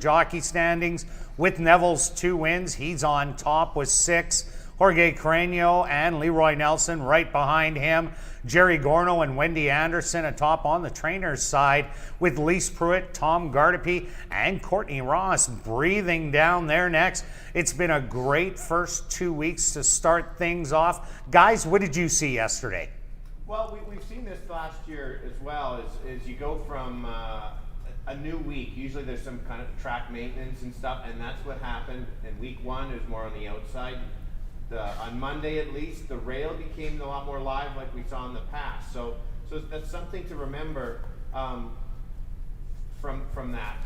jockey standings with Neville's 2 wins. He's on top with 6. Jorge Carreño and Leroy Nelson right behind him. Jerry Gorno and Wendy Anderson atop on the trainer's side with Lise Pruitt, Tom Gardepy, and Courtney Ross breathing down their necks. It's been a great first 2 weeks to start things off. Guys, what did you see yesterday? Well, we've seen this last year as well, as you go from a new week. Usually there's some kind of track maintenance and stuff, and that's what happened in week 1. It was more on the outside. On Monday at least, the rail became a lot more live like we saw in the past. So that's something to remember from that.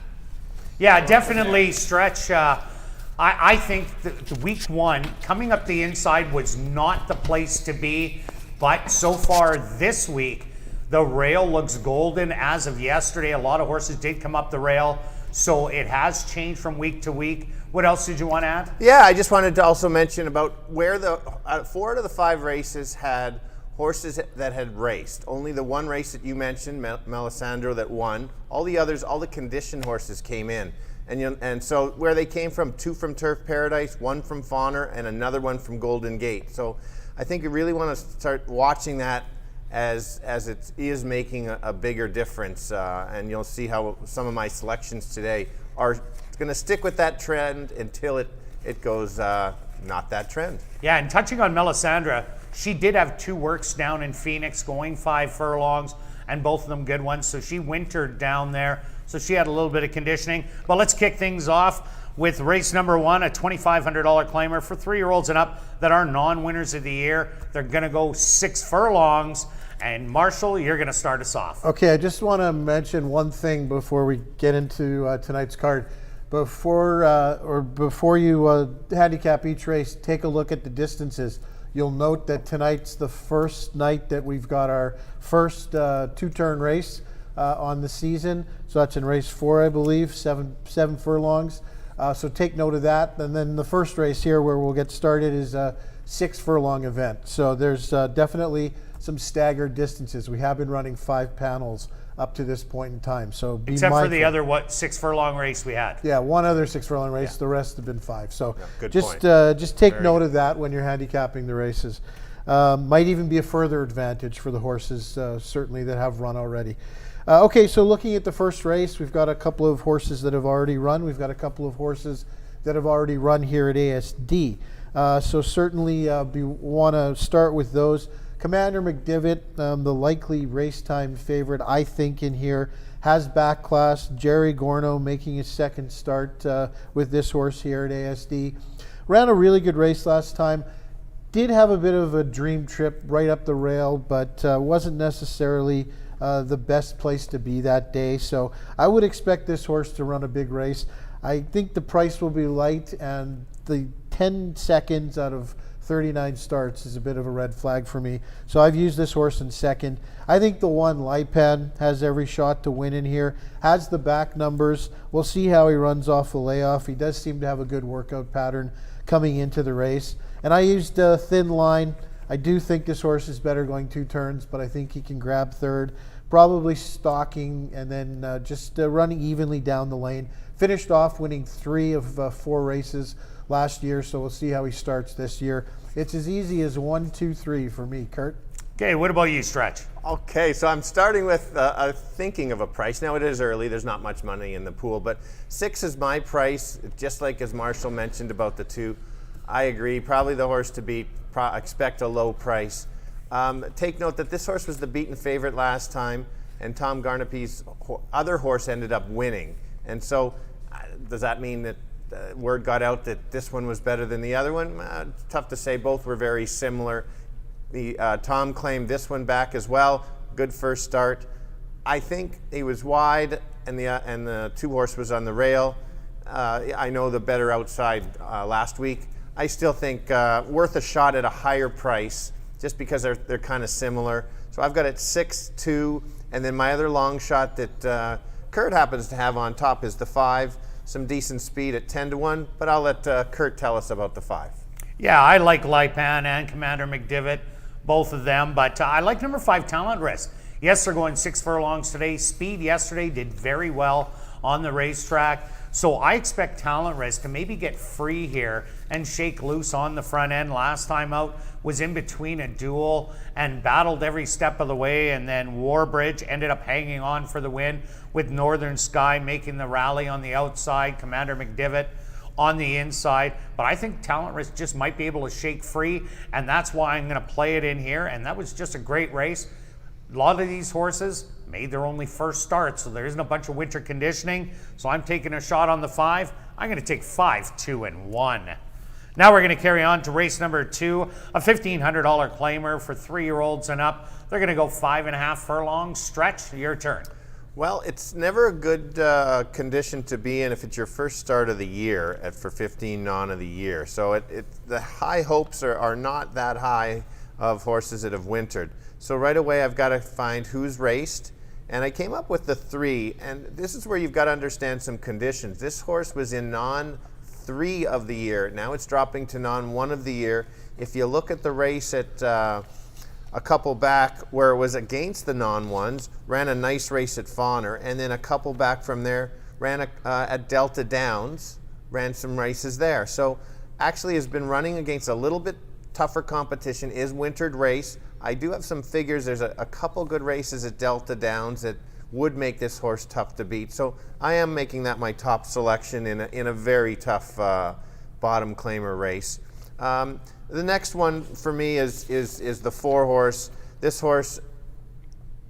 Yeah, definitely, Stretch. I think that the week 1, coming up the inside was not the place to be, but so far this week, the rail looks golden as of yesterday. A lot of horses did come up the rail, so it has changed from week to week. What else did you want to add? Yeah, I just wanted to also mention about where the 4 out of the 5 races had horses that had raced. Only the one race that you mentioned, Melisandro, that won. All the others, all the conditioned horses came in. And so where they came from, 2 from Turf Paradise, 1 from Fawner, and another one from Golden Gate. So I think you really want to start watching that as it is making a bigger difference. And you'll see how some of my selections today are going to stick with that trend until it goes not that trend. Yeah, and touching on Melisandra, she did have 2 works down in Phoenix going 5 furlongs, and both of them good ones. So she wintered down there. So she had a little bit of conditioning. But let's kick things off with race number 1, a $2,500 claimer for 3-year-olds and up that are non-winners of the year. They're going to go 6 furlongs. And Marshall, you're going to start us off. Okay, I just want to mention one thing before we get into tonight's card. Before you handicap each race, take a look at the distances. You'll note that tonight's the first night that we've got our first 2-turn race on the season. So that's in race 4, I believe, 7 furlongs. So take note of that. And then the first race here where we'll get started is a 6 furlong event. So there's definitely some staggered distances. We have been running 5 panels up to this point in time. So be Except mindful. for the other 6 furlong race we had. Yeah, one other 6 furlong race. Yeah. The rest have been 5. So yeah, just take note of that when you're handicapping the races. Might even be a further advantage for the horses, certainly, that have run already. Okay, so looking at the first race, we've got a couple of horses that have already run. We've got a couple of horses that have already run here at ASD. So certainly we want to start with those. Commander McDivitt, the likely race time favorite, I think, in here, has back class. Jerry Gorno making his second start with this horse here at ASD. Ran a really good race last time. Did have a bit of a dream trip right up the rail, but wasn't necessarily the best place to be that day. So I would expect this horse to run a big race. I think the price will be light, and the 10 seconds out of 39 starts is a bit of a red flag for me. So I've used this horse in second. I think the 1, Lipan, has every shot to win in here. Has the back numbers. We'll see how he runs off the layoff. He does seem to have a good workout pattern coming into the race. And I used a thin line. I do think this horse is better going 2 turns, but I think he can grab third. Probably stalking and then just running evenly down the lane. Finished off winning 3 of 4 races last year, so we'll see how he starts this year. It's as easy as 1, 2, 3 for me, Kurt. Okay, what about you, Stretch? Okay, so I'm starting with thinking of a price. Now it is early, there's not much money in the pool, but 6 is my price, just like as Marshall mentioned about the 2. I agree, probably the horse to beat, expect a low price. Take note that this horse was the beaten favorite last time, and Tom Garnepy's other horse ended up winning. And so does that mean that word got out that this one was better than the other one? Tough to say. Both were very similar. Tom claimed this one back as well. Good first start. I think he was wide, and the 2 horse was on the rail. I know the better outside last week. I still think worth a shot at a higher price, just because they're kind of similar. So I've got it 6-2, and then my other long shot that Kirt happens to have on top is the 5. Some decent speed at 10-1, but I'll let Kirt tell us about the 5. Yeah, I like Lipan and Commander McDivitt, both of them, but I like number 5, Talent Risk. Yes, they're going 6 furlongs today. Speed yesterday did very well on the racetrack. So I expect Talent Race to maybe get free here and shake loose on the front end. Last time out was in between a duel and battled every step of the way, and then Warbridge ended up hanging on for the win with Northern Sky making the rally on the outside, Commander McDivitt on the inside. But I think Talent Race just might be able to shake free, and that's why I'm going to play it in here. And that was just a great race. A lot of these horses made their only first start, so there isn't a bunch of winter conditioning. So I'm taking a shot on the 5. I'm going to take 5, 2, and 1. Now we're going to carry on to race number 2, a $1,500 claimer for 3-year-olds and up. They're going to go 5.5 furlongs. Stretch, your turn. Well, it's never a good condition to be in if it's your first start of the year for 15 non of the year. So the high hopes are not that high of horses that have wintered. So right away I've got to find who's raced, and I came up with the 3, and this is where you've got to understand some conditions. This horse was in non 3 of the year. Now it's dropping to non 1 of the year. If you look at the race at a couple back where it was against the non-1s, ran a nice race at Fawner, and then a couple back from there ran at Delta Downs, ran some races there. So actually has been running against a little bit tougher competition, is wintered race. I do have some figures. There's a couple good races at Delta Downs that would make this horse tough to beat. So I am making that my top selection in a very tough bottom claimer race. The next one for me is the 4 horse. This horse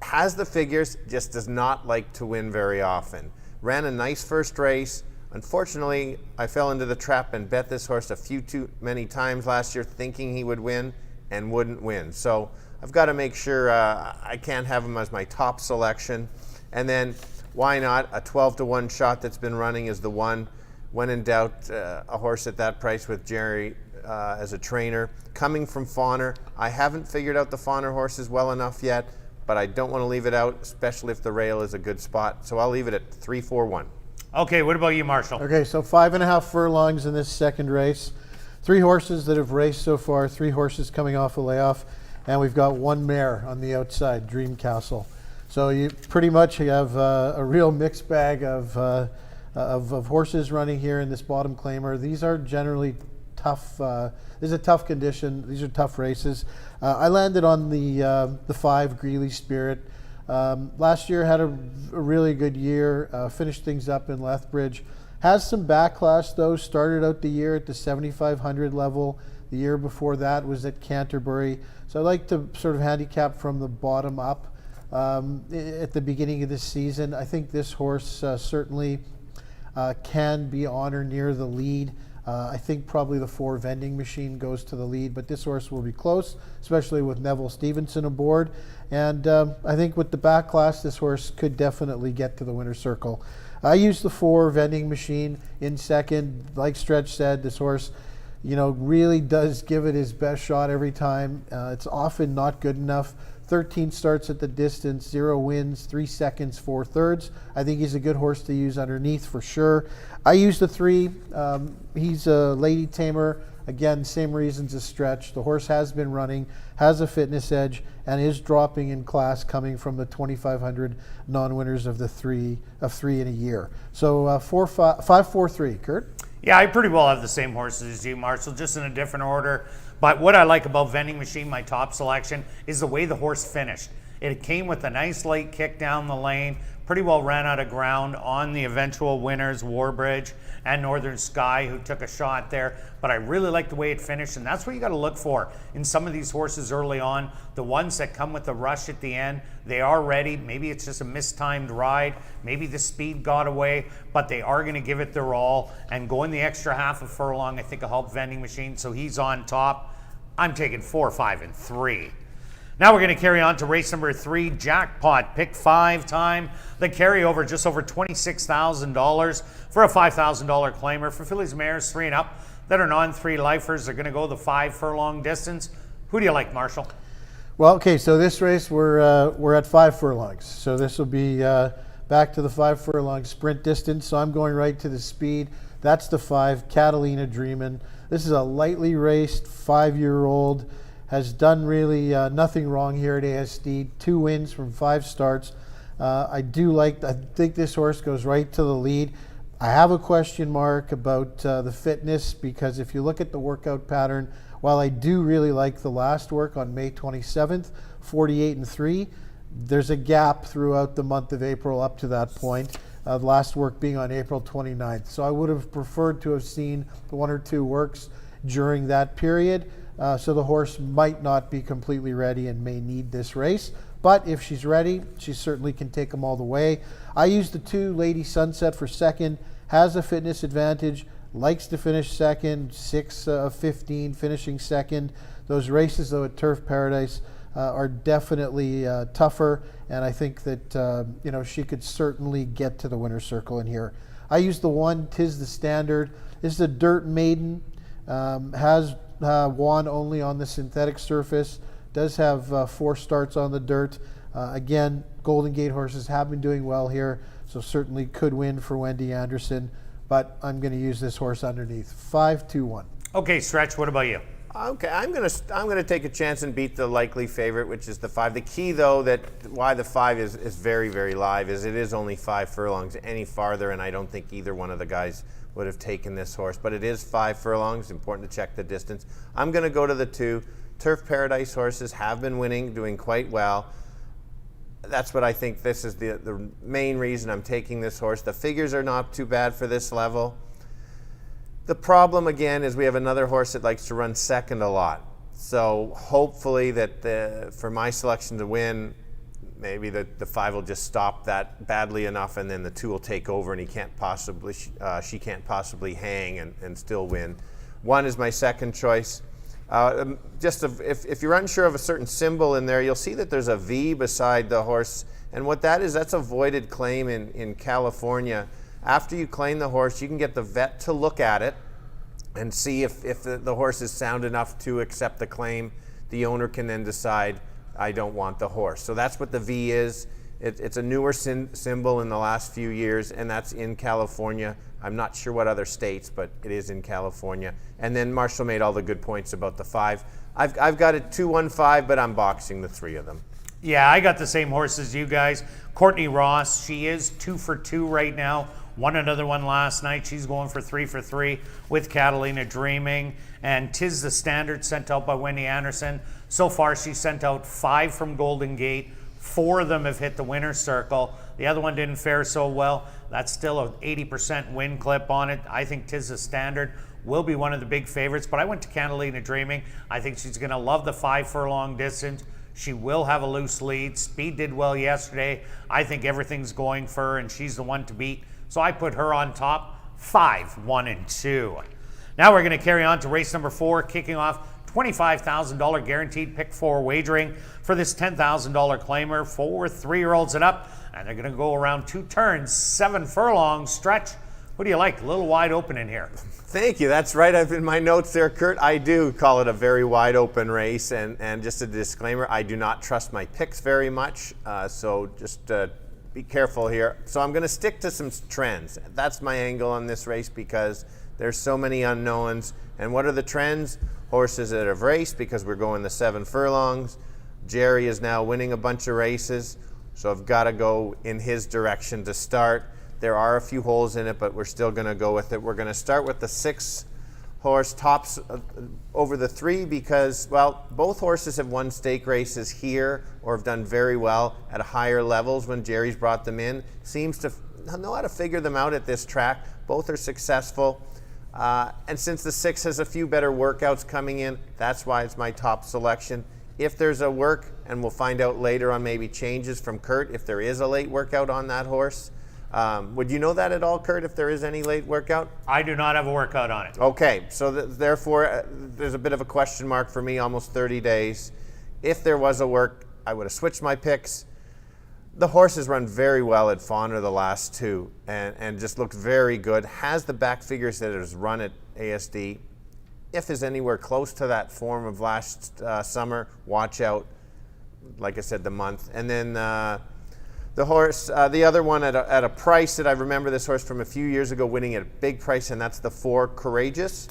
has the figures, just does not like to win very often. Ran a nice first race. Unfortunately, I fell into the trap and bet this horse a few too many times last year thinking he would win and wouldn't win. So I've got to make sure I can't have him as my top selection. And then why not? A 12-to-1 shot that's been running is the one. When in doubt, a horse at that price with Jerry as a trainer. Coming from Fawner, I haven't figured out the Fawner horses well enough yet, but I don't want to leave it out, especially if the rail is a good spot. So I'll leave it at 3, 4, 1. Okay, what about you, Marshall? Okay, so 5.5 furlongs in this second race. 3 horses that have raced so far, 3 horses coming off a layoff, and we've got 1 mare on the outside, Dream Castle. So you pretty much have a real mixed bag of horses running here in this bottom claimer. These are generally tough. This is a tough condition. These are tough races. I landed on the 5 Greeley Spirit. Last year had a really good year. Finished things up in Lethbridge. Has some backlash though. Started out the year at the 7,500 level. The year before that was at Canterbury. So I like to sort of handicap from the bottom up at the beginning of this season. I think this horse certainly can be on or near the lead. I think probably the 4 Vending Machine goes to the lead, but this horse will be close, especially with Neville Stevenson aboard. And I think with the backlash, this horse could definitely get to the winner's circle. I used the 4 Vending Machine in second. Like Stretch said, this horse, you know, really does give it his best shot every time. It's often not good enough. 13 starts at the distance, 0 wins, 3 seconds, 4 thirds. I think he's a good horse to use underneath for sure. I used the 3. He's a Lady Tamer. Again, same reasons as Stretch. The horse has been running, has a fitness edge, and is dropping in class coming from the 2,500 non-winners of 3 in a year. So 5, 4, 3. Kirt? Yeah, I pretty well have the same horses as you, Marshall, just in a different order. But what I like about Vending Machine, my top selection, is the way the horse finished. It came with a nice late kick down the lane, pretty well ran out of ground on the eventual winners, Warbridge and Northern Sky, who took a shot there. But I really like the way it finished, and that's what you got to look for in some of these horses early on. The ones that come with the rush at the end, they are ready. Maybe it's just a mistimed ride. Maybe the speed got away, but they are going to give it their all. And going the extra half a furlong, I think will help Vending Machine, so he's on top. I'm taking 4, 5, and 3. Now we're going to carry on to race number 3, Jackpot Pick 5 time. The carryover just over $26,000 for a $5,000 claimer for fillies, mares 3 and up that are non-3 lifers. They're going to go the 5 furlong distance. Who do you like, Marshall? Well, okay, so this race we're at 5 furlongs. So this will be back to the 5 furlong sprint distance. So I'm going right to the speed. That's the 5, Catalina Dreamin'. This is a lightly raced 5-year-old. Has done really nothing wrong here at ASD. 2 wins from 5 starts. I think this horse goes right to the lead. I have a question mark about the fitness, because if you look at the workout pattern, while I do really like the last work on May 27th, 48-3, there's a gap throughout the month of April up to that point. The last work being on April 29th. So I would have preferred to have seen one or two works during that period. So the horse might not be completely ready and may need this race. But if she's ready, she certainly can take them all the way. I used the 2 Lady Sunset for second, has a fitness advantage, likes to finish second, 6 of 15 finishing second. Those races though at Turf Paradise are definitely tougher, and I think that she could certainly get to the winner's circle in here. I used the 1 Tis the Standard. This is a dirt maiden, has won only on the synthetic surface, does have 4 starts on the dirt. Again, Golden Gate horses have been doing well here, so certainly could win for Wendy Anderson, but I'm going to use this horse underneath. 5-2-1. Okay, Stretch, what about you? Okay, I'm gonna take a chance and beat the likely favorite, which is the 5. The key, though, that why the 5 is very, very live is it is only 5 furlongs any farther, and I don't think either one of the guys would have taken this horse. But it is 5 furlongs. Important to check the distance. I'm gonna go to the 2. Turf Paradise horses have been winning, doing quite well. That's what I think. This is the main reason I'm taking this horse. The figures are not too bad for this level. The problem, again, is we have another horse that likes to run second a lot. So hopefully that for my selection to win, maybe the 5 will just stop that badly enough, and then the 2 will take over, and she can't possibly hang and still win. 1 is my second choice. If you're unsure of a certain symbol in there, you'll see that there's a V beside the horse, and what that is, that's a voided claim in California. After you claim the horse, you can get the vet to look at it and see if the horse is sound enough to accept the claim. The owner can then decide, I don't want the horse. So that's what the V is. It's a newer symbol in the last few years, and that's in California. I'm not sure what other states, but it is in California. And then Marshall made all the good points about the 5. I've got it 2-1-5, but I'm boxing the 3 of them. Yeah, I got the same horse as you guys. Courtney Ross, she is 2 for 2 right now. Won another one last night. She's going for 3 for 3 with Catalina Dreaming. And Tis the Standard, sent out by Wendy Anderson. So far, she sent out 5 from Golden Gate. 4 of them have hit the winner's circle. The other one didn't fare so well. That's still an 80% win clip on it. I think Tis the Standard will be one of the big favorites, but I went to Catalina Dreaming. I think she's going to love the 5 furlong distance. She will have a loose lead. Speed did well yesterday. I think everything's going for her, and she's the one to beat. So I put her on top, 5, 1, and 2. Now we're going to carry on to race number 4, kicking off $25,000 guaranteed pick 4 wagering for this $10,000 claimer for 3-year-olds and up. And they're going to go around 2 turns, 7 furlongs. Stretch, what do you like? A little wide open in here. Thank you. That's right. I've in my notes there, Kurt. I do call it a very wide open race. And just a disclaimer, I do not trust my picks very much. So just be careful here. So I'm going to stick to some trends. That's my angle on this race because there's so many unknowns. And what are the trends? Horses that have raced, because we're going the 7 furlongs. Jerry is now winning a bunch of races, so I've got to go in his direction to start. There are a few holes in it, but we're still going to go with it. We're going to start with the 6 horse tops over the 3 because, well, both horses have won stake races here or have done very well at higher levels when Jerry's brought them in. Seems to know how to figure them out at this track. Both are successful. And since the 6 has a few better workouts coming in, that's why it's my top selection. If there's a work, and we'll find out later on maybe changes from Kirt, if there is a late workout on that horse. Would you know that at all, Kirt, if there is any late workout? I do not have a workout on it. Okay, so therefore there's a bit of a question mark for me, almost 30 days. If there was a work, I would have switched my picks. The horse has run very well at Fauna the last 2 and just looked very good. Has the back figures that it has run at ASD. If is anywhere close to that form of last summer, watch out. Like I said, the month. And then the horse, the other one at a price that I remember this horse from a few years ago winning at a big price, and that's the 4 Courageous.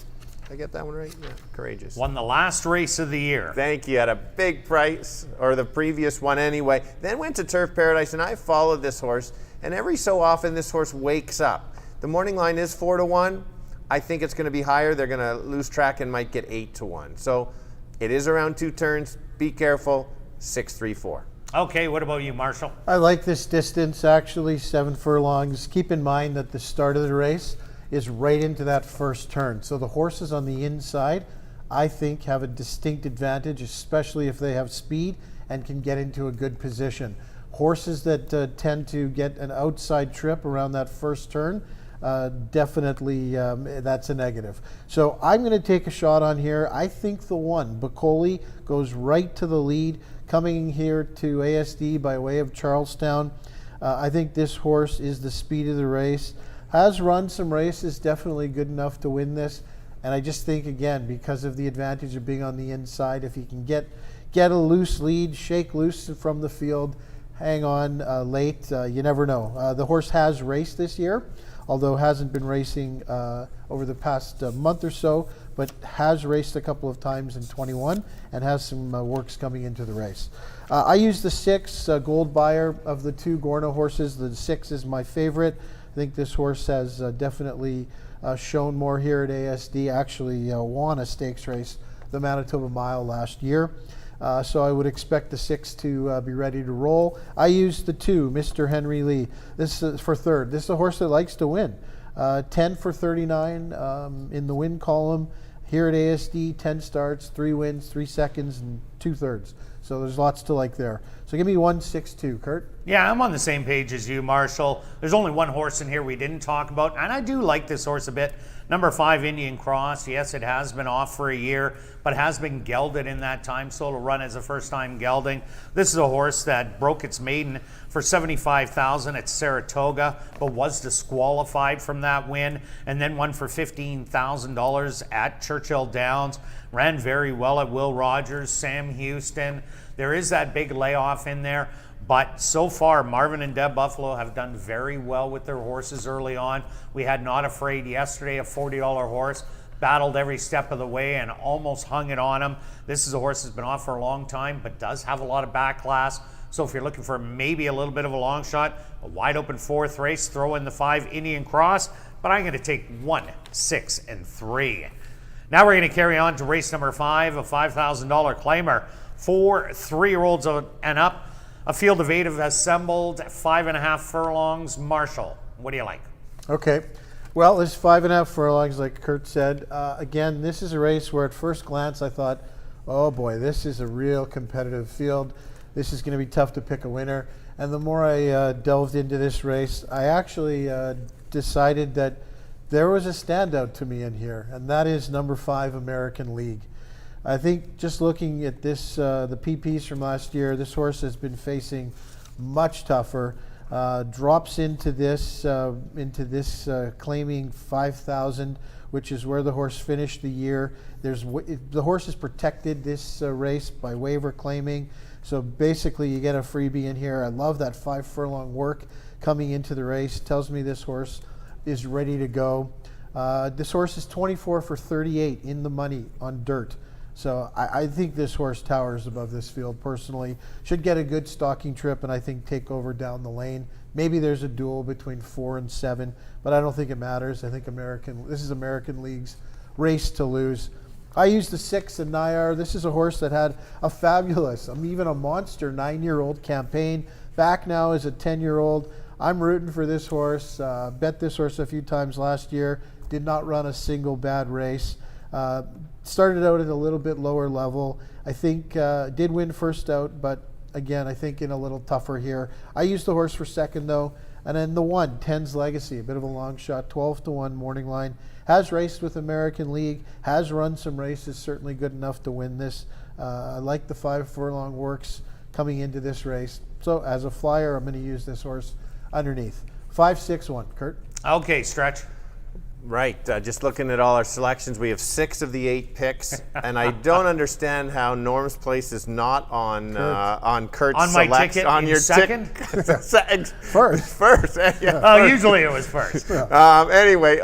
Did I get that one right? Yeah, Courageous. Won the last race of the year. Thank you. At a big price, or the previous one anyway. Then went to Turf Paradise, and I followed this horse, and every so often this horse wakes up. The morning line is 4-1. I think it's going to be higher. They're going to lose track and might get 8-1. So it is around 2 turns. Be careful. 6-3-4. Okay, what about you, Marshall? I like this distance, actually, 7 furlongs. Keep in mind that the start of the race is right into that first turn. So the horses on the inside, I think, have a distinct advantage, especially if they have speed and can get into a good position. Horses that tend to get an outside trip around that first turn, definitely that's a negative. So I'm going to take a shot on here. I think the 1, Bacoli, goes right to the lead, coming here to ASD by way of Charlestown. I think this horse is the speed of the race. Has run some races, definitely good enough to win this. And I just think, again, because of the advantage of being on the inside, if he can get a loose lead, shake loose from the field, hang on late, you never know. The horse has raced this year, although hasn't been racing over the past month or so, but has raced a couple of times in 21 and has some works coming into the race. I use the 6 Gold Buyer of the 2 Gorno horses. The 6 is my favorite. I think this horse has definitely shown more here at ASD. Actually won a stakes race, the Manitoba Mile, last year. So I would expect the 6 to be ready to roll. I use the 2, Mr. Henry Lee. This is for third. This is a horse that likes to win. 10 for 39 in the win column. Here at ASD, 10 starts, 3 wins, 3 seconds, and 2/3. So there's lots to like there. So give me 1-6-2, Kirt. Yeah, I'm on the same page as you, Marshall. There's only one horse in here we didn't talk about, and I do like this horse a bit. Number 5, Indian Cross. Yes, it has been off for a year, but has been gelded in that time, so it'll run as a first-time gelding. This is a horse that broke its maiden for $75,000 at Saratoga, but was disqualified from that win, and then won for $15,000 at Churchill Downs. Ran very well at Will Rogers, Sam Houston. There is that big layoff in there. But so far, Marvin and Deb Buffalo have done very well with their horses early on. We had Not Afraid yesterday, a $40 horse, battled every step of the way and almost hung it on him. This is a horse that's been off for a long time, but does have a lot of back class. So if you're looking for maybe a little bit of a long shot, a wide open 4th race, throw in the 5 Indian Cross. But I'm going to take 1, 6, and 3. Now we're going to carry on to race number 5, a $5,000 claimer for 3-year-olds and up. A field of 8 have assembled, 5.5 furlongs. Marshall, what do you like? Okay. Well, there's 5.5 furlongs, like Kirt said. Again, this is a race where at first glance I thought, oh boy, this is a real competitive field. This is going to be tough to pick a winner. And the more I delved into this race, I actually decided that there was a standout to me in here, and that is number 5, American League. I think just looking at this, the PPs from last year, this horse has been facing much tougher. Drops into this claiming 5,000, which is where the horse finished the year. The horse is protected this race by waiver claiming, so basically you get a freebie in here. I love that 5 furlong work coming into the race. Tells me this horse is ready to go. This horse is 24 for 38 in the money on dirt. So I think this horse towers above this field personally. Should get a good stalking trip and I think take over down the lane. Maybe there's a duel between 4 and 7, but I don't think it matters. I think this is American League's race to lose. I used the 6 in Nayar. This is a horse that had a fabulous, even a monster 9-year-old campaign. Back now as a 10-year-old. I'm rooting for this horse. Bet this horse a few times last year. Did not run a single bad race. Started out at a little bit lower level. I think did win first out, but again, I think in a little tougher here. I used the horse for second though. And then the 1, 10's Legacy, a bit of a long shot, 12-1 morning line. Has raced with American League, has run some races, certainly good enough to win this. I like the 5 furlong works coming into this race. So as a flyer, I'm going to use this horse underneath. 5, 6, 1. Kirt? Okay, Stretch. Right, just looking at all our selections, we have 6 of the 8 picks, and I don't understand how Norm's place is not on Kurt's on my ticket on in your second. First. Yeah, Oh, usually it was first. Anyway,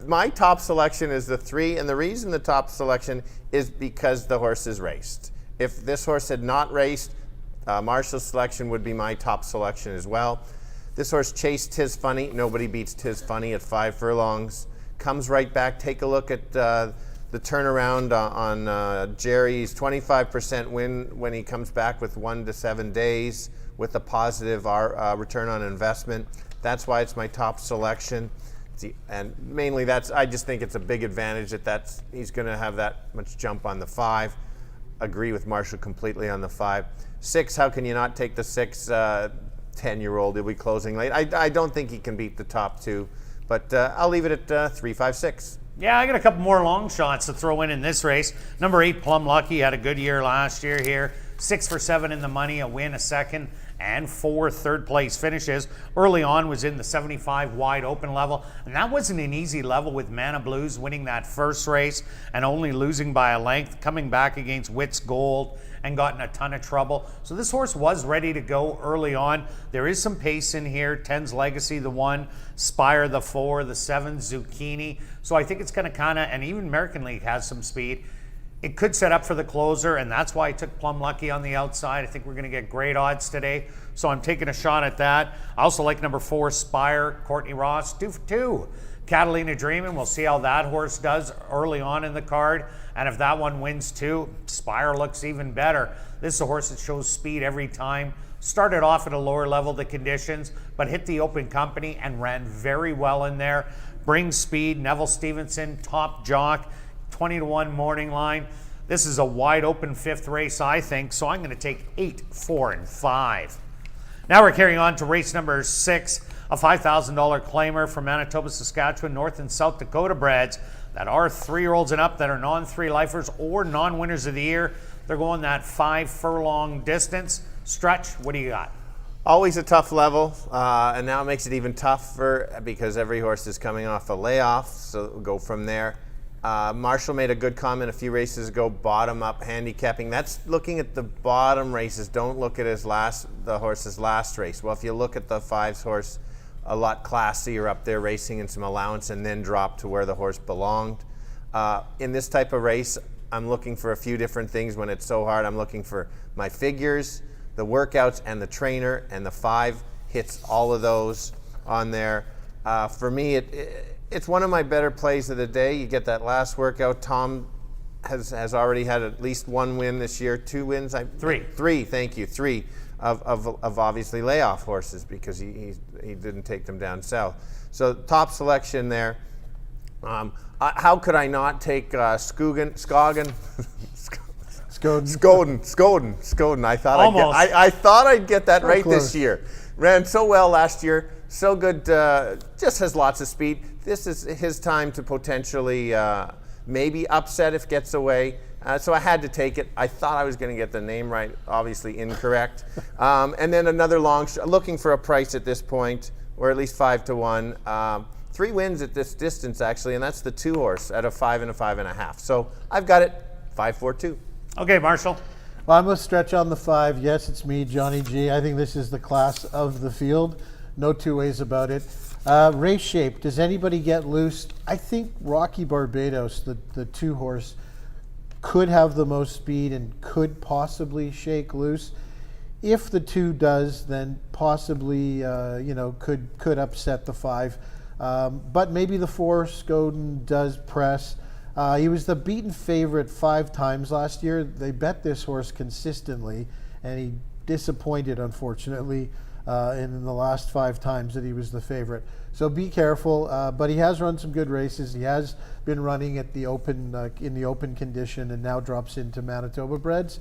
my top selection is the 3, and the reason the top selection is because the horse is raced. If this horse had not raced, Marshall's selection would be my top selection as well. This horse chased Tis Funny. Nobody beats Tis Funny at 5 furlongs. Comes right back. Take a look at the turnaround on Jerry's 25% win when he comes back with 1 to 7 days with a positive return on investment. That's why it's my top selection. And mainly I just think it's a big advantage that he's going to have that much jump on the 5. Agree with Marshall completely on the 5. 6, how can you not take the 6? 10-year-old, he'll be closing late. I don't think he can beat the top 2, but I'll leave it at 3, 5, 6. Yeah, I got a couple more long shots to throw in this race. Number 8, Plum Lucky, had a good year last year here. 6 for 7 in the money, a win, a second, and 4 third-place finishes. Early on was in the 75 wide open level, and that wasn't an easy level with Mana Blues winning that first race and only losing by a length, coming back against Wits Gold and got in a ton of trouble. So this horse was ready to go early on. There is some pace in here. 10's Legacy, the 1, Spire, the 4, the 7, Zucchini. So I think it's going to and even American League has some speed. It could set up for the closer, and that's why I took Plum Lucky on the outside. I think we're going to get great odds today, so I'm taking a shot at that. I also like number 4, Spire, Courtney Ross, 2 for 2. Catalina Dreamin', we'll see how that horse does early on in the card, and if that one wins too, Spire looks even better. This is a horse that shows speed every time. Started off at a lower level, the conditions, but hit the open company and ran very well in there. Brings speed. Neville Stevenson, top jock, 20-1 morning line. This is a wide open 5th race, I think, so I'm going to take 8, 4, and 5. Now we're carrying on to race number 6, a $5,000 claimer from Manitoba, Saskatchewan, North and South Dakota breds that are 3-year-olds and up that are non-3 lifers or non-winners of the year. They're going that 5 furlong distance. Stretch, what do you got? Always a tough level, and now it makes it even tougher because every horse is coming off a layoff, so we'll go from there. Marshall made a good comment a few races ago, bottom-up handicapping. That's looking at the bottom races. Don't look at the horse's last race. Well, if you look at the 5's horse, a lot classier up there, racing in some allowance and then drop to where the horse belonged. In this type of race, I'm looking for a few different things when it's so hard. I'm looking for my figures, the workouts, and the trainer, and the 5 hits all of those on there. For me, it's one of my better plays of the day. You get that last workout. Tom has already had at least 1 win this year. 2 wins? 3, thank you. 3 of obviously layoff horses because he didn't take them down south. So top selection there. How could I not take Skoden? I thought I'd get that right this year. Ran so well last year, so good. Just has lots of speed. This is his time to potentially maybe upset if gets away. So I had to take it. I thought I was going to get the name right, obviously incorrect. And then another long shot, looking for a price at this point, or at least 5 to 1. 3 wins at this distance actually, and that's the 2 horse at a 5 and a 5.5. So I've got it 5, 4, 2. Okay, Marshall. Well, I'm going to stretch on the 5. Yes, it's me, Johnny G. I think this is the class of the field. No 2 ways about it. Race shape. Does anybody get loose? I think Rocky Barbados, the 2 horse, could have the most speed and could possibly shake loose. If the 2 does, then possibly could upset the 5. But maybe the 4, Skoden, does press. He was the beaten favorite 5 times last year. They bet this horse consistently, and he disappointed, unfortunately, in the last 5 times that he was the favorite. So be careful, but he has run some good races. He has been running at the open in the open condition and now drops into Manitoba breds.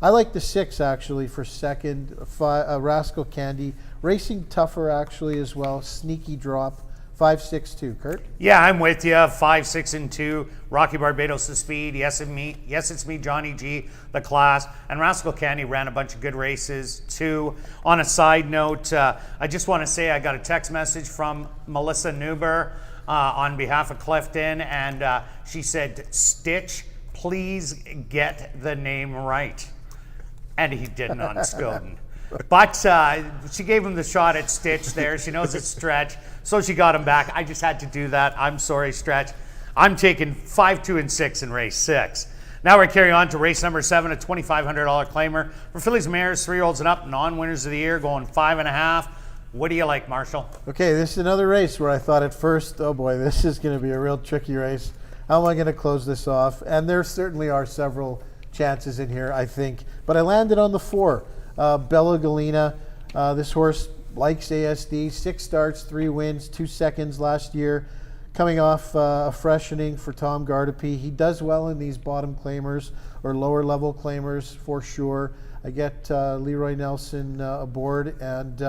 I like the 6 actually for second. Rascal Candy, racing tougher actually as well. Sneaky drop. 5, 6, 2. Kirt? Yeah, I'm with you. 5, 6, and 2. Rocky Barbados, the speed. Yes, it's me, Johnny G, the class. And Rascal Candy ran a bunch of good races too. On a side note, I just want to say I got a text message from Melissa Newber on behalf of Clifton, and she said, "Stitch, please get the name right." And he didn't on Skoden. But she gave him the shot at Stitch there. She knows it's Stretch, so she got him back. I just had to do that. I'm sorry, Stretch. I'm taking 5, 2, and 6 in race 6. Now we're carrying on to race number 7, a $2,500 claimer for fillies, mares, 3-year-olds and up, non-winners of the year, going 5.5. What do you like, Marshall? Okay, this is another race where I thought at first, oh boy, this is going to be a real tricky race. How am I going to close this off? And there certainly are several chances in here, I think. But I landed on the 4, Bella Galena. This horse likes ASD, 6 starts, 3 wins, 2 seconds last year. Coming off a freshening for Tom Gardapi. He does well in these bottom claimers or lower level claimers for sure. I get Leroy Nelson aboard, and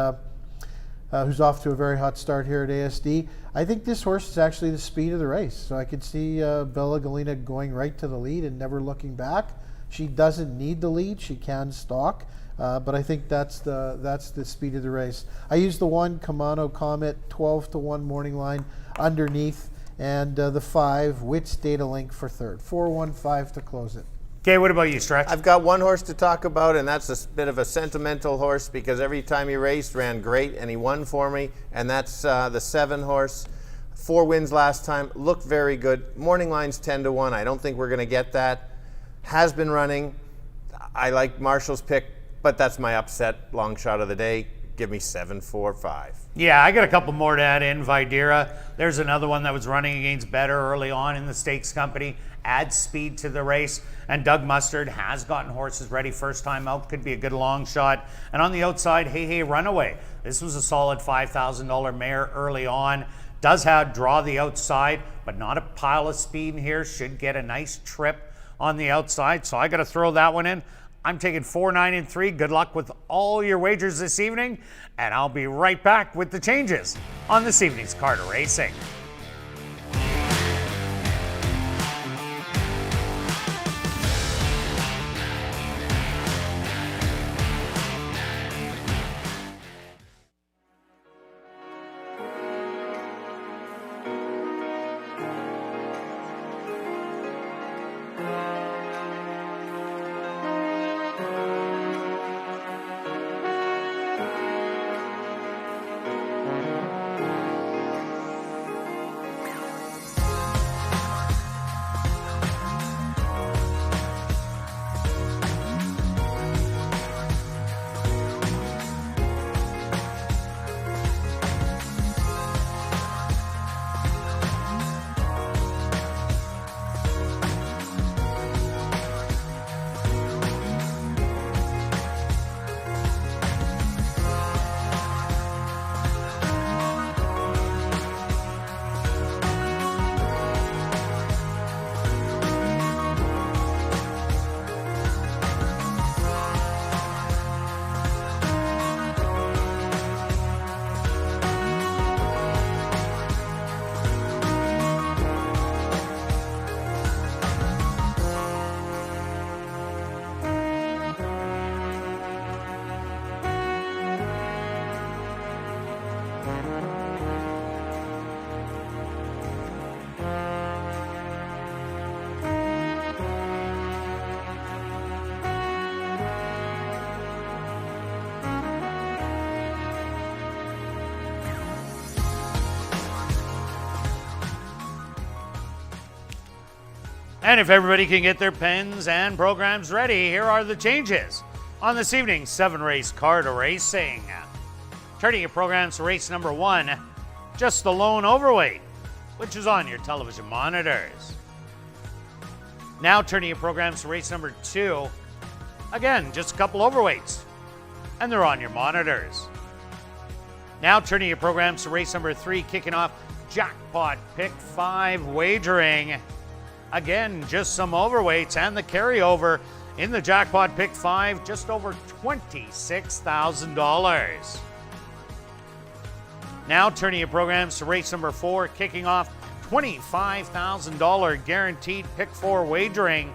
who's off to a very hot start here at ASD. I think this horse is actually the speed of the race. So I could see Bella Galena going right to the lead and never looking back. She doesn't need the lead. She can stalk. But I think that's the speed of the race. I used the 1 Kamano Comet 12-1 morning line underneath, and the 5 Wits Data Link for third. 4-1-5 to close it. Okay, what about you, Stretch? I've got one horse to talk about, and that's a bit of a sentimental horse because every time he raced, ran great, and he won for me, and that's the 7 horse. 4 wins last time, looked very good. Morning line's 10-1. I don't think we're going to get that. Has been running. I like Marshall's pick, but that's my upset long shot of the day. Give me 7-4-5. Yeah, I got a couple more to add in. Videra, there's another one that was running against better early on in the stakes company. Adds speed to the race. And Doug Mustard has gotten horses ready first time out. Could be a good long shot. And on the outside, Hey Runaway. This was a solid $5,000 mare early on. Does have draw the outside, but not a pile of speed in here. Should get a nice trip on the outside. So I got to throw that one in. I'm taking 4, 9, and 3. Good luck with all your wagers this evening, and I'll be right back with the changes on this evening's Carter Racing. And if everybody can get their pens and programs ready, here are the changes on this evening's 7-race Carter Racing. Turning your programs to race number 1, just the lone overweight, which is on your television monitors. Now turning your programs to race number 2, again, just a couple overweights, and they're on your monitors. Now turning your programs to race number 3, kicking off Jackpot Pick 5 wagering. Again, just some overweights and the carryover in the Jackpot Pick 5, just over $26,000. Now turning your programs to race number 4, kicking off $25,000 guaranteed Pick 4 wagering.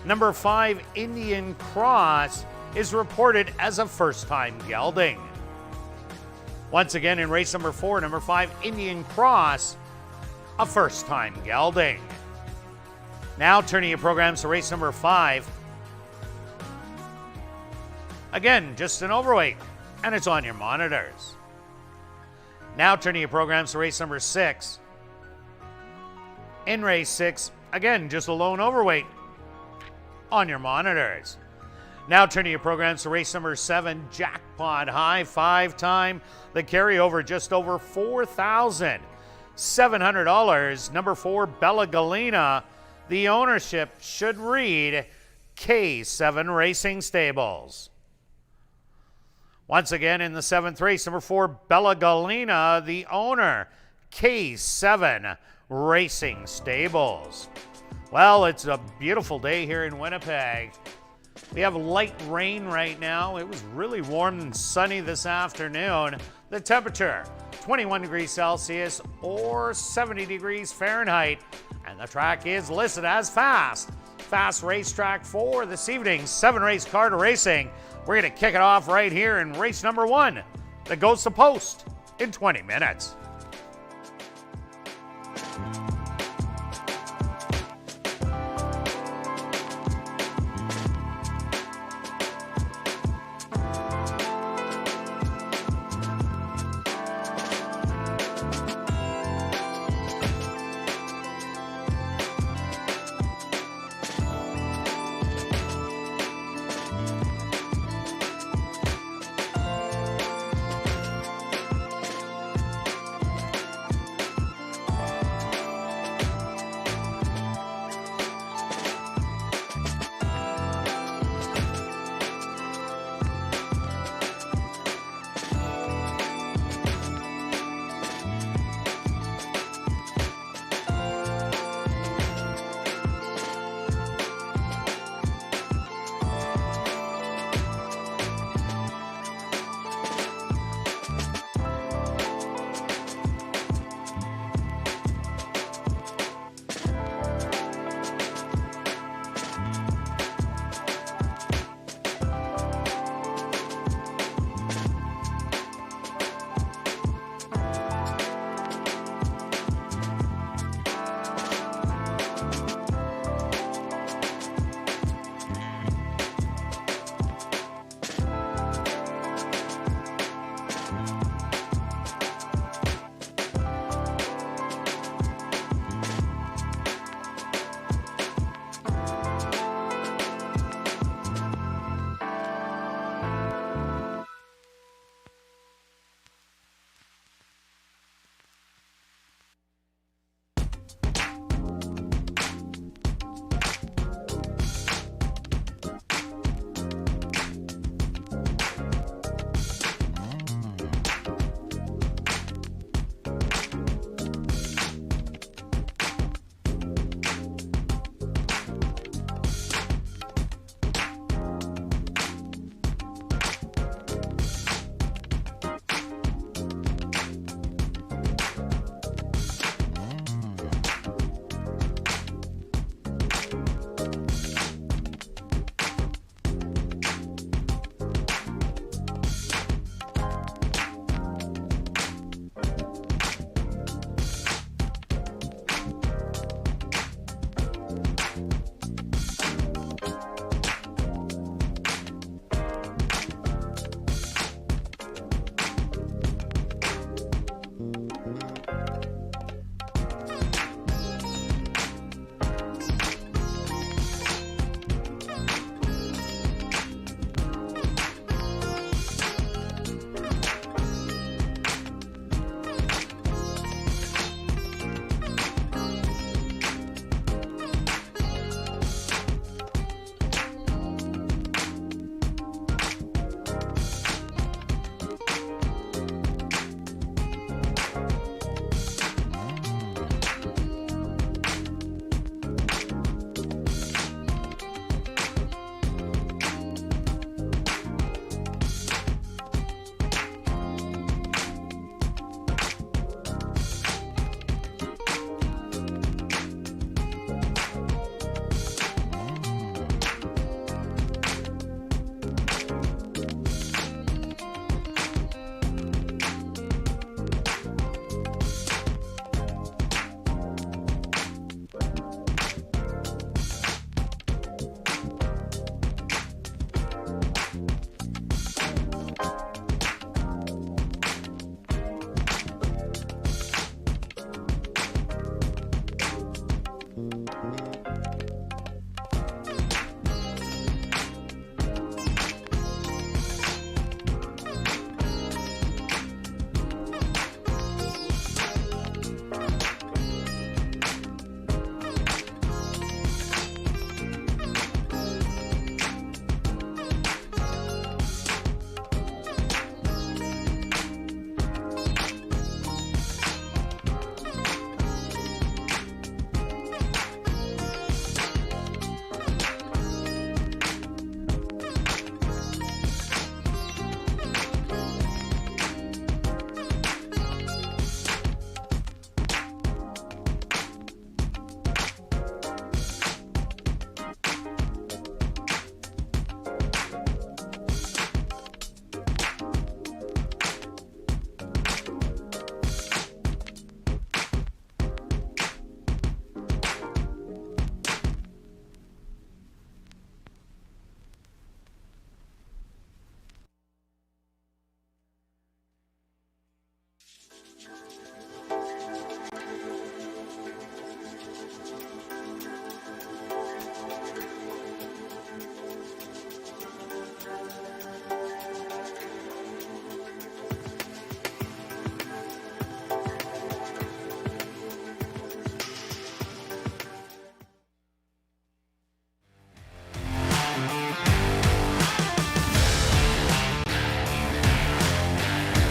Number 5, Indian Cross, is reported as a first-time gelding. Once again in race number 4, number 5, Indian Cross, a first-time gelding. Now turning your programs to race number 5. Again, just an overweight, and it's on your monitors. Now turning your programs to race number 6. In race 6, again, just a lone overweight on your monitors. Now turning your programs to race number 7, Jackpot High, 5-time. The carryover just over $4,700. Number 4, Bella Galena. The ownership should read K7 Racing Stables. Once again in the 7th race, number 4, Bella Galena. The owner, K7 Racing Stables. Well, it's a beautiful day here in Winnipeg. We have light rain right now. It was really warm and sunny this afternoon. The temperature, 21 degrees Celsius or 70 degrees Fahrenheit. And the track is listed as fast. Fast racetrack for this evening's 7-race card racing. We're going to kick it off right here in race number 1 that goes to post in 20 minutes.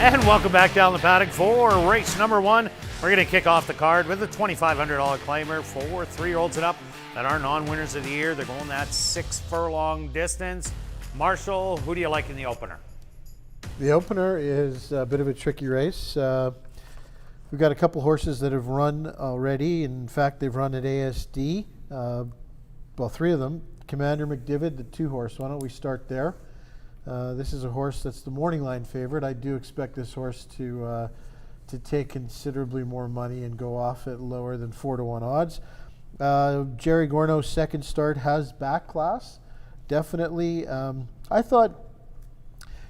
And welcome back down the paddock for race number 1. We're going to kick off the card with a $2,500 claimer for 3-year-olds and up that are non-winners of the year. They're going that 6-furlong distance. Marshall, who do you like in the opener? The opener is a bit of a tricky race. We've got a couple horses that have run already. In fact, they've run at ASD. Well, 3 of them. Commander McDivitt, the 2-horse. Why don't we start there? This is a horse that's the morning line favorite. I do expect this horse to take considerably more money and go off at lower than 4-1 odds. Jerry Gorno's second start has back class, definitely. I thought,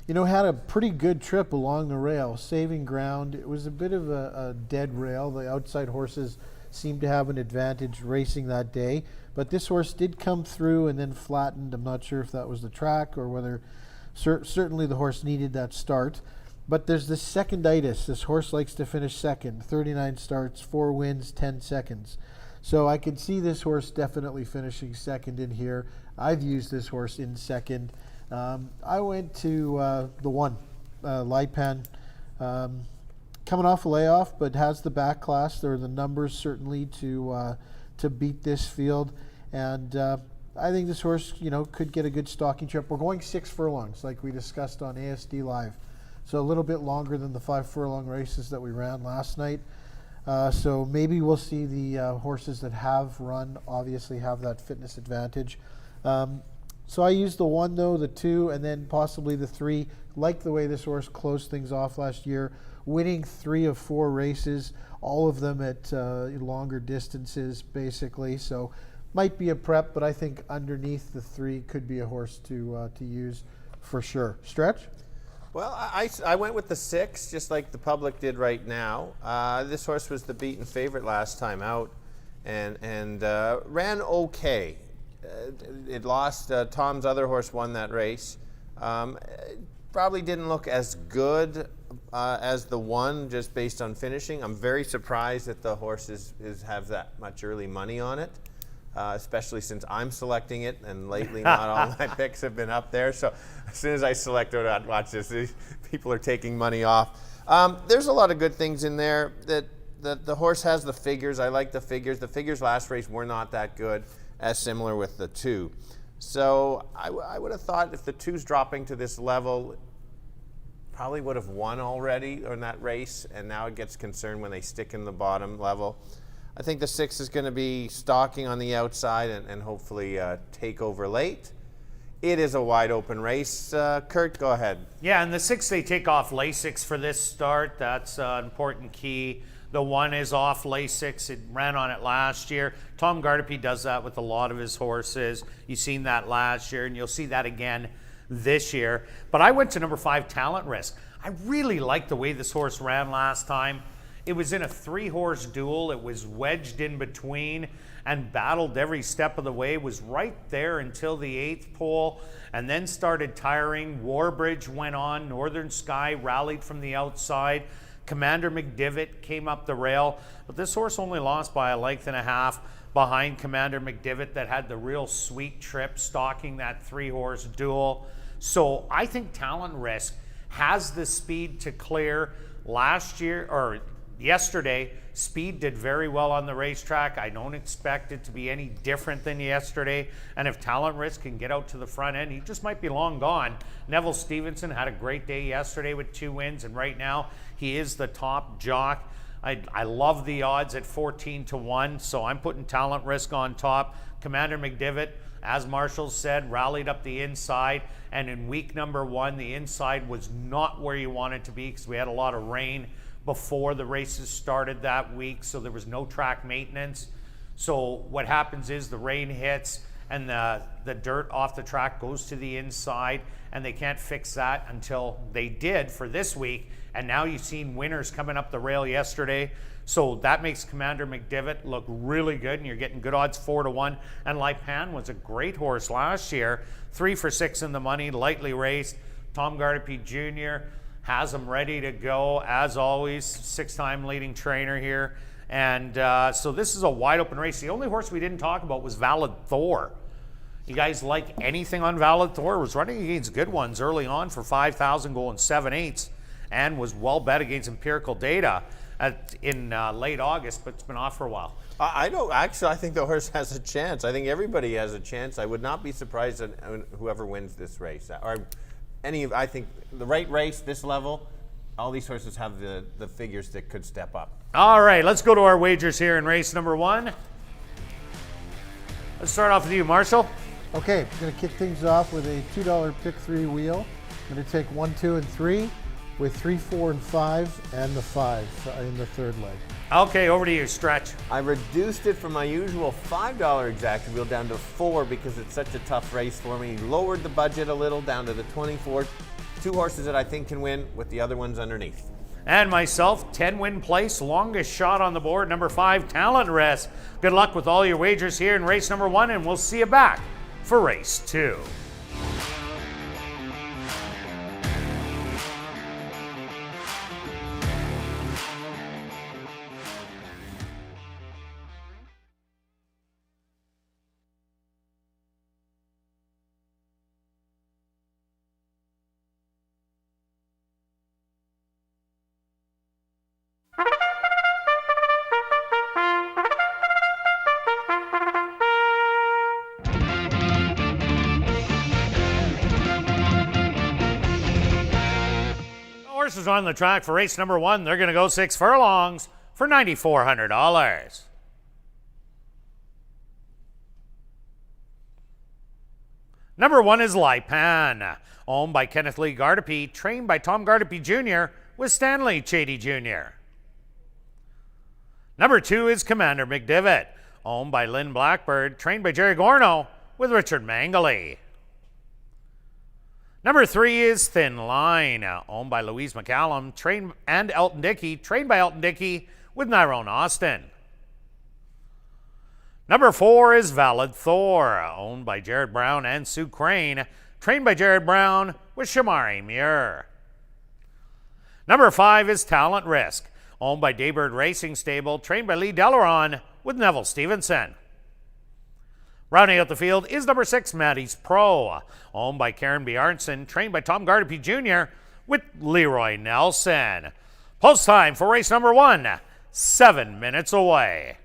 had a pretty good trip along the rail, saving ground. It was a bit of a dead rail. The outside horses seemed to have an advantage racing that day, but this horse did come through and then flattened. I'm not sure if that was the track or whether certainly the horse needed that start. But there's the seconditis. This horse likes to finish second. 39 starts, 4 wins, 10 seconds. So I could see this horse definitely finishing second in here. I've used this horse in second. I went to the 1, Lipan. Coming off a layoff, but has the back class. There are the numbers certainly to beat this field. And I think this horse, could get a good stalking trip. We're going 6 furlongs, like we discussed on ASD Live. So a little bit longer than the 5-furlong races that we ran last night. So maybe we'll see the horses that have run obviously have that fitness advantage. So I used the 1 though, the 2, and then possibly the 3. Like the way this horse closed things off last year, winning 3 of 4 races, all of them at longer distances basically. So might be a prep, but I think underneath the 3 could be a horse to use for sure. Stretch? Well, I went with the 6, just like the public did right now. This horse was the beaten favorite last time out, and ran okay. It lost. Tom's other horse won that race. Probably didn't look as good as the 1, just based on finishing. I'm very surprised that the horse have that much early money on it. Especially since I'm selecting it, and lately not all my picks have been up there. So as soon as I select it, I'd watch this. These people are taking money off. There's a lot of good things in there. That the horse has the figures. I like the figures. The figures last race were not that good, as similar with the 2. So I would have thought if the 2's dropping to this level, probably would have won already in that race, and now it gets concerned when they stick in the bottom level. I think the 6 is going to be stalking on the outside and hopefully take over late. It is a wide open race. Kirt, go ahead. Yeah, and the 6, they take off Lasix for this start. That's an important key. The 1 is off Lasix. It ran on it last year. Tom Gardapi does that with a lot of his horses. You've seen that last year, and you'll see that again this year. But I went to number 5, Talent Risk. I really liked the way this horse ran last time. It was in a 3-horse duel. It was wedged in between and battled every step of the way. It was right there until the 8th pole and then started tiring. Warbridge went on. Northern Sky rallied from the outside. Commander McDivitt came up the rail. But this horse only lost by a length and a half behind Commander McDivitt that had the real sweet trip stalking that 3-horse duel. So I think Talent Risk has the speed to clear. Yesterday, Speed did very well on the racetrack. I don't expect it to be any different than yesterday. And if Talent Risk can get out to the front end, he just might be long gone. Neville Stevenson had a great day yesterday with 2 wins, and right now he is the top jock. I love the odds at 14-1, so I'm putting Talent Risk on top. Commander McDivitt, as Marshall said, rallied up the inside, and in week number 1, the inside was not where you want it to be because we had a lot of rain before the races started that week, so there was no track maintenance. So what happens is the rain hits and the dirt off the track goes to the inside, and they can't fix that until they did for this week. And now you've seen winners coming up the rail yesterday. So that makes Commander McDivitt look really good, and you're getting good odds 4-1. And Lipan was a great horse last year, 3 for 6 in the money, lightly raced. Tom Gardapi Jr. has him ready to go, as always, 6-time leading trainer here. And so this is a wide open race. The only horse we didn't talk about was Valid Thor. You guys like anything on Valid Thor? Was running against good ones early on for 5,000, going 7/8. and was well bet against empirical data in late August, but it's been off for a while. I don't actually. I think the horse has a chance. I think everybody has a chance. I would not be surprised at whoever wins this race, or any. I think the right race, this level, all these horses have the figures that could step up. All right, let's go to our wagers here in race number 1. Let's start off with you, Marshall. Okay, I'm going to kick things off with a $2 pick 3 wheel. I'm going to take 1, 2, and 3 with 3, 4, and 5, and the 5 in the third leg. Okay, over to you, Stretch. I reduced it from my usual $5 exact wheel down to 4 because it's such a tough race for me. Lowered the budget a little down to the 24. 2 horses that I think can win with the other ones underneath. And myself, 10-win place, longest shot on the board, number 5, Talent Risk. Good luck with all your wagers here in race number 1, and we'll see you back for race 2. Horses on the track for race number 1. They're going to go 6 furlongs for $9,400. Number 1 is Lipan, owned by Kenneth Lee Gardepy, trained by Tom Gardepy Jr. with Stanley Chady Jr. Number 2 is Commander McDivitt, owned by Lynn Blackbird, trained by Jerry Gorno with Richard Mangley. Number 3 is Thin Line, owned by Louise McCallum, and Elton Dickey, trained by Elton Dickey with Nyrone Austin. Number 4 is Valid Thor, owned by Jared Brown and Sue Crane, trained by Jared Brown with Shamari Muir. Number 5 is Talent Risk, owned by Daybird Racing Stable, trained by Lee Delaron with Neville Stevenson. Rounding out the field is number 6, Maddie's Pro, owned by Karen Bjarnson, trained by Tom Gardepy Jr. with Leroy Nelson. Post time for race number 1, 7 minutes away.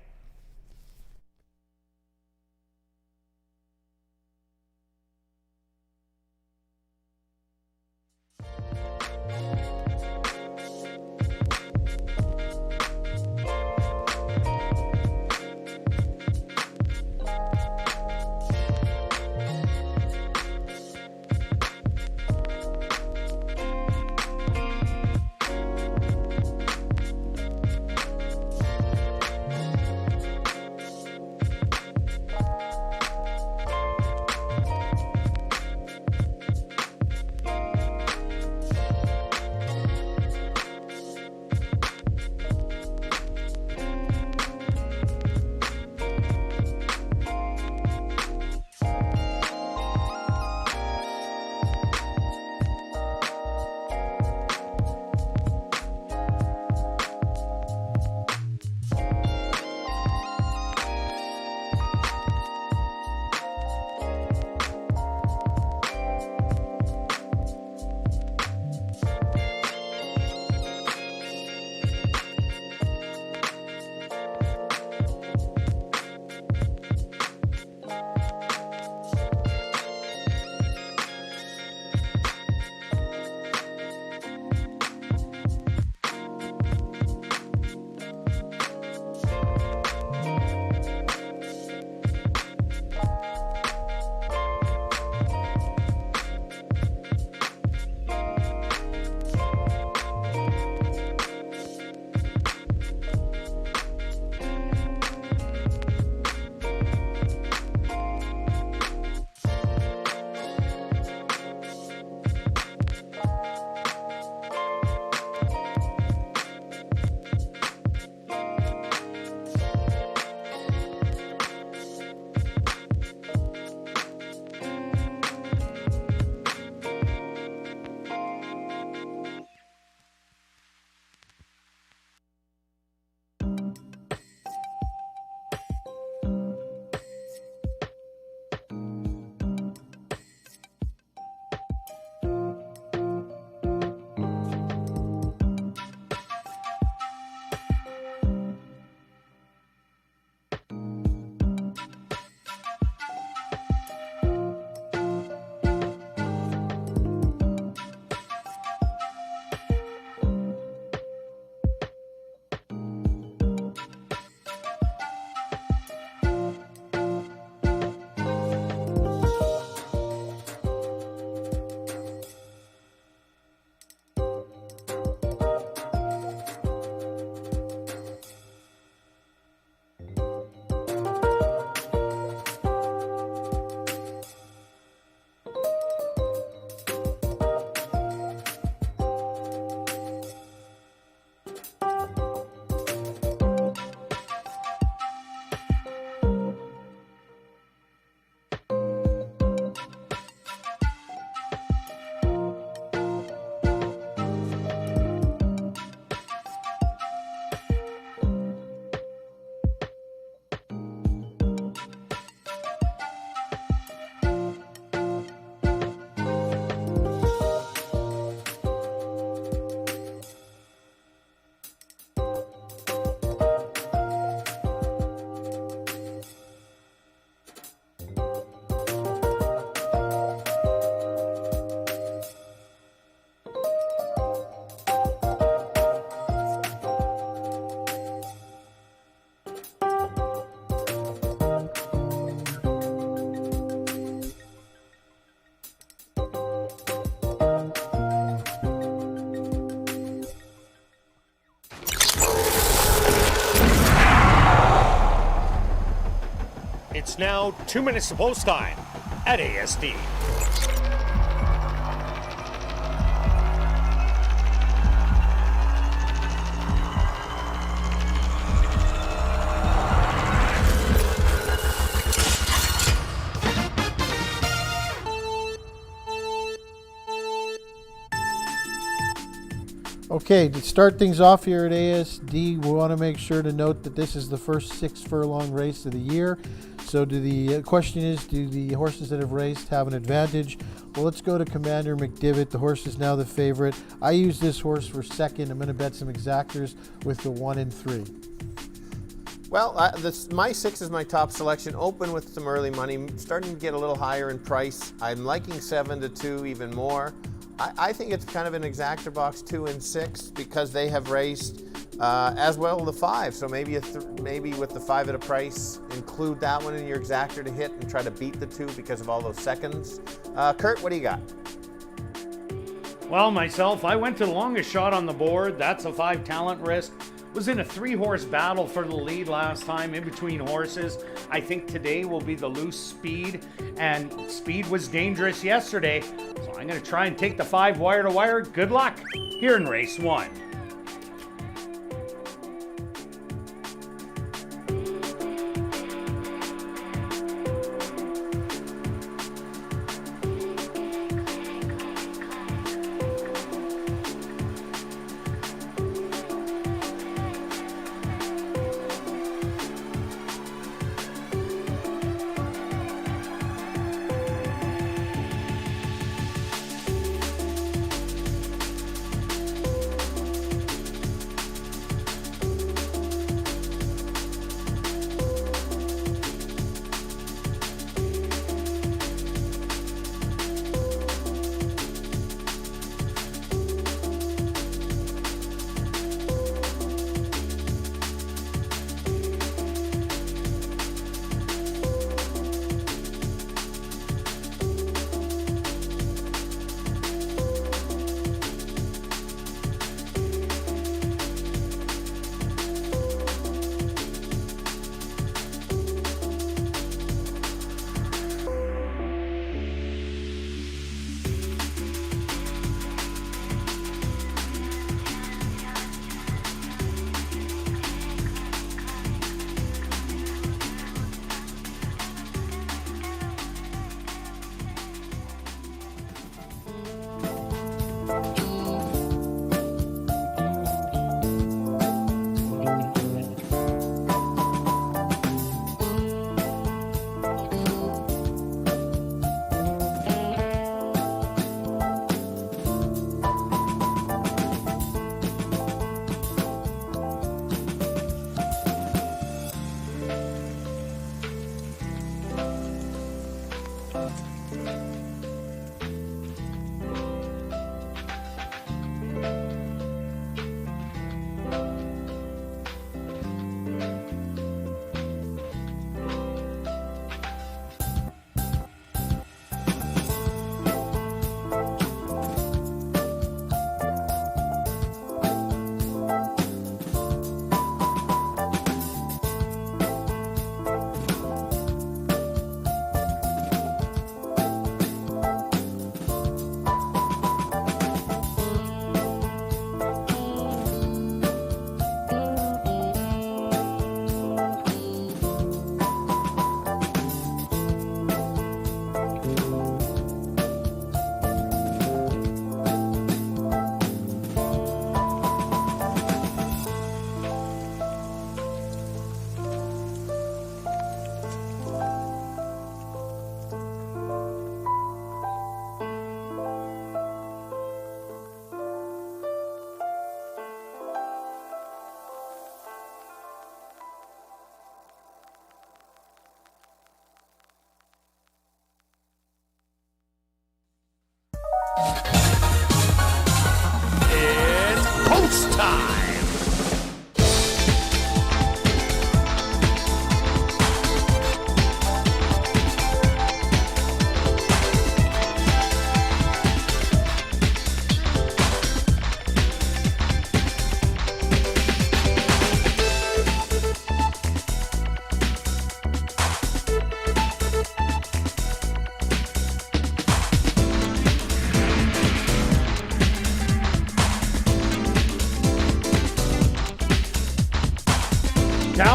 It's now 2 minutes to post time at ASD. Okay, to start things off here at ASD, we want to make sure to note that this is the first 6 furlong race of the year. So the question is, do the horses that have raced have an advantage? Well, let's go to Commander McDivitt. The horse is now the favorite. I use this horse for second. I'm going to bet some exactors with the 1 and 3. Well, my 6 is my top selection. Open with some early money, starting to get a little higher in price. I'm liking 7 to 2 even more. I think it's kind of an exactor box 2 and 6 because they have raced as well the 5. So maybe maybe with the 5 at a price, include that one in your exactor to hit and try to beat the 2 because of all those seconds. Kirt, what do you got? Well, myself, I went to the longest shot on the board. That's a 5 talent risk. Was in a 3-horse battle for the lead last time in between horses. I think today will be the loose Speed, and Speed was dangerous yesterday. So I'm going to try and take the 5 wire to wire. Good luck here in race 1.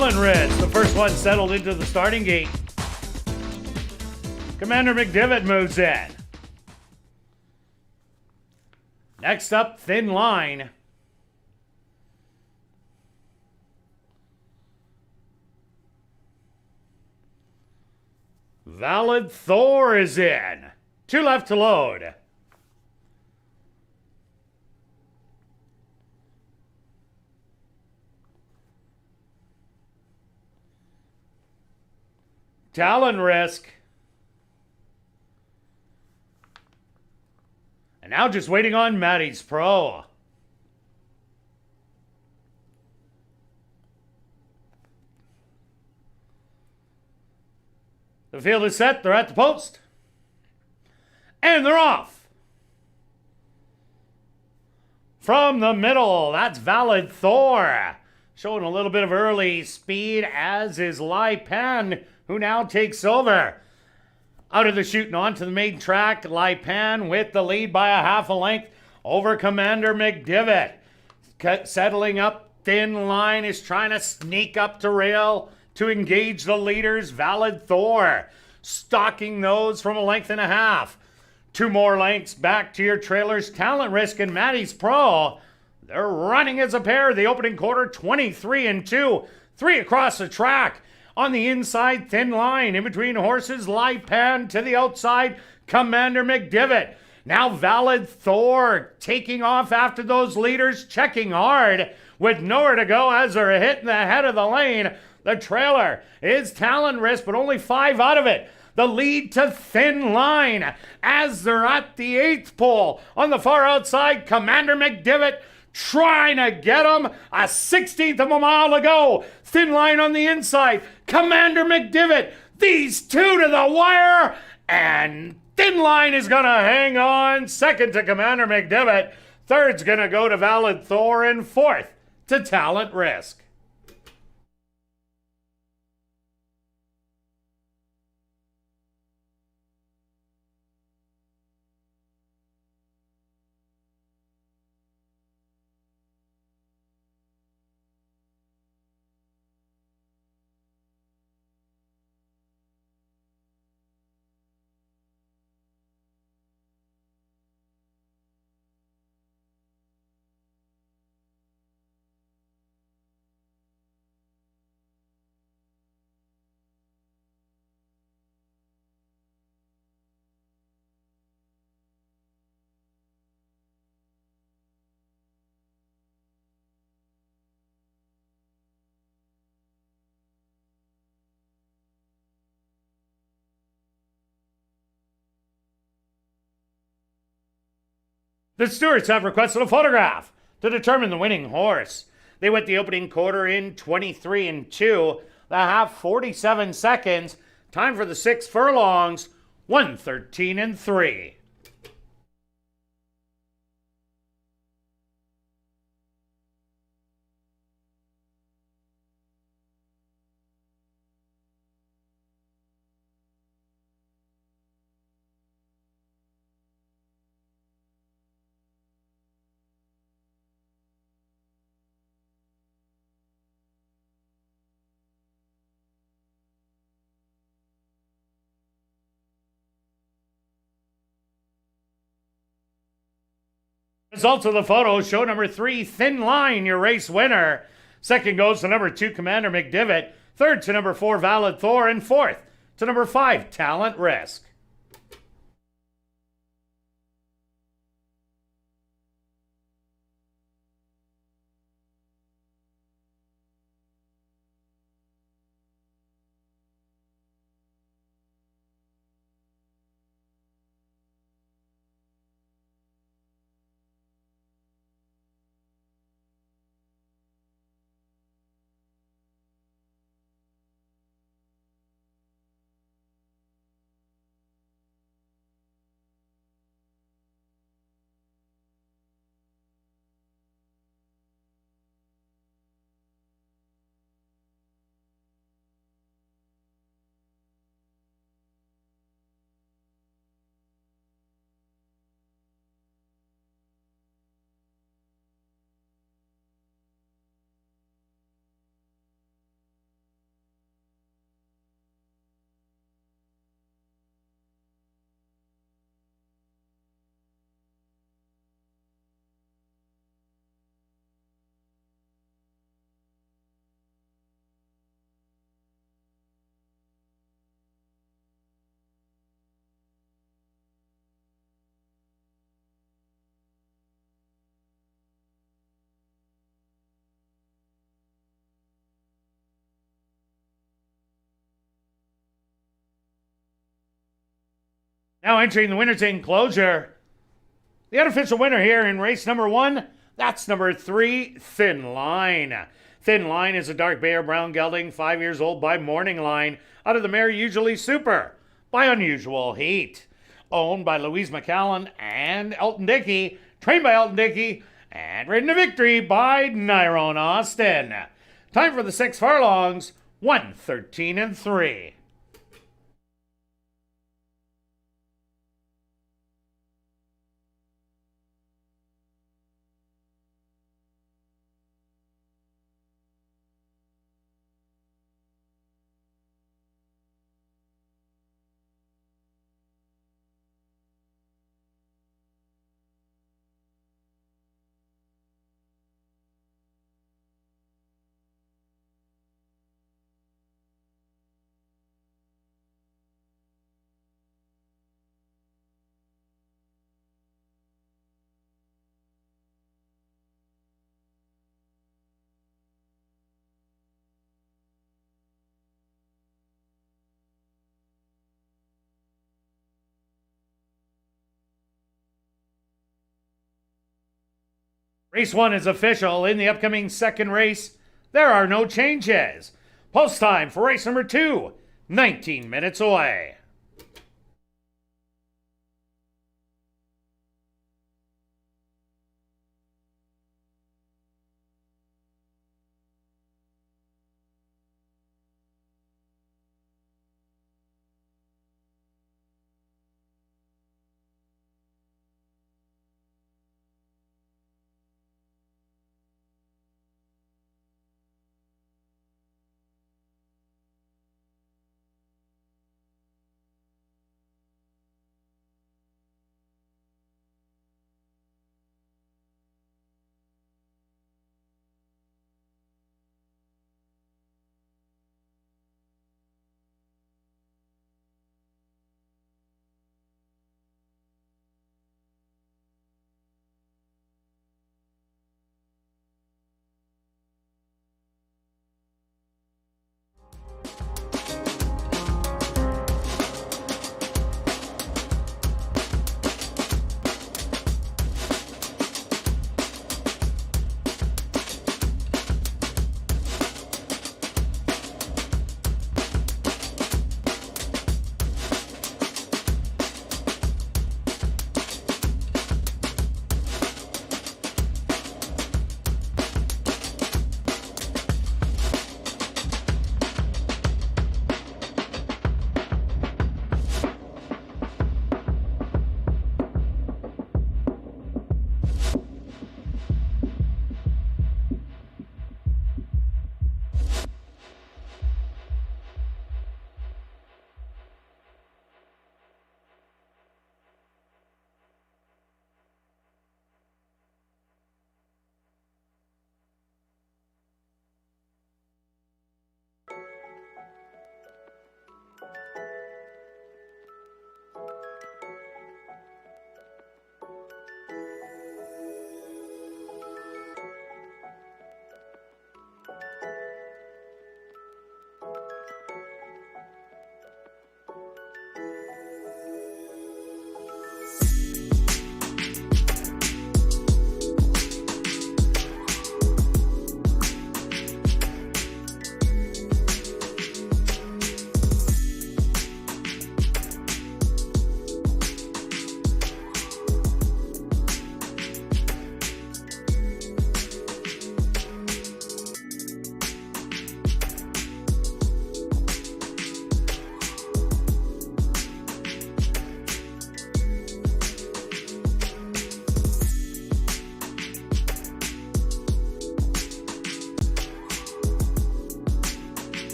Talon Riz, the first one settled into the starting gate. Commander McDivitt moves in. Next up, Thin Line. Valid Thor is in. 2 left to load. Talon Risk. And now just waiting on Maddie's Pro. The field is set. They're at the post. And they're off. From the middle, that's Valid Thor. Showing a little bit of early speed, as is Lai Pan, who now takes over. Out of the chute and onto the main track, Lai Pan with the lead by a half a length over Commander McDivitt. Settling up, Thin Line is trying to sneak up to rail to engage the leaders. Valid Thor stalking those from a length and a half. 2 more lengths back to your trailers. Talent Risk and Maddie's Pro. They're running as a pair. The opening quarter, 23-2. 3 across the track. On the inside, Thin Line. In between horses, Lai Pan to the outside. Commander McDivitt. Now Valid Thor taking off after those leaders. Checking hard with nowhere to go as they're hitting the head of the lane. The trailer is Talon Risk, but only 5 out of it. The lead to Thin Line as they're at the 8th pole. On the far outside, Commander McDivitt trying to get him. A 16th of a mile to go. Thin Line on the inside. Commander McDivitt. These 2 to the wire. And Thin Line is going to hang on. 2nd to Commander McDivitt. 3rd's going to go to Valid Thor. And 4th to Talent Risk. The stewards have requested a photograph to determine the winning horse. They went the opening quarter in 23-2, the half 47 seconds. Time for the 6 furlongs, 1:13-3. Results of the photos show number 3, Thin Line, your race winner. 2nd goes to number 2, Commander McDivitt. 3rd to number 4, Valid Thor. And 4th to number 5, Talent Risk. Now entering the winner's enclosure. The unofficial winner here in race number 1, that's number 3, Thin Line. Thin Line is a dark bay or brown gelding, 5 years old by Morning Line, out of the mare Usually Super, by Unusual Heat. Owned by Louise McCallan and Elton Dickey, trained by Elton Dickey, and ridden to victory by Nyrone Austin. Time for the 6 furlongs, 1:13 and 3. Race 1 is official. In the upcoming second race, there are no changes. Post time for race number 2, 19 minutes away.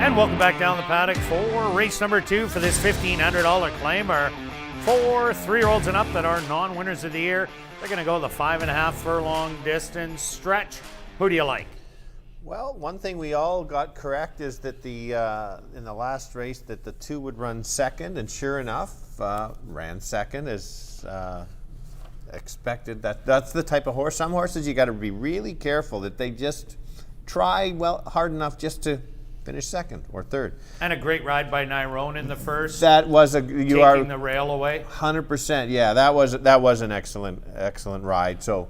And welcome back down the paddock for race number 2 for this $1,500 claim. Our 4 3-year-olds and up that are non-winners of the year. They're going to go the 5.5 furlong distance stretch. Who do you like? Well, one thing we all got correct is that in the last race that the 2 would run second, and sure enough, ran second as expected. That's the type of horse. Some horses you got to be really careful that they just try hard enough just to finish second or third. And a great ride by Nyrone in the first. That was taking the rail away. 100%. Yeah, that was an excellent ride. So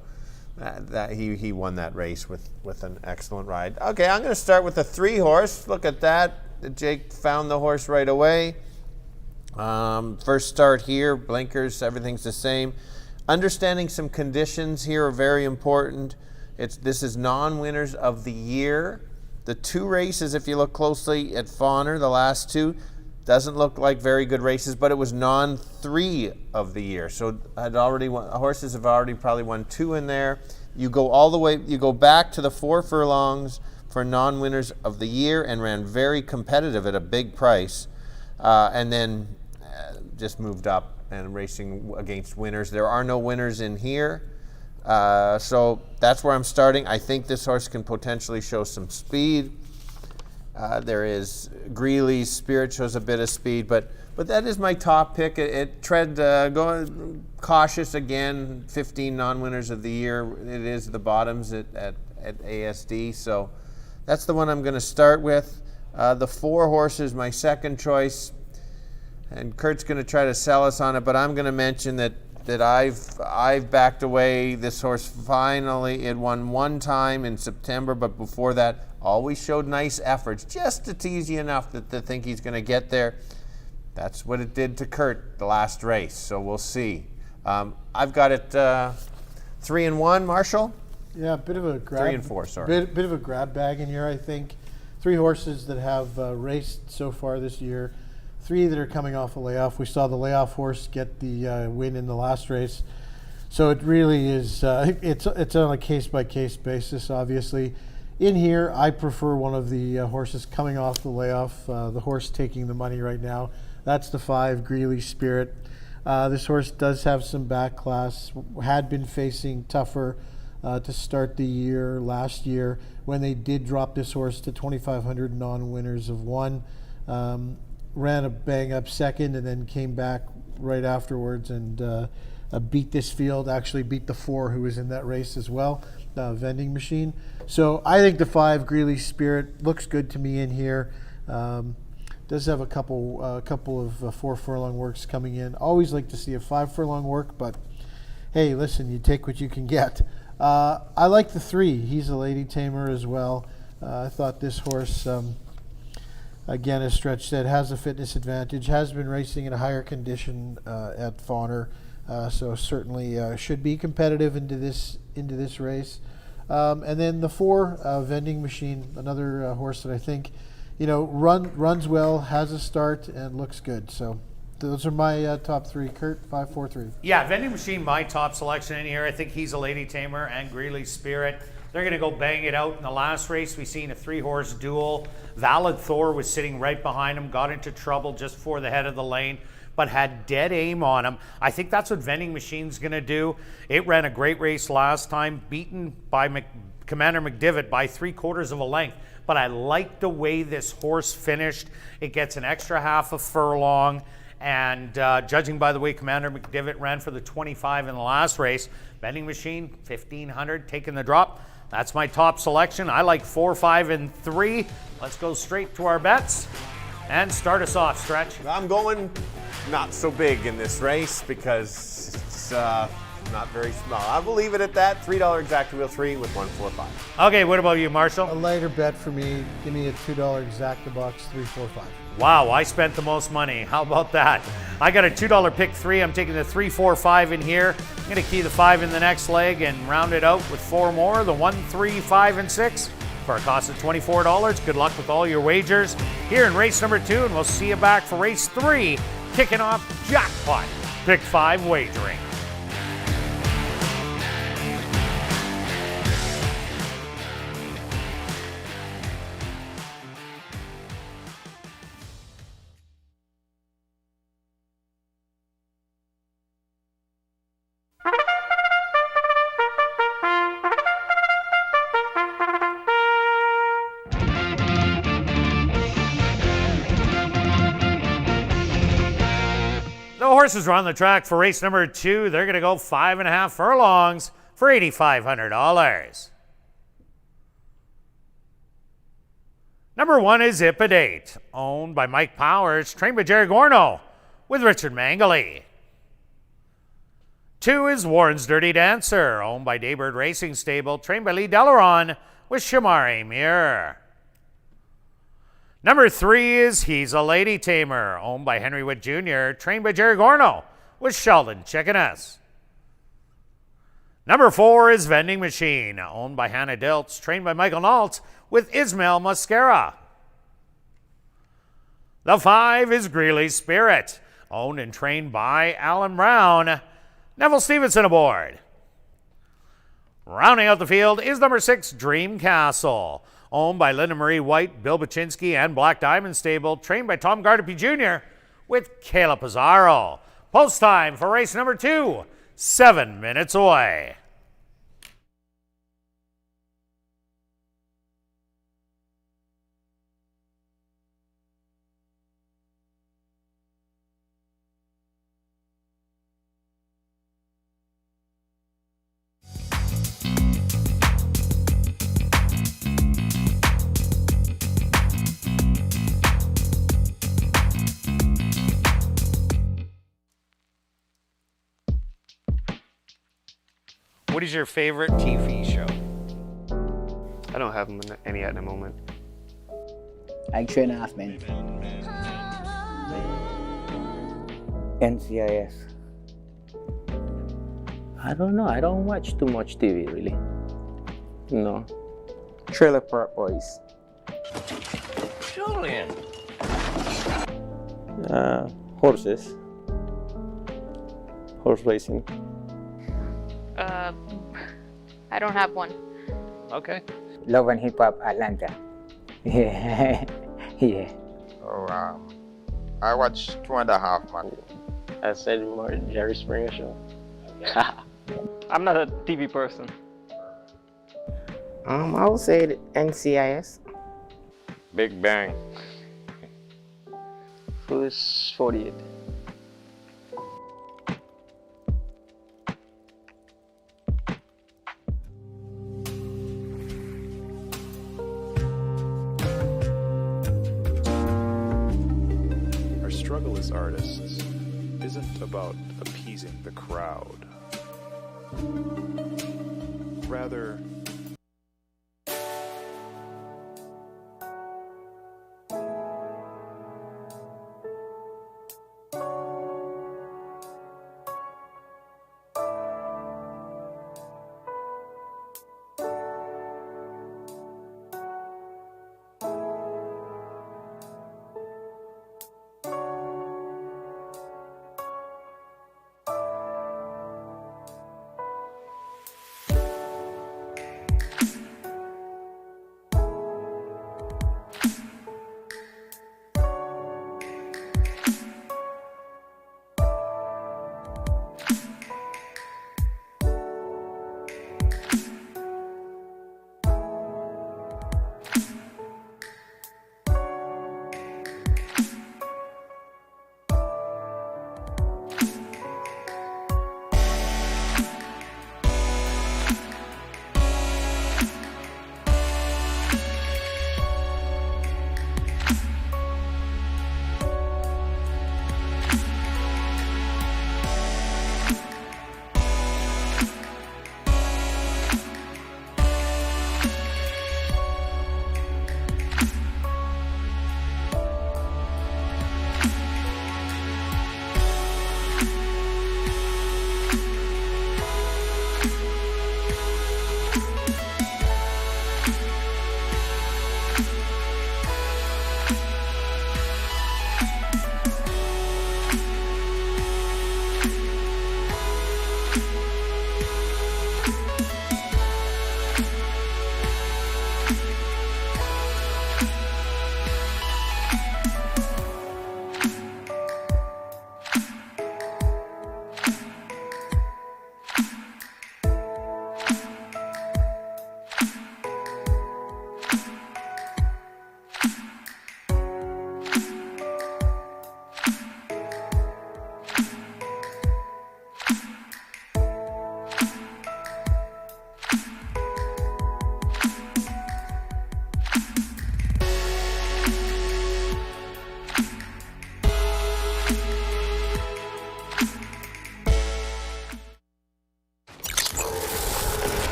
that he won that race with an excellent ride. Okay, I'm going to start with the 3 horse. Look at that. Jake found the horse right away. First start here, blinkers, everything's the same. Understanding some conditions here are very important. This is non-winners of the year. The 2 races, if you look closely at Fawner, the last 2, doesn't look like very good races, but it was non-3 of the year. So horses have already probably won 2 in there. You go all the way, you go back to the 4 furlongs for non-winners of the year and ran very competitive at a big price, and then just moved up and racing against winners. There are no winners in here. So that's where I'm starting. I think this horse can potentially show some speed. There is Greeley's Spirit shows a bit of speed, but that is my top pick. It tread going cautious again. 15 non-winners of the year. It is the bottoms at ASD, so that's the one I'm going to start with. The 4 horse is my second choice, and Kurt's going to try to sell us on it, but I'm going to mention that I've backed away. This horse finally, it won 1 time in September, but before that always showed nice efforts, just to tease you enough to think he's going to get there. That's what it did to Kirt the last race, so we'll see. I've got it 3-1, Marshall. Yeah, a bit of a grab. 3 and 4, sorry. Bit of a grab bag in here, I think. 3 horses that have raced so far this year. 3 that are coming off a layoff. We saw the layoff horse get the win in the last race. So it really is, it's on a case-by-case basis, obviously. In here, I prefer one of the horses coming off the layoff, the horse taking the money right now. That's the 5, Greeley Spirit. This horse does have some back class, had been facing tougher to start the year last year when they did drop this horse to 2,500 non-winners of 1. Ran a bang-up second and then came back right afterwards and beat this field, actually beat the 4 who was in that race as well, Vending Machine. So I think the 5, Greeley Spirit, looks good to me in here. Does have a couple of 4 furlong works coming in. Always like to see a 5 furlong work, but hey, listen, you take what you can get. I like the 3. He's a Lady Tamer as well. I thought this horse... again, as Stretch said, has a fitness advantage, has been racing in a higher condition at Fawner, so certainly should be competitive into this race. And then the 4, Vending Machine, another horse that I think, runs well, has a start, and looks good. So those are my top 3. Kirt, 5, 4, 3. Yeah, Vending Machine, my top selection in here. I think he's a Lady Tamer and Greeley Spirit. They're going to go bang it out in the last race. We've seen a 3-horse duel. Valid Thor was sitting right behind him, got into trouble just before the head of the lane, but had dead aim on him. I think that's what Vending Machine's going to do. It ran a great race last time, beaten by Commander McDivitt by 3/4 of a length. But I like the way this horse finished. It gets an extra half a furlong. And judging by the way Commander McDivitt ran for the 25 in the last race, Vending Machine, 1,500, taking the drop. That's my top selection. I like 4, 5, and 3. Let's go straight to our bets and start us off, Stretch. I'm going not so big in this race because it's not very small. I will leave it at that. $3 exact wheel 3 with 145. Okay, what about you, Marshall? A lighter bet for me. Give me a $2 exact the box, 3, 4, 5. Wow, I spent the most money. How about that? I got a $2 pick 3. I'm taking the 3, 4, 5 in here. I'm going to key the 5 in the next leg and round it out with 4 more, the 1, 3, 5, and 6 for a cost of $24. Good luck with all your wagers here in race number 2, and we'll see you back for race 3, kicking off Jackpot Pick 5 wagering. horses are on the track for race number 2. They're going to go 5.5 furlongs for $8,500. Number 1 is Ipidate, owned by Mike Powers, trained by Jerry Gorno with Richard Mangley. 2 is Warren's Dirty Dancer, owned by Daybird Racing Stable, trained by Lee Delaron with Shamar Amir. Number 3 is He's a Lady Tamer, owned by Henry Witt Jr., trained by Jerry Gorno with Sheldon Chickeness. Number 4 is Vending Machine, owned by Hannah Diltz, trained by Michael Nault with Ismail Mascara. The 5 is Greeley's Spirit, owned and trained by Alan Brown. Neville Stevenson aboard. Rounding out the field is number 6, Dream Castle, owned by Linda Marie White, Bill Baczynski, and Black Diamond Stable, trained by Tom Gardapi Jr. with Kayla Pizarro. Post time for race number 2, 7 minutes away. What is your favorite TV show? I don't have any at the moment. Like 3.5 Men. NCIS. I don't know. I don't watch too much TV really. No. Trailer Park Boys. Julian. Horses. Horse racing. I don't have one. Okay. Love and Hip Hop Atlanta. Yeah. Yeah. Oh, I watched 2.5 Man. I said more Jerry Springer show. I'm not a TV person. I would say the NCIS. Big Bang. Who's 48? Our struggle as artists isn't about appeasing the crowd. Rather,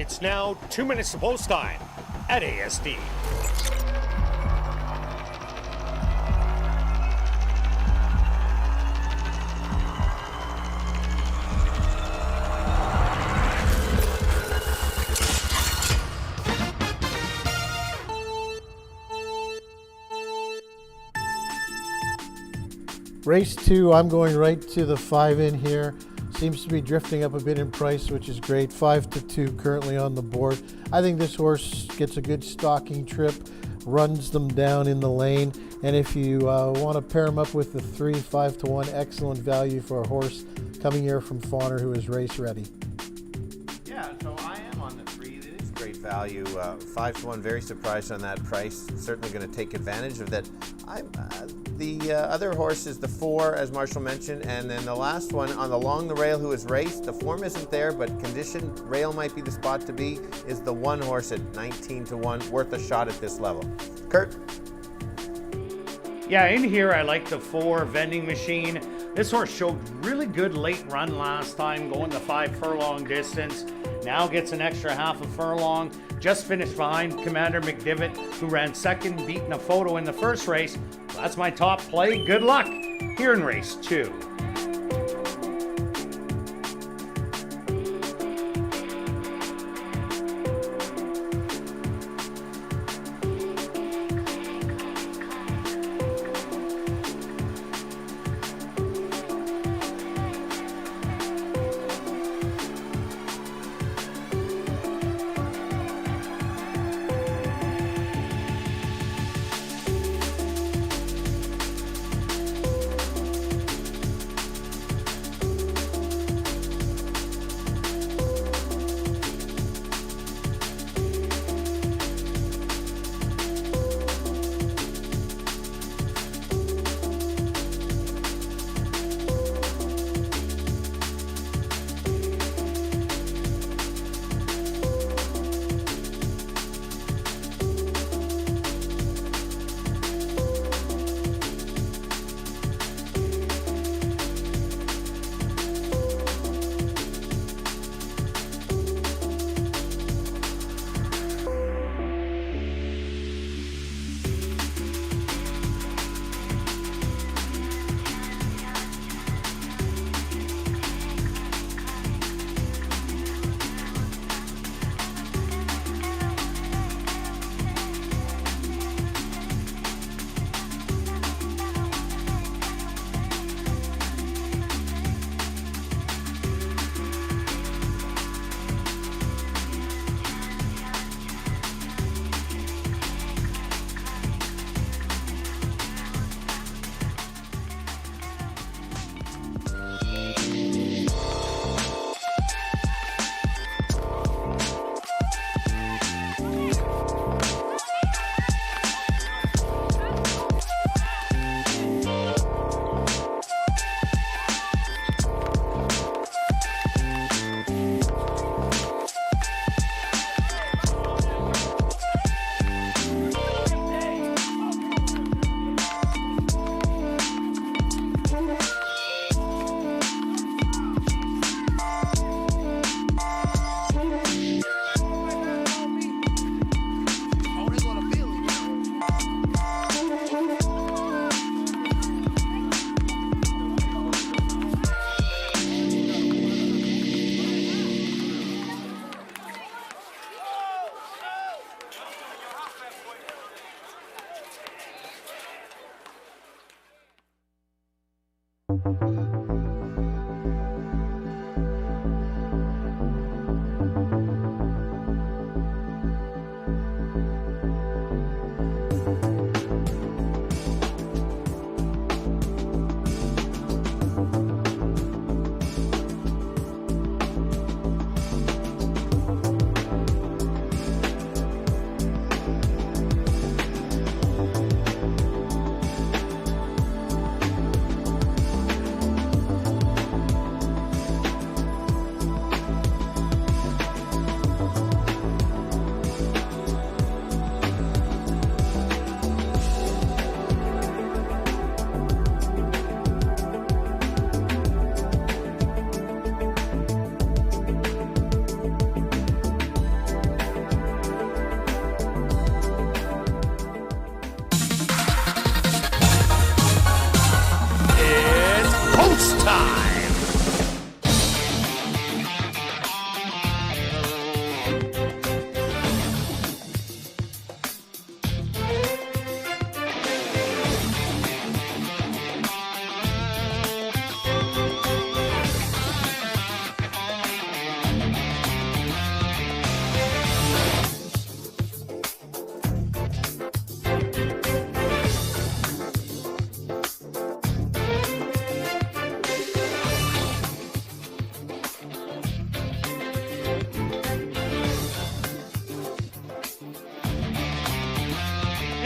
It's now 2 minutes to post time at ASD. Race 2, I'm going right to the 5 in here. Seems to be drifting up a bit in price, which is great. 5-2 currently on the board. I think this horse gets a good stalking trip, runs them down in the lane, and if you want to pair him up with the 3, 5-1, excellent value for a horse coming here from Fawner who is race ready. Yeah, so I am on the 3. It is great value. 5-1, very surprised on that price. Certainly going to take advantage of that. The other horse is the 4, as Marshall mentioned, and then the last one on along the rail who is raced. The form isn't there, but condition rail might be the spot to be, is the 1 horse at 19-1, worth a shot at this level. Kirt? Yeah, in here I like the 4 vending machine. This horse showed really good late run last time, going the 5 furlong distance. Now gets an extra half a furlong. Just finished behind Commander McDivitt, who ran second, beating a photo in the first race. That's my top play. Good luck here in race 2.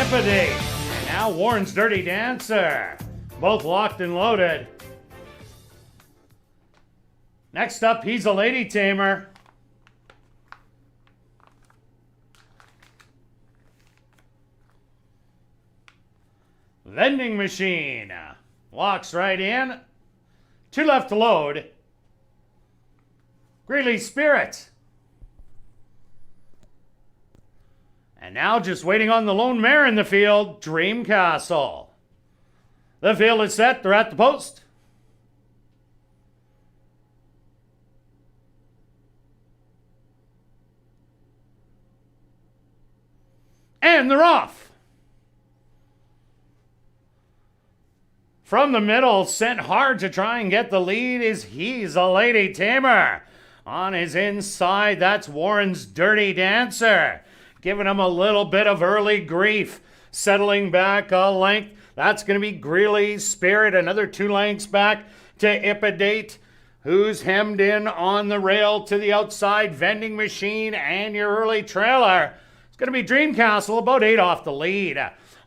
Ipidate. And now Warren's Dirty Dancer. Both locked and loaded. Next up, He's a Lady Tamer. Vending Machine. Locks right in. 2 left to load. Greeley Spirit. And now just waiting on the lone mare in the field, Dream Castle. The field is set. They're at the post. And they're off. From the middle, sent hard to try and get the lead is He's a Lady Tamer. On his inside, that's Warren's Dirty Dancer. Giving him a little bit of early grief. Settling back a length. That's going to be Greeley Spirit. Another 2 lengths back to Ipidate, who's hemmed in on the rail to the outside. Vending Machine and your early trailer. It's going to be Dream Castle, about 8 off the lead.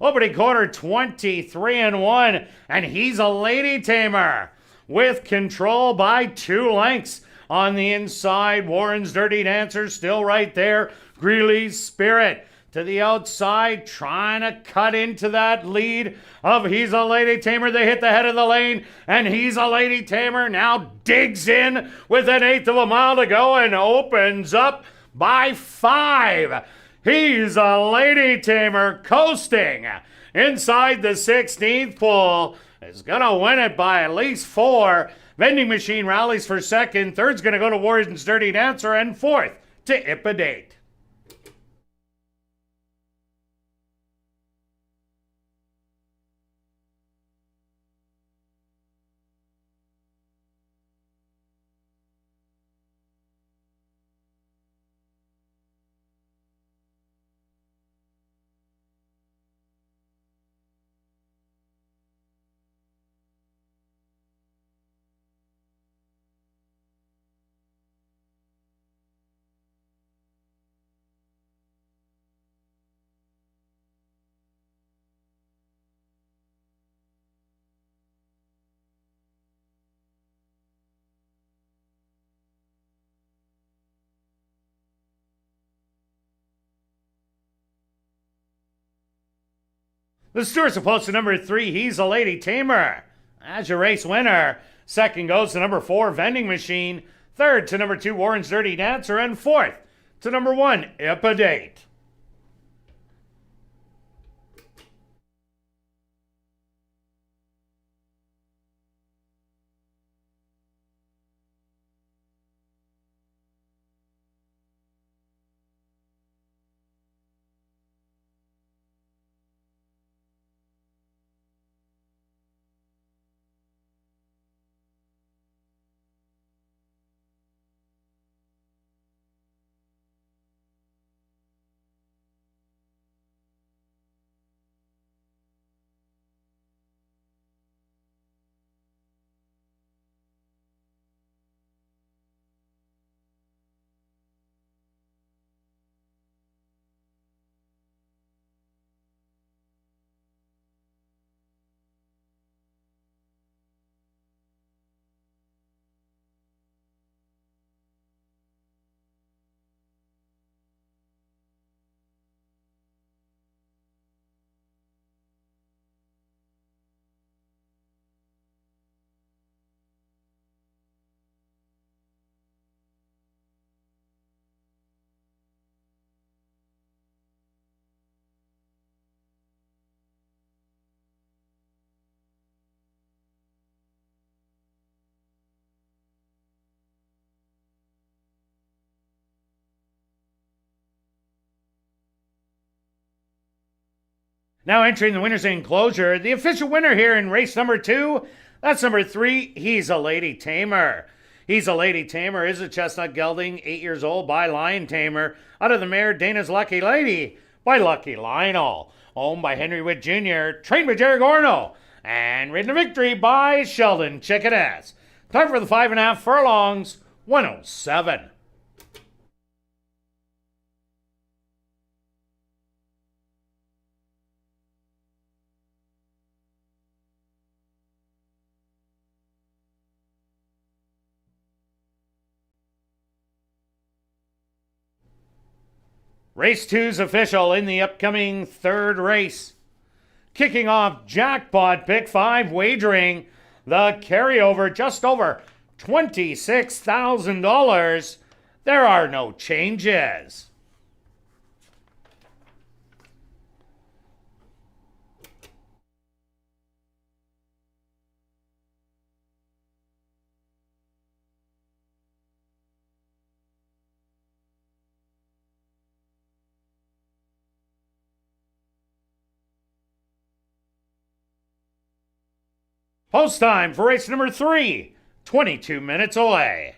Opening quarter, 23-1, and He's a Lady Tamer with control by 2 lengths. On the inside, Warren's Dirty Dancer still right there. Greeley's Spirit to the outside, trying to cut into that lead of He's a Lady Tamer. They hit the head of the lane, and He's a Lady Tamer now digs in with 1/8 of a mile to go and opens up by 5. He's a Lady Tamer coasting inside the 16th pole. Is going to win it by at least 4. Vending Machine rallies for second. Third's going to go to Warren's Dirty Dancer, and fourth to Ipidate. The Stewart's opposed to number 3, He's a Lady Tamer. As your race winner. Second goes to number 4, Vending Machine. Third to number 2, Warren's Dirty Dancer. And fourth to number 1, Ipidate. Now entering the winner's enclosure, the official winner here in race number 2, that's number 3, He's a Lady Tamer. He's a Lady Tamer is a chestnut gelding, 8 years old, by Lion Tamer, out of the mare Dana's Lucky Lady by Lucky Lionel, owned by Henry Witt Jr., trained by Jerry Gorno, and ridden to victory by Sheldon Chickeness. Time for the 5.5 furlongs, 107. Race 2's official in the upcoming third race. Kicking off jackpot pick 5 wagering, the carryover just over $26,000. There are no changes. Post time for race number 3, 22 minutes away.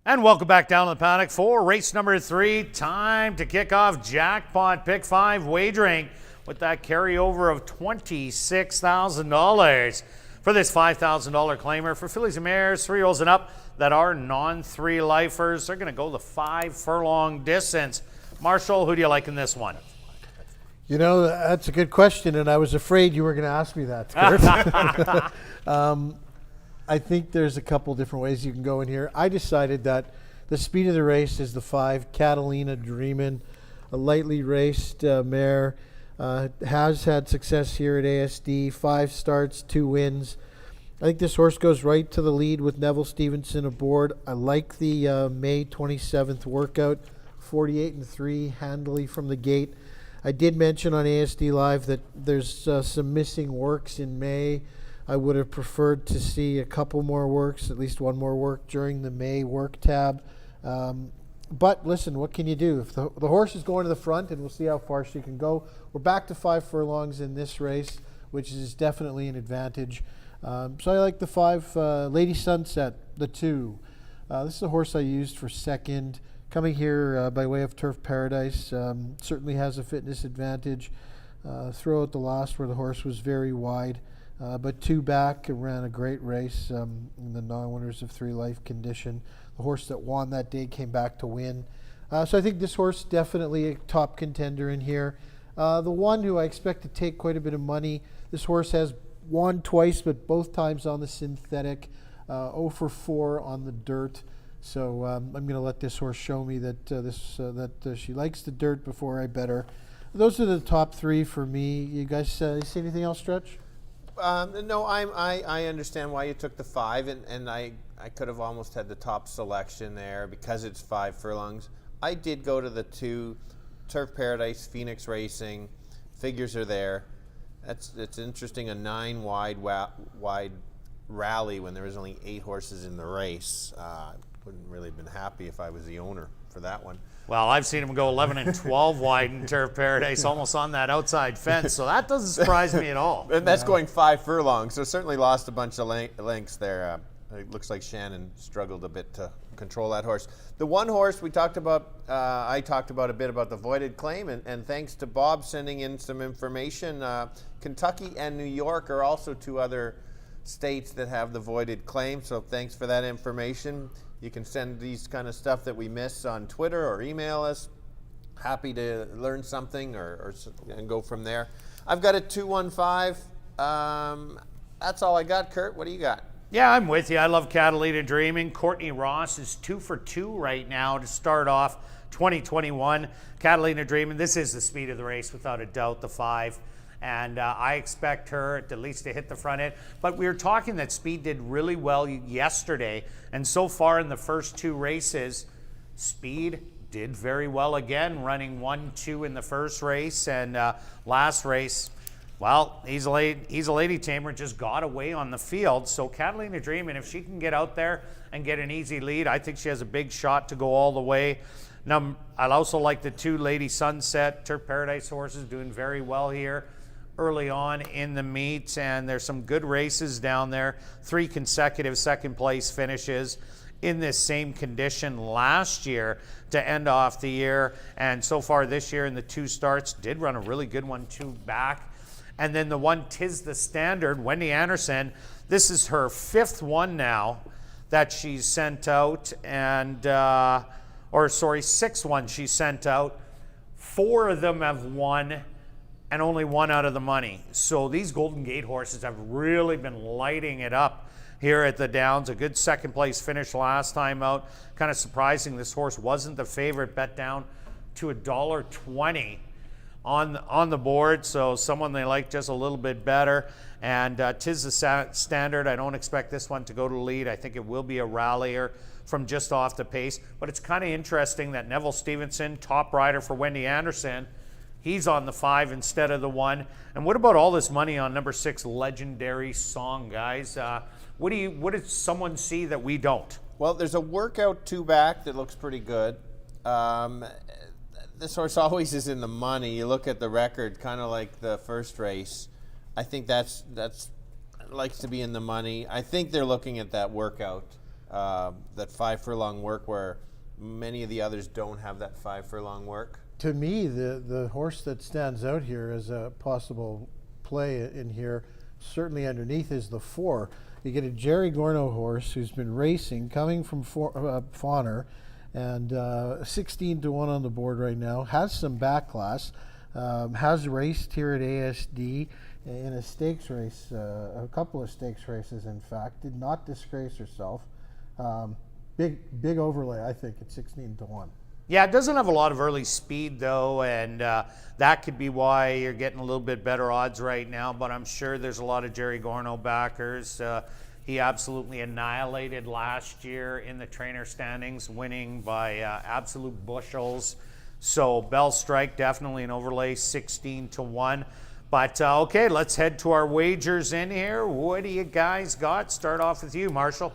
And welcome back down to the paddock for race number 3. Time to kick off Jackpot Pick 5 wagering with that carryover of $26,000 for this $5,000 claimer for fillies and mares, 3-year-olds and up that are non-3 lifers. They're going to go the 5 furlong distance. Marshall, who do you like in this one? You know, that's a good question, and I was afraid you were going to ask me that, Kirt. I think there's a couple different ways you can go in here. I decided that the speed of the race is the 5, Catalina Dreamin', a lightly raced mare. Has had success here at ASD, 5 starts, 2 wins. I think this horse goes right to the lead with Neville Stevenson aboard. I like the May 27th workout, 48-3, handily from the gate. I did mention on ASD Live that there's some missing works in May. I would have preferred to see a couple more works, at least one more work during the May work tab. But listen, what can you do? If the horse is going to the front, and we'll see how far she can go. We're back to 5 furlongs in this race, which is definitely an advantage. So I like the 5, Lady Sunset, the 2. This is the horse I used for second. Coming here by way of Turf Paradise, certainly has a fitness advantage. Throw out the last where the horse was very wide. But 2 back, ran a great race in the non-winners of 3 life condition. The horse that won that day came back to win. So I think this horse definitely a top contender in here. The one who I expect to take quite a bit of money, this horse has won twice, but both times on the synthetic, 0 for 4 on the dirt. So I'm going to let this horse show me that she likes the dirt before I bet her. Those are the top 3 for me. You guys see anything else, Stretch? No, I understand why you took the 5, and I could have almost had the top selection there because it's 5 furlongs. I did go to the 2, Turf Paradise, Phoenix Racing. Figures are there. It's interesting, a 9 wide rally when there was only 8 horses in the race. Wouldn't really have been happy if I was the owner for that one. Well, I've seen him go 11 and 12 wide in Turf Paradise, almost on that outside fence, so that doesn't surprise me at all. And that's going 5 furlongs, so certainly lost a bunch of lengths there. It looks like Shannon struggled a bit to control that horse. The one horse we talked about, I talked about a bit about the voided claim, and thanks to Bob sending in some information, Kentucky and New York are also 2 other states that have the voided claim, so thanks for that information. You can send these kind of stuff that we miss on Twitter or email us. Happy to learn something and go from there. I've got a 215. That's all I got, Kurt. What do you got? Yeah, I'm with you. I love Catalina Dreaming. Courtney Ross is 2 for 2 right now to start off 2021. Catalina Dreaming, this is the speed of the race without a doubt, the 5. And I expect her at least to hit the front end. But we were talking that Speed did really well yesterday. And so far in the first 2 races, Speed did very well again, running 1-2 in the first race. And last race, well, he's a lady tamer, just got away on the field. So Catalina Dreamin', if she can get out there and get an easy lead, I think she has a big shot to go all the way. Now, I also like the 2 Lady Sunset, Turf Paradise horses doing very well here early on in the meet, and there's some good races down there. 3 consecutive second place finishes in this same condition last year to end off the year, and so far this year in the 2 starts did run a really good one, 2 back. And then the one Tis the Standard, Wendy Anderson, this is her 5th one now that she's sent out, and 6th one she sent out. 4 of them have won and only 1 out of the money. So these Golden Gate horses have really been lighting it up here at the Downs. A good second place finish last time out. Kind of surprising this horse wasn't the favorite, bet down to $1.20 on the board. So someone they like just a little bit better. And Tis the Standard, I don't expect this one to go to lead. I think it will be a rallier from just off the pace. But it's kind of interesting that Neville Stevenson, top rider for Wendy Anderson, he's on the 5 instead of the 1. And what about all this money on number 6, Legendary Song, guys? What did someone see that we don't? Well, there's a workout 2 back that looks pretty good. This horse always is in the money. You look at the record, kind of like the first race. I think that's likes to be in the money. I think they're looking at that workout. that 5 furlong work where many of the others don't have that 5 furlong work? To me, the horse that stands out here as a possible play in here, certainly underneath, is the 4. You get a Jerry Gorno horse who's been racing, coming from Fawner, and 16 to 1 on the board right now, has some back class, has raced here at ASD in a stakes race, a couple of stakes races in fact, did not disgrace herself. Big overlay, I think, at 16 to 1. Yeah, it doesn't have a lot of early speed though, and that could be why you're getting a little bit better odds right now, but I'm sure there's a lot of Jerry Gorno backers. He absolutely annihilated last year in the trainer standings, winning by absolute bushels. So Bell Strike, definitely an overlay, 16 to 1. But okay, let's head to our wagers in here. What do you guys got? Start off with you, Marshall.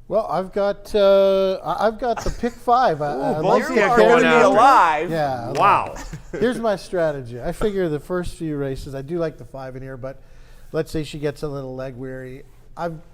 Well, I've got the pick 5. both You are going to be alive. Yeah. Wow. Here's my strategy. I figure the first few races, I do like the 5 in here, but let's say she gets a little leg weary.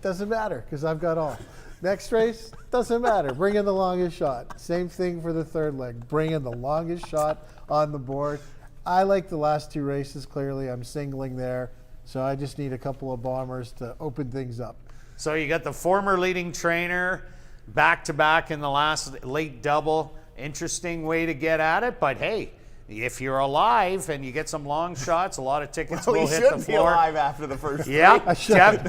Doesn't matter because I've got all. Next race, doesn't matter. Bring in the longest shot. Same thing for the third leg. Bring in the longest shot on the board. I like the last 2 races, clearly. I'm singling there. So I just need a couple of bombers to open things up. So you got the former leading trainer back-to-back in the last late double. Interesting way to get at it, but hey, if you're alive and you get some long shots, a lot of tickets will hit the floor. We should be alive after the first 3. Yeah,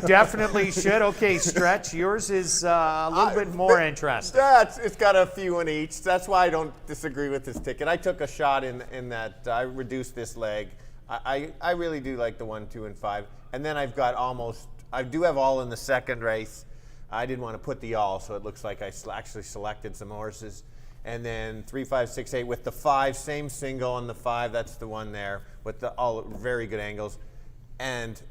definitely should. Okay, Stretch, yours is a little bit more interesting. It's got a few in each. That's why I don't disagree with this ticket. I took a shot in that. I reduced this leg. I really do like the 1, 2, and 5. And then I've got I do have all in the second race. I didn't want to put the all, so it looks like I actually selected some horses. And then 3, 5, 6, 8 with the 5, same single on the 5. That's the one there with all very good angles. And